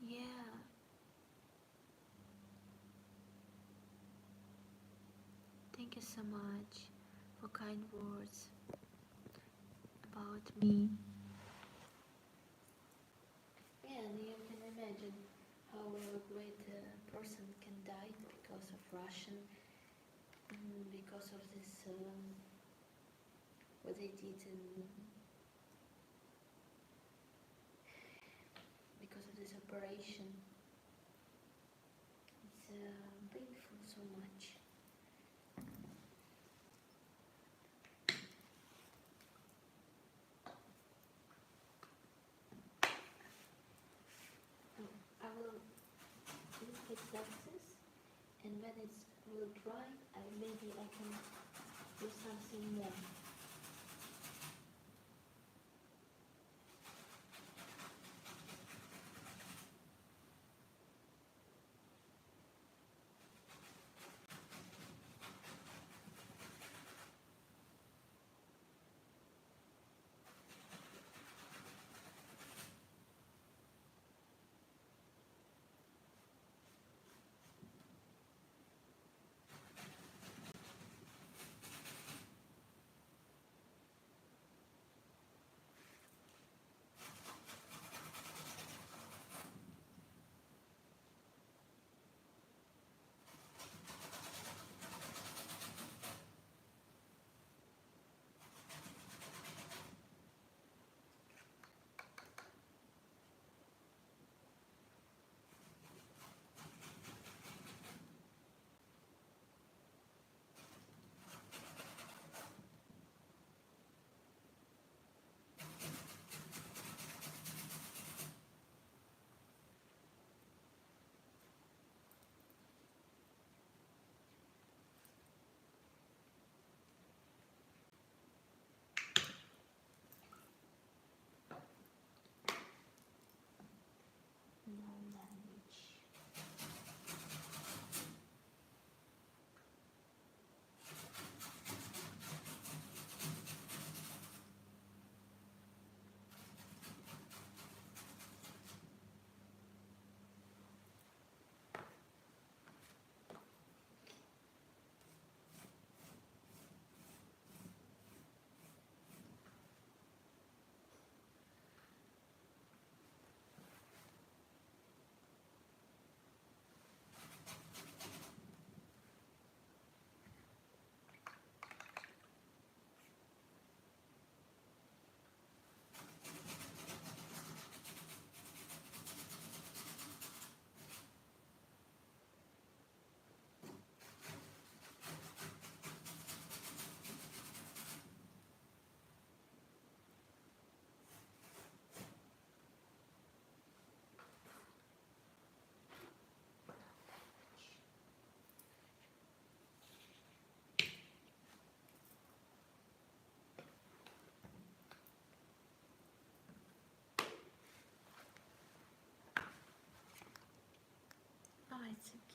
Yeah. Thank you so much for kind words about me. Yeah, and you can imagine how a great person can die because of Russian, because of this, what they did, because of this operation. It's painful so much. I will leave it like this, and when it will dry, maybe I can do something more.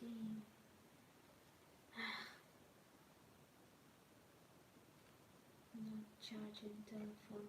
see. Not charging telephone.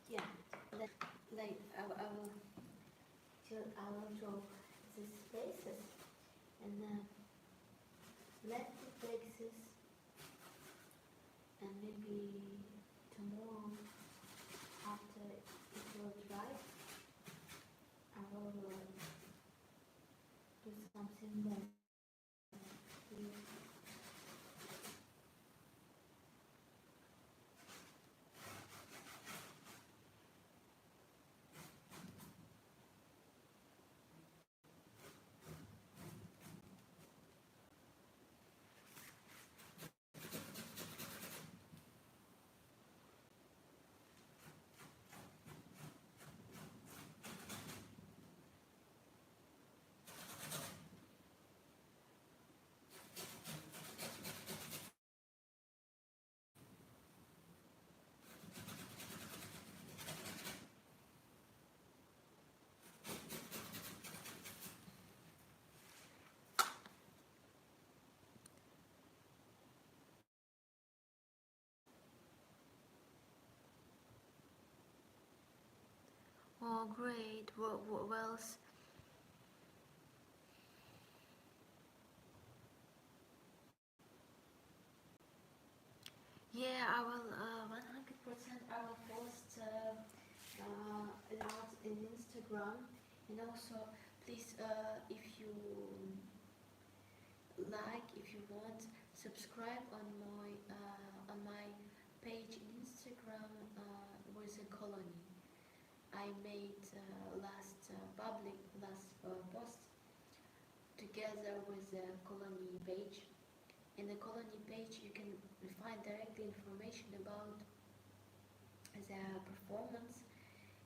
Yeah, like I will draw these spaces and let the places, and maybe tomorrow after it will dry, I will do something more here. Oh, great. What else? Yeah, I will 100% I will post a lot in Instagram, and also please if you like, if you want, subscribe on my page in Instagram with a colony. I made last post together with the colony page. In the colony page, you can find directly information about the performance,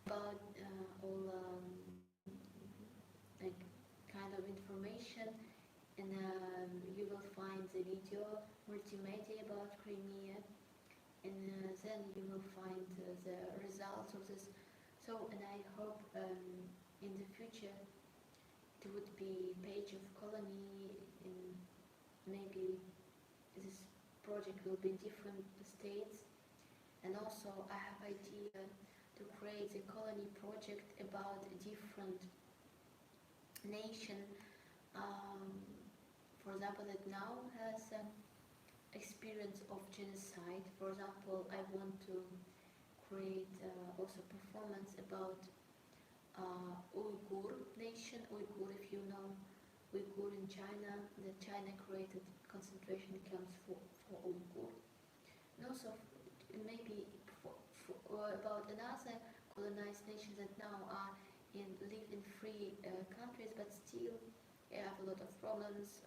about all like kind of information, and you will find the video multimedia about Crimea, and then you will find the results of this. So, and I hope in the future it would be page of colony, in maybe this project will be in different states. And also I have idea to create a colony project about a different nation, um, for example, that now has experience of genocide. For example, I want to create also performance about Uyghur nation. Uyghur, if you know Uyghur in China, that China created concentration camps for Uyghur. And also maybe about another colonized nations that now are live in free countries, but still have a lot of problems.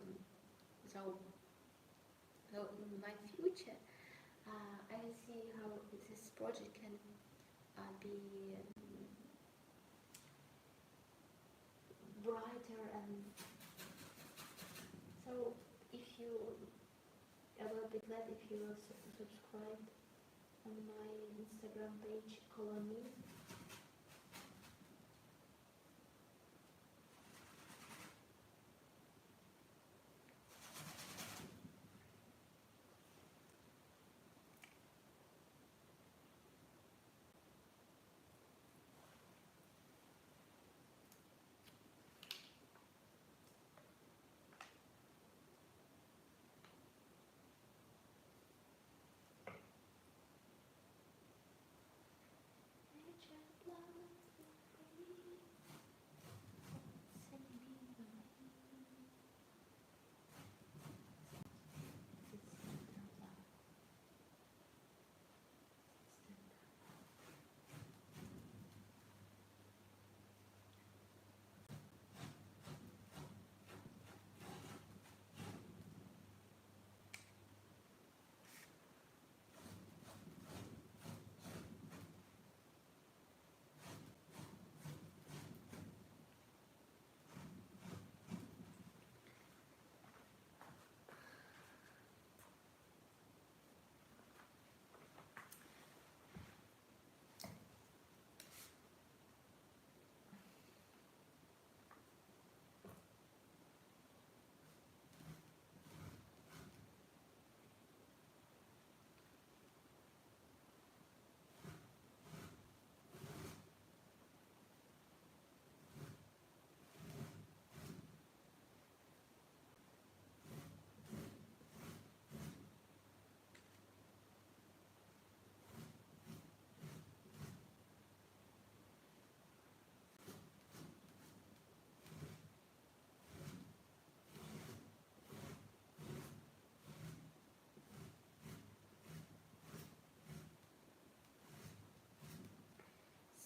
So in my future, I will see how this project can be brighter. And so if you, I will be glad if you will subscribe on my Instagram page, Colony.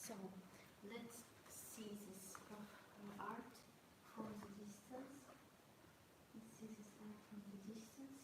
So let's see this art from the distance. Let's see this art from the distance.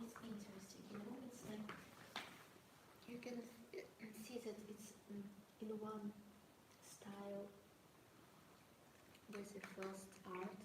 It's interesting, it's like you can see that it's in one style. There's the first art.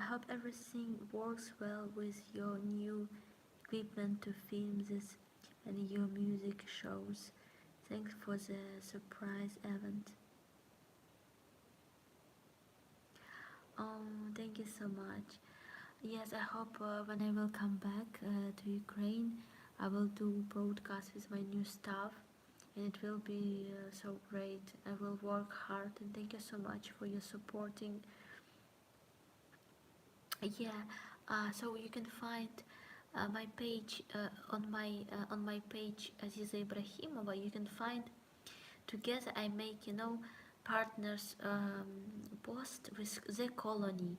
I hope everything works well with your new equipment to film this and your music shows. Thanks for the surprise event. Oh, thank you so much. Yes, I hope when I will come back to Ukraine, I will do broadcast with my new stuff, and it will be so great. I will work hard, and thank you so much for your supporting. Yeah, so you can find my page on my page Aziza Ibrahimova. You can find together I make partners post with the colony.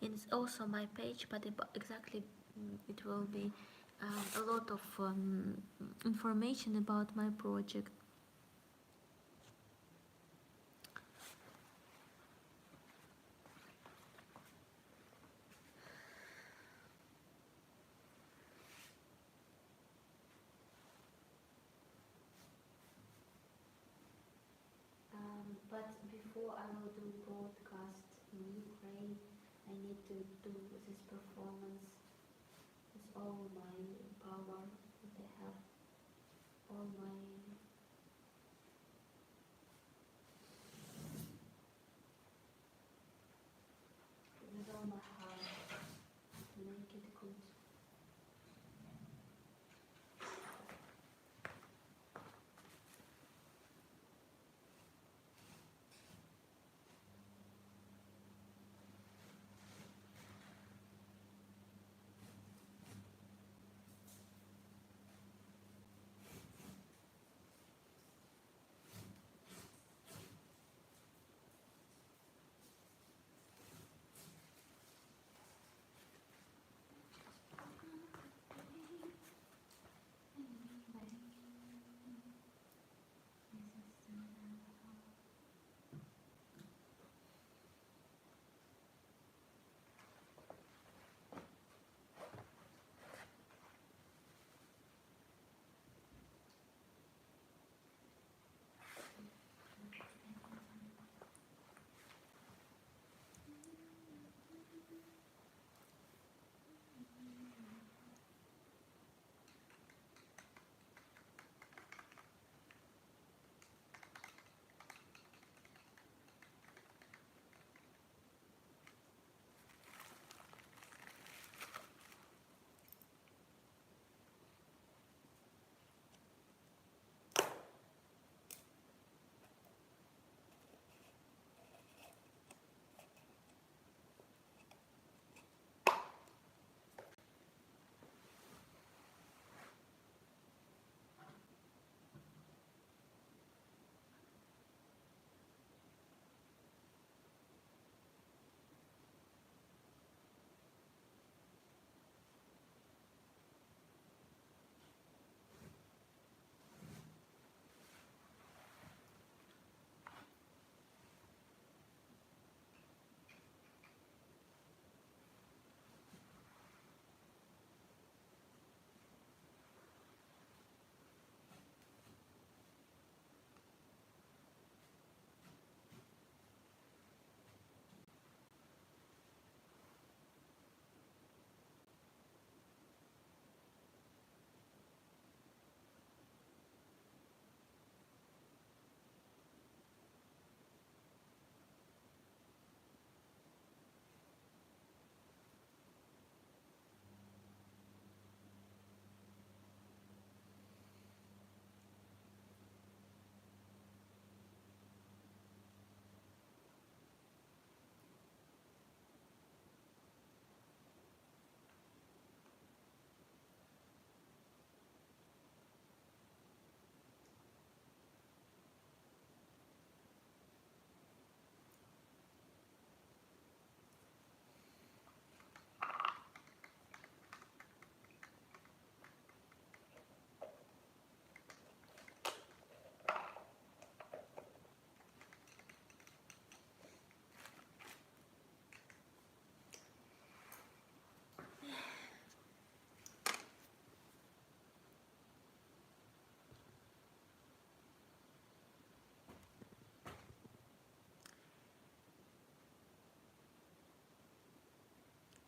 And it's also my page, but exactly it will be a lot of information about my project. But before I will do broadcast me pray. I need to do this performance with all my power that I have, all my with all my heart to make it good.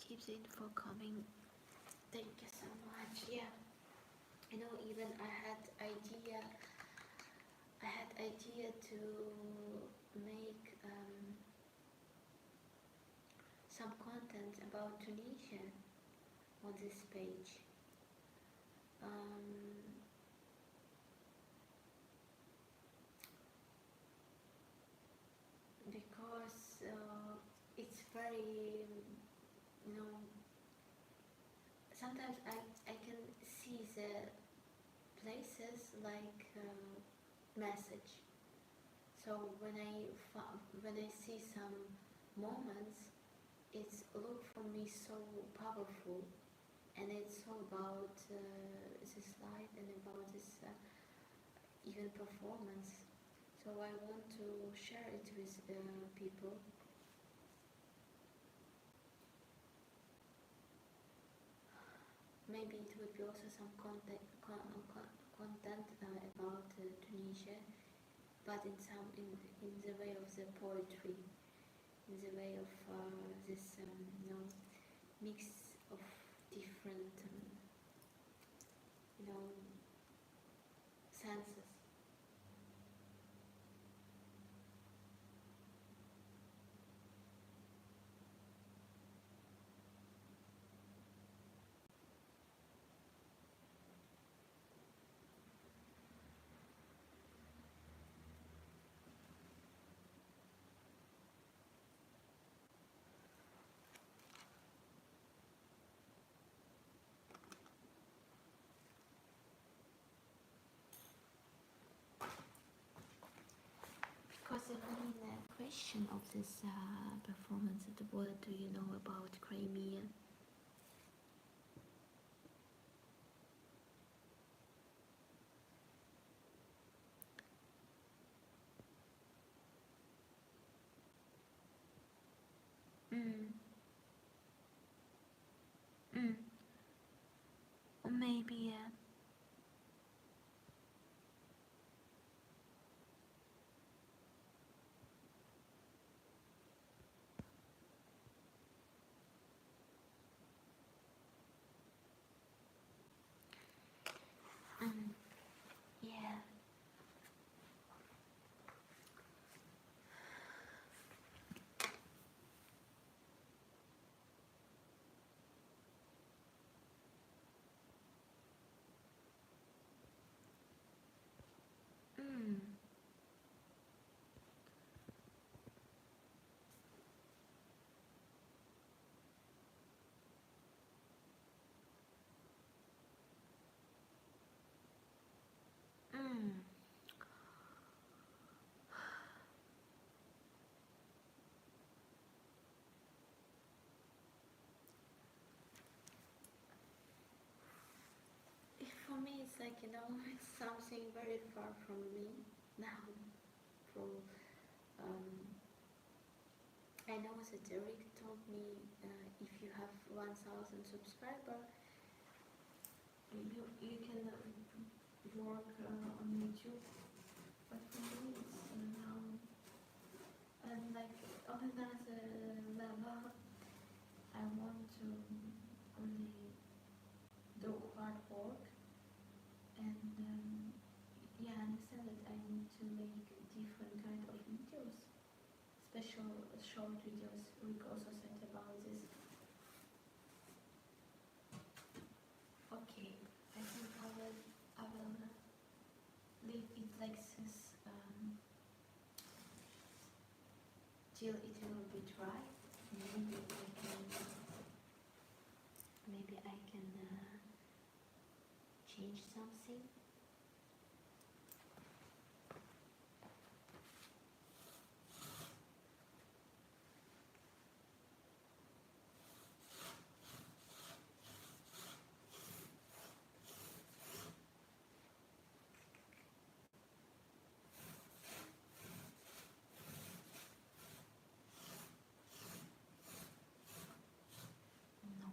Keep the info coming. Thank you so much. Yeah, I know. Even I had idea to make some content about Tunisia on this page. Because it's very, you know, sometimes I can see the places like message. So when I see some moments, it's look for me so powerful, and it's all about this life and about this even performance. So I want to share it with people. Maybe it would be also some content about Tunisia, but in the way of the poetry. in the way of this mix of different senses. Because the main question of this performance is what do you know about Crimea? Mm. Mm. Or maybe yeah. Mm. Mm. For me, it's like it's something very far from me now. From I know that Eric told me if you have 1,000 subscribers, you can work on YouTube. But for me, it's now and like on another level, I want to really do hard work and yeah, understand that I need to make different kind of videos, special short videos. We also said about this. Okay, I think I will leave it like this till it will be dry. Maybe I can change something. No.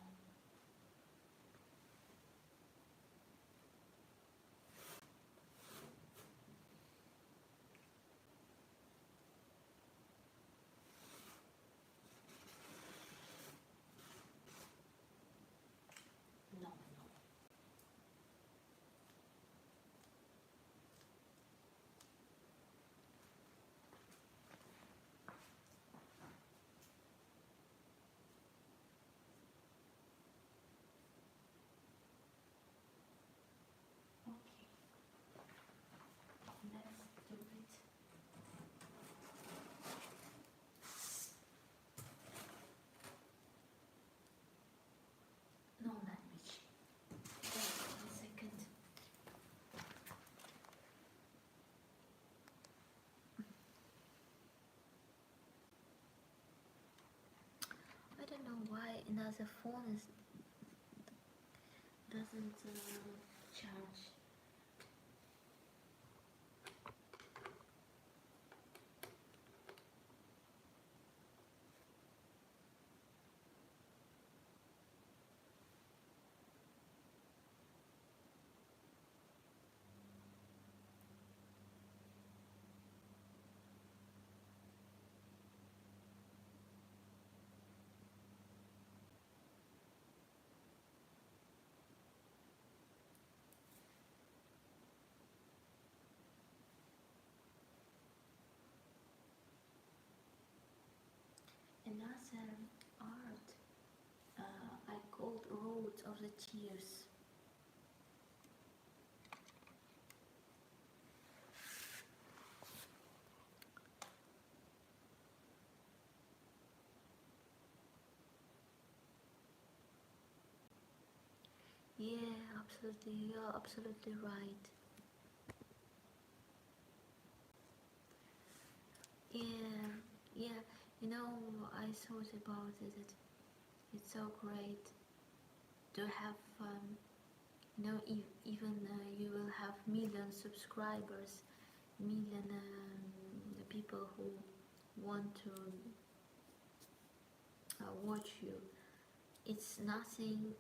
No. Okay. Let's do it. No language. Wait 1 second. I don't know why another phone doesn't charge. art I called Road of the Tears. Yeah, absolutely, you're absolutely right. Yeah, yeah, you know, I thought about it, that it's so great to have, even you will have million subscribers, million people who want to watch you. It's nothing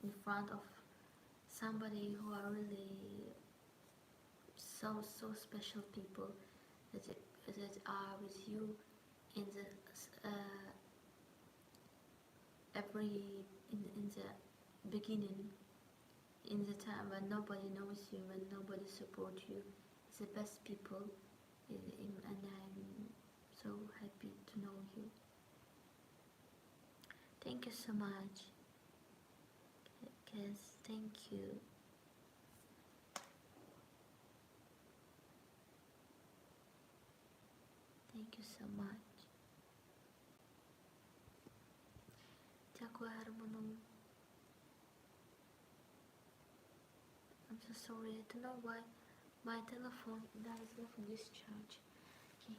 in front of somebody who are really so special people that are with you in the every in the beginning, in the time when nobody knows you, when nobody supports you. It's the best people, and I'm so happy to know you. Thank you so much, Cass. Thank you. Thank you so much. Дякую, Герману. I'm so sorry. I don't know why my telephone does not discharge. Okay.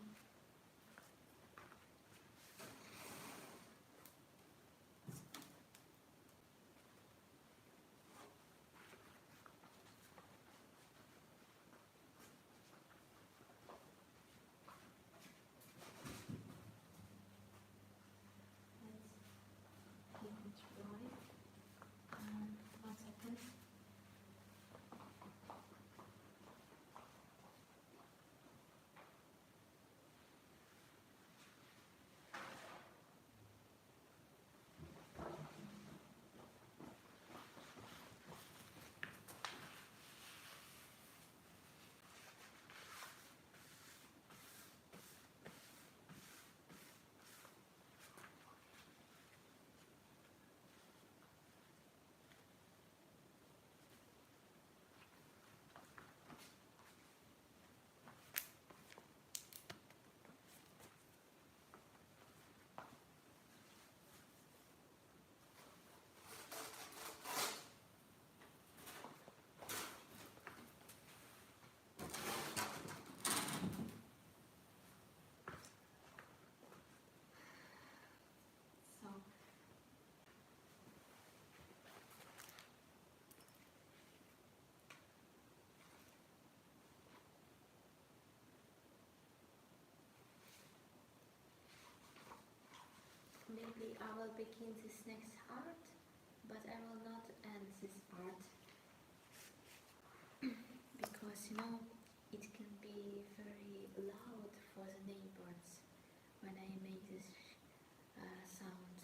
Maybe I will begin this next art, but I will not end this art because it can be very loud for the neighbors when I make this sound.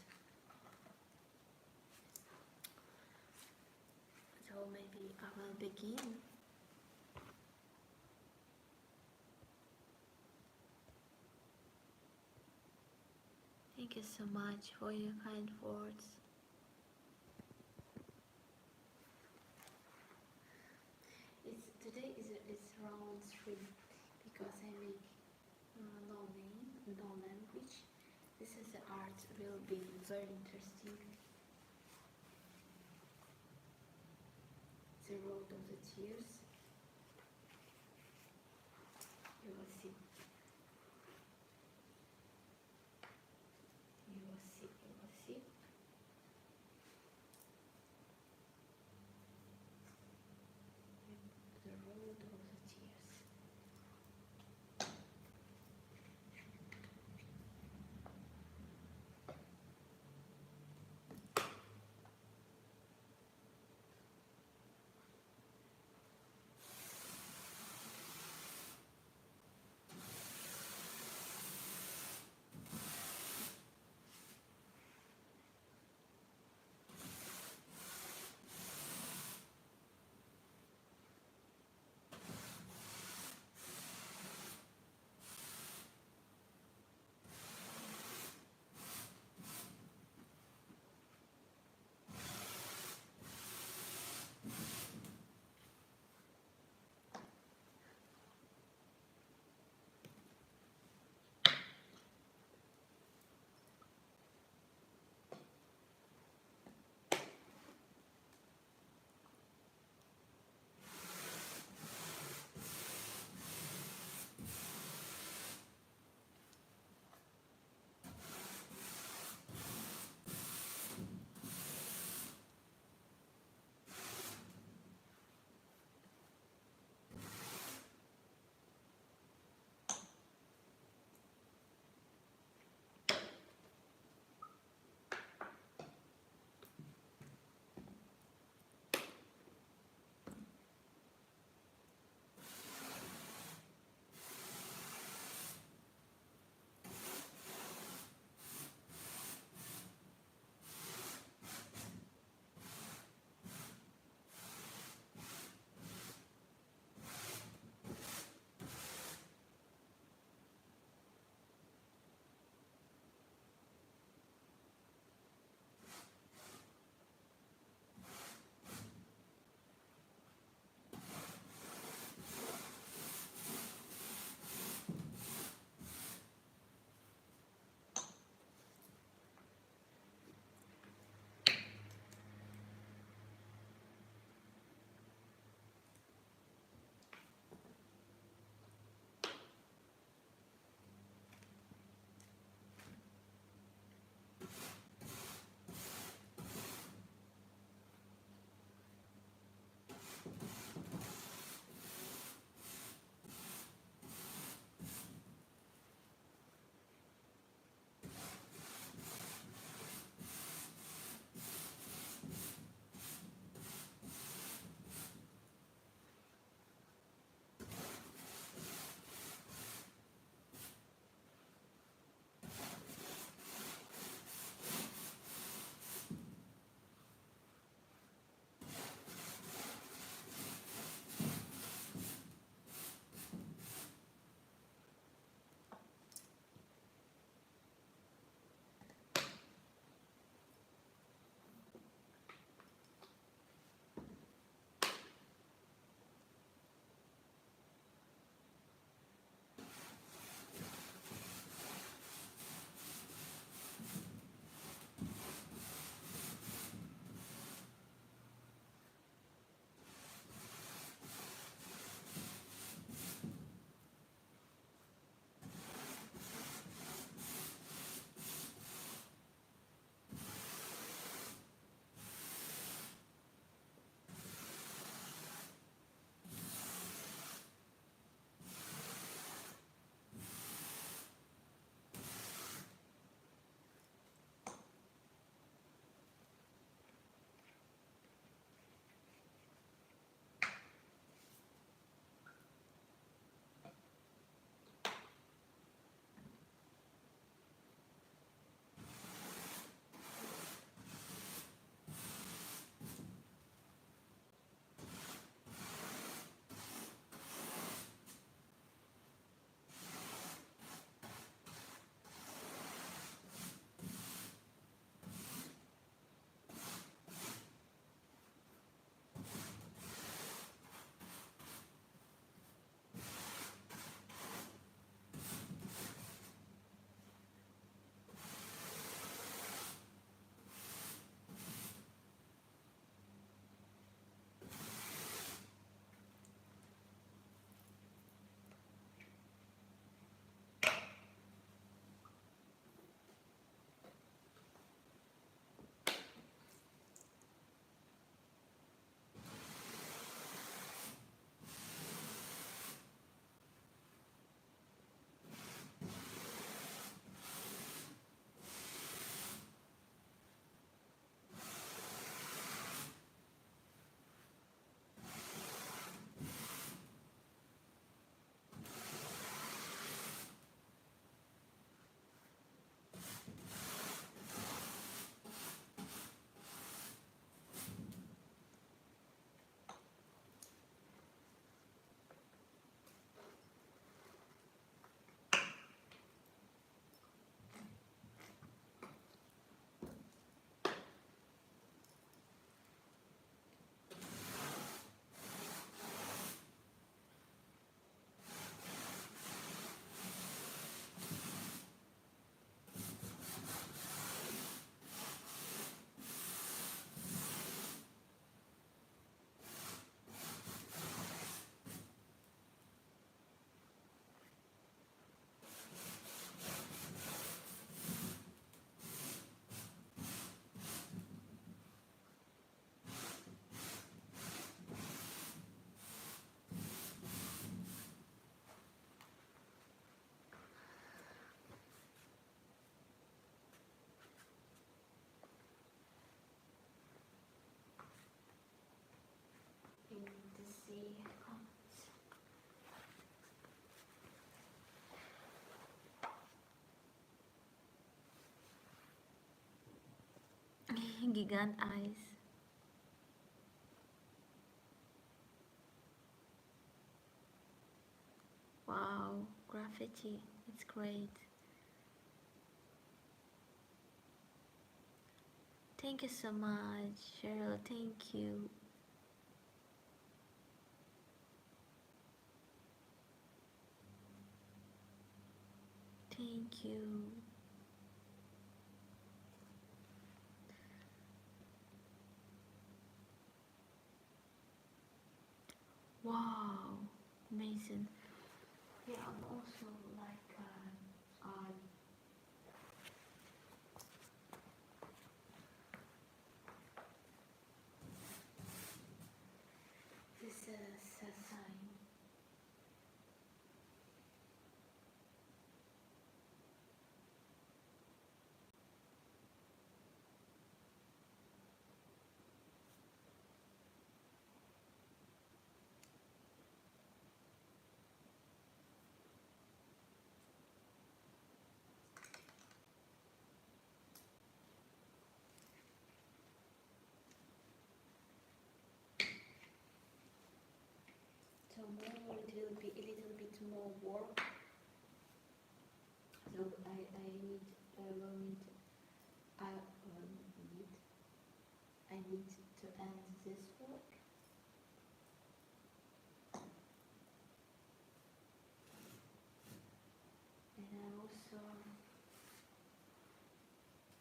So maybe I will begin. Thank you so much for your kind words. Today is round 3 because I make no name, no language. This is the art will be very interesting. The road of the tears. You will see. You will see. You will see. The road of the tears. see comments. Gigant eyes. Wow, graffiti. It's great. Thank you so much, Cheryl. Thank you. Thank you. Wow, amazing. Yeah, I'm also like this is a sign. So more, it will be a little bit more work. So I need to end this work. And I also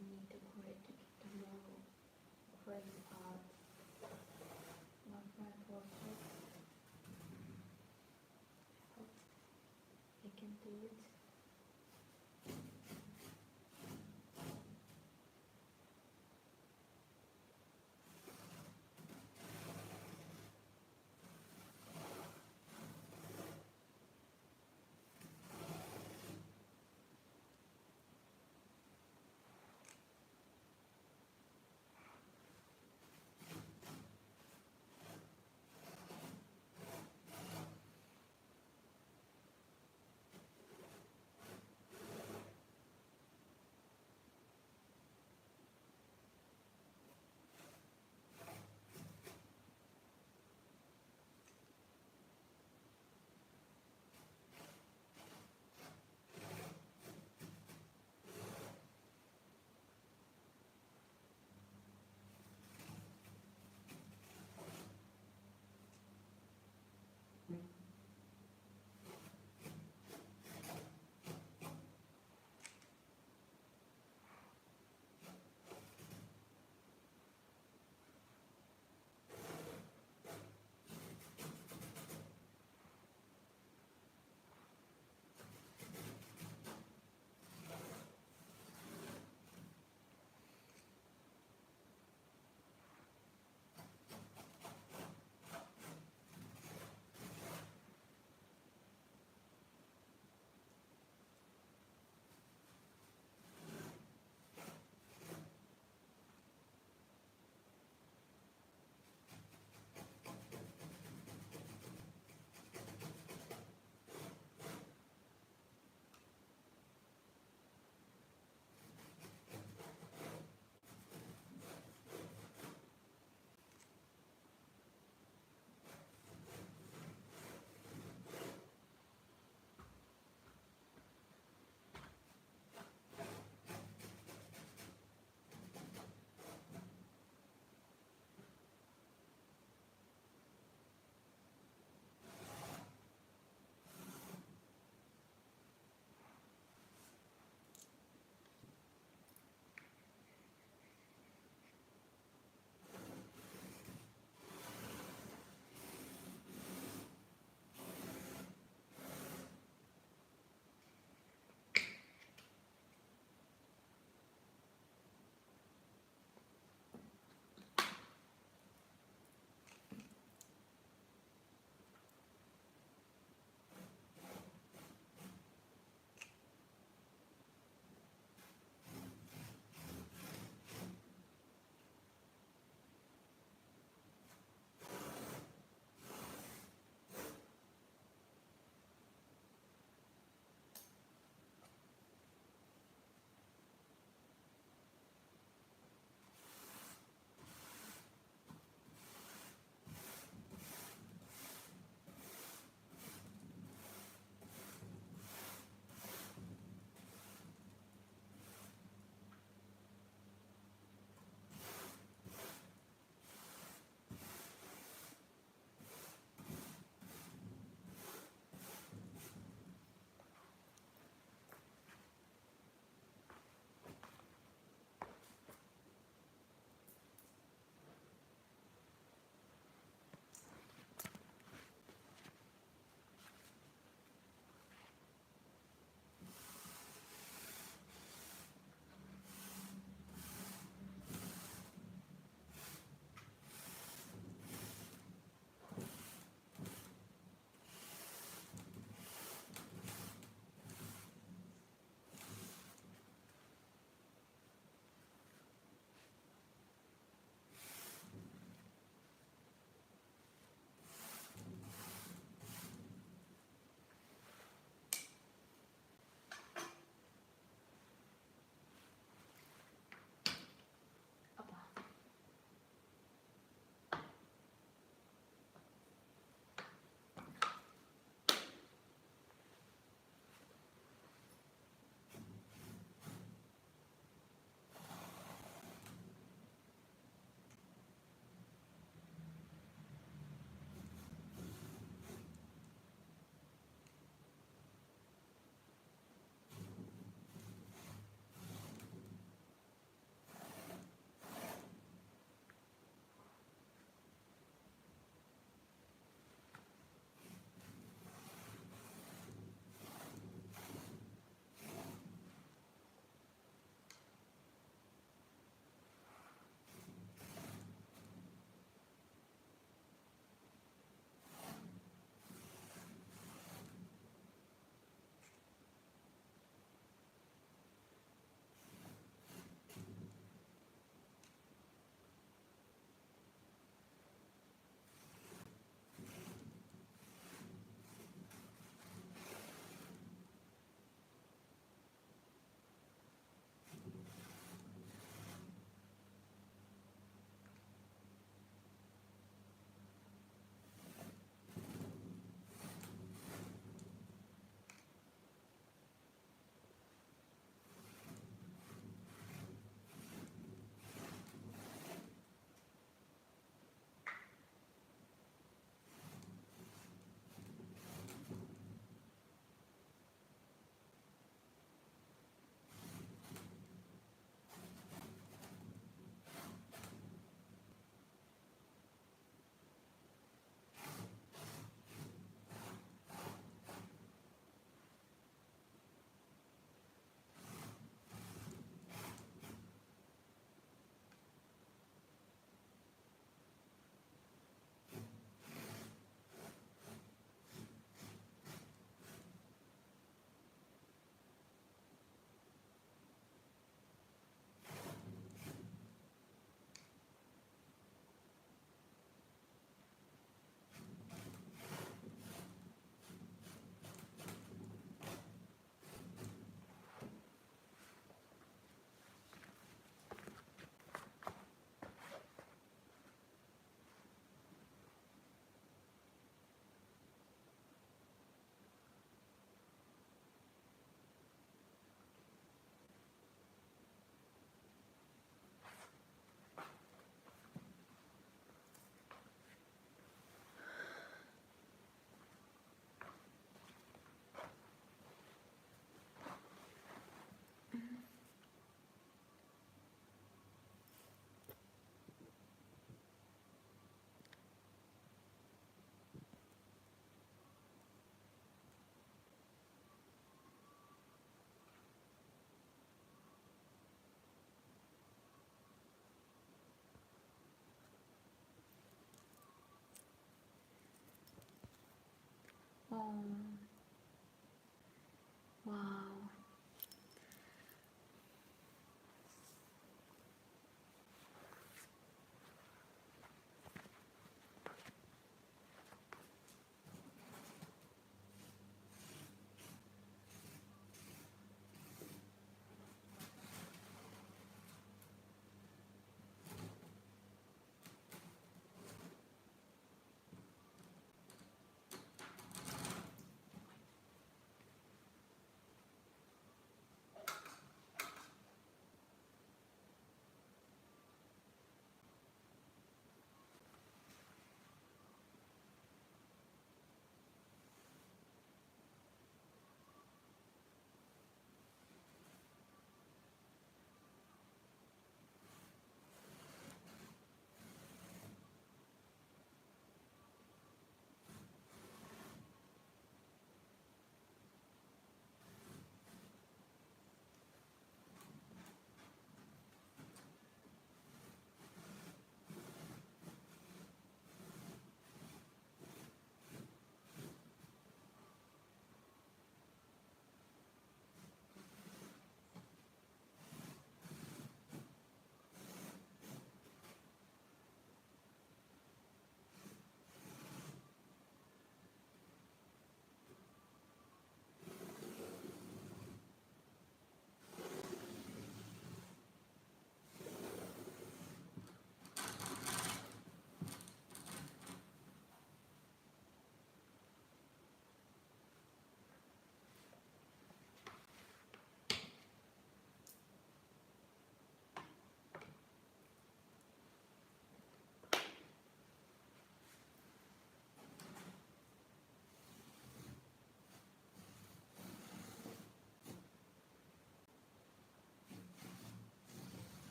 need to create tomorrow create art of my portrait. Hope I can do it.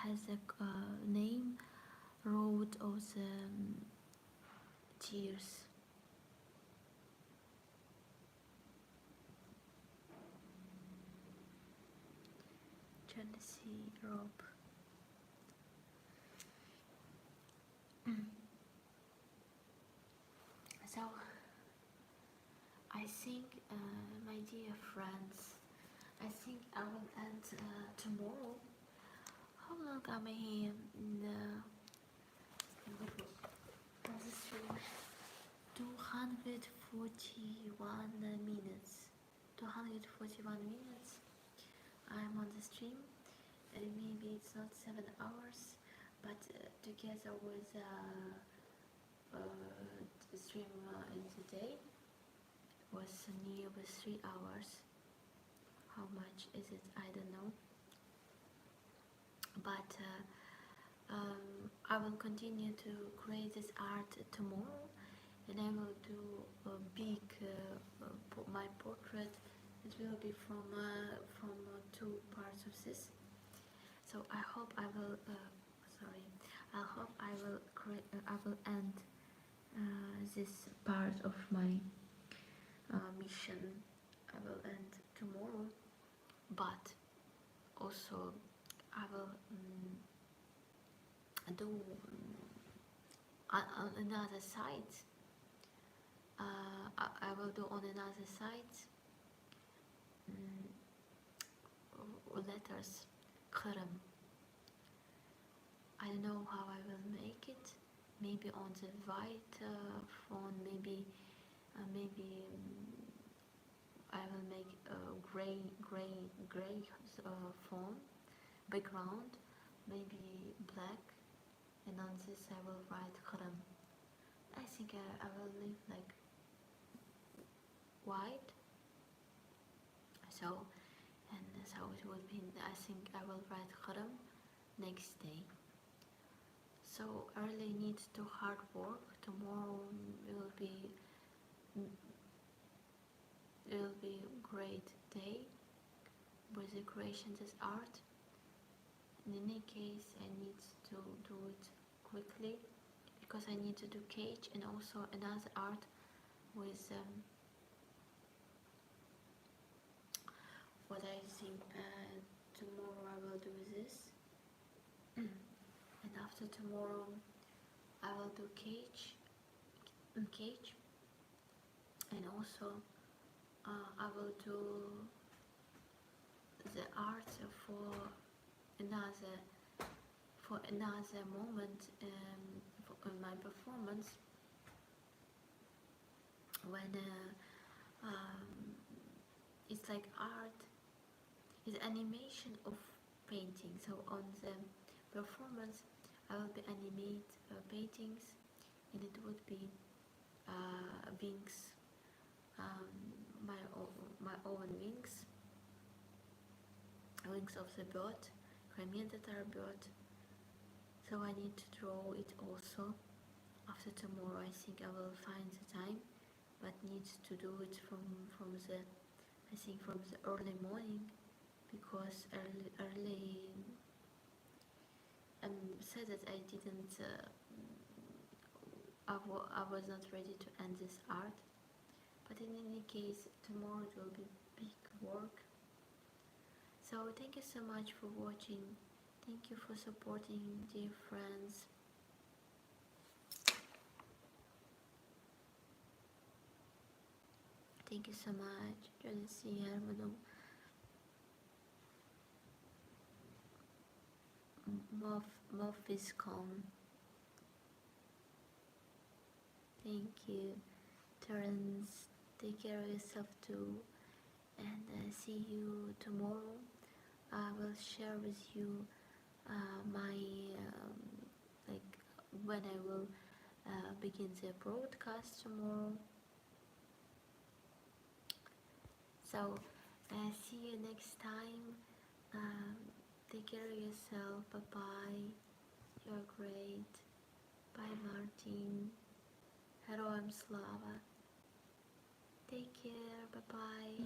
has a name, Road of the Tears. Genesee rope. So I think, my dear friends, I think I will end tomorrow. How long am I here in the stream? 241 minutes. 241 minutes. I'm on the stream. Maybe it's not 7 hours, but together with the stream in the day was nearly 3 hours. How much is it? I don't know. But I will continue to create this art tomorrow, and I will do a big my portrait. It will be from two parts of this. So I hope I will. I hope I will create. I will end this part of my mission. I will end tomorrow, but also I will do on another site. I will do on another site letters Kırım. I don't know how I will make it. Maybe on the white phone. Maybe I will make a gray phone background. Maybe black. And on this I will write Kırım. I think I will leave like white. So it will be, I think I will write Kırım next day. So I really need to hard work. Tomorrow will be a great day with the creation of this art. In any case, I need to do it quickly because I need to do cage and also another art with what I think tomorrow I will do this. And after tomorrow I will do cage, and also I will do the art for another moment in my performance when it's like art is animation of painting. So on the performance I will be animate paintings, and it would be wings, my own wings of the bird, Krementatar bird. So I need to draw it also. After tomorrow I think I will find the time, but need to do it from the early morning, because early I'm sad that I didn't I was not ready to end this art, but in any case tomorrow it will be big work. So thank you so much for watching. Thank you for supporting, dear friends. Thank you so much. Genesee Hermano. Muff is calm. Thank you. Terence, take care of yourself too. And see you tomorrow. I will share with you my like when I will begin the broadcast tomorrow. So see you next time. Take care of yourself. Bye bye. You're great. Bye Martin. Heroem Slava. Take care. Bye bye.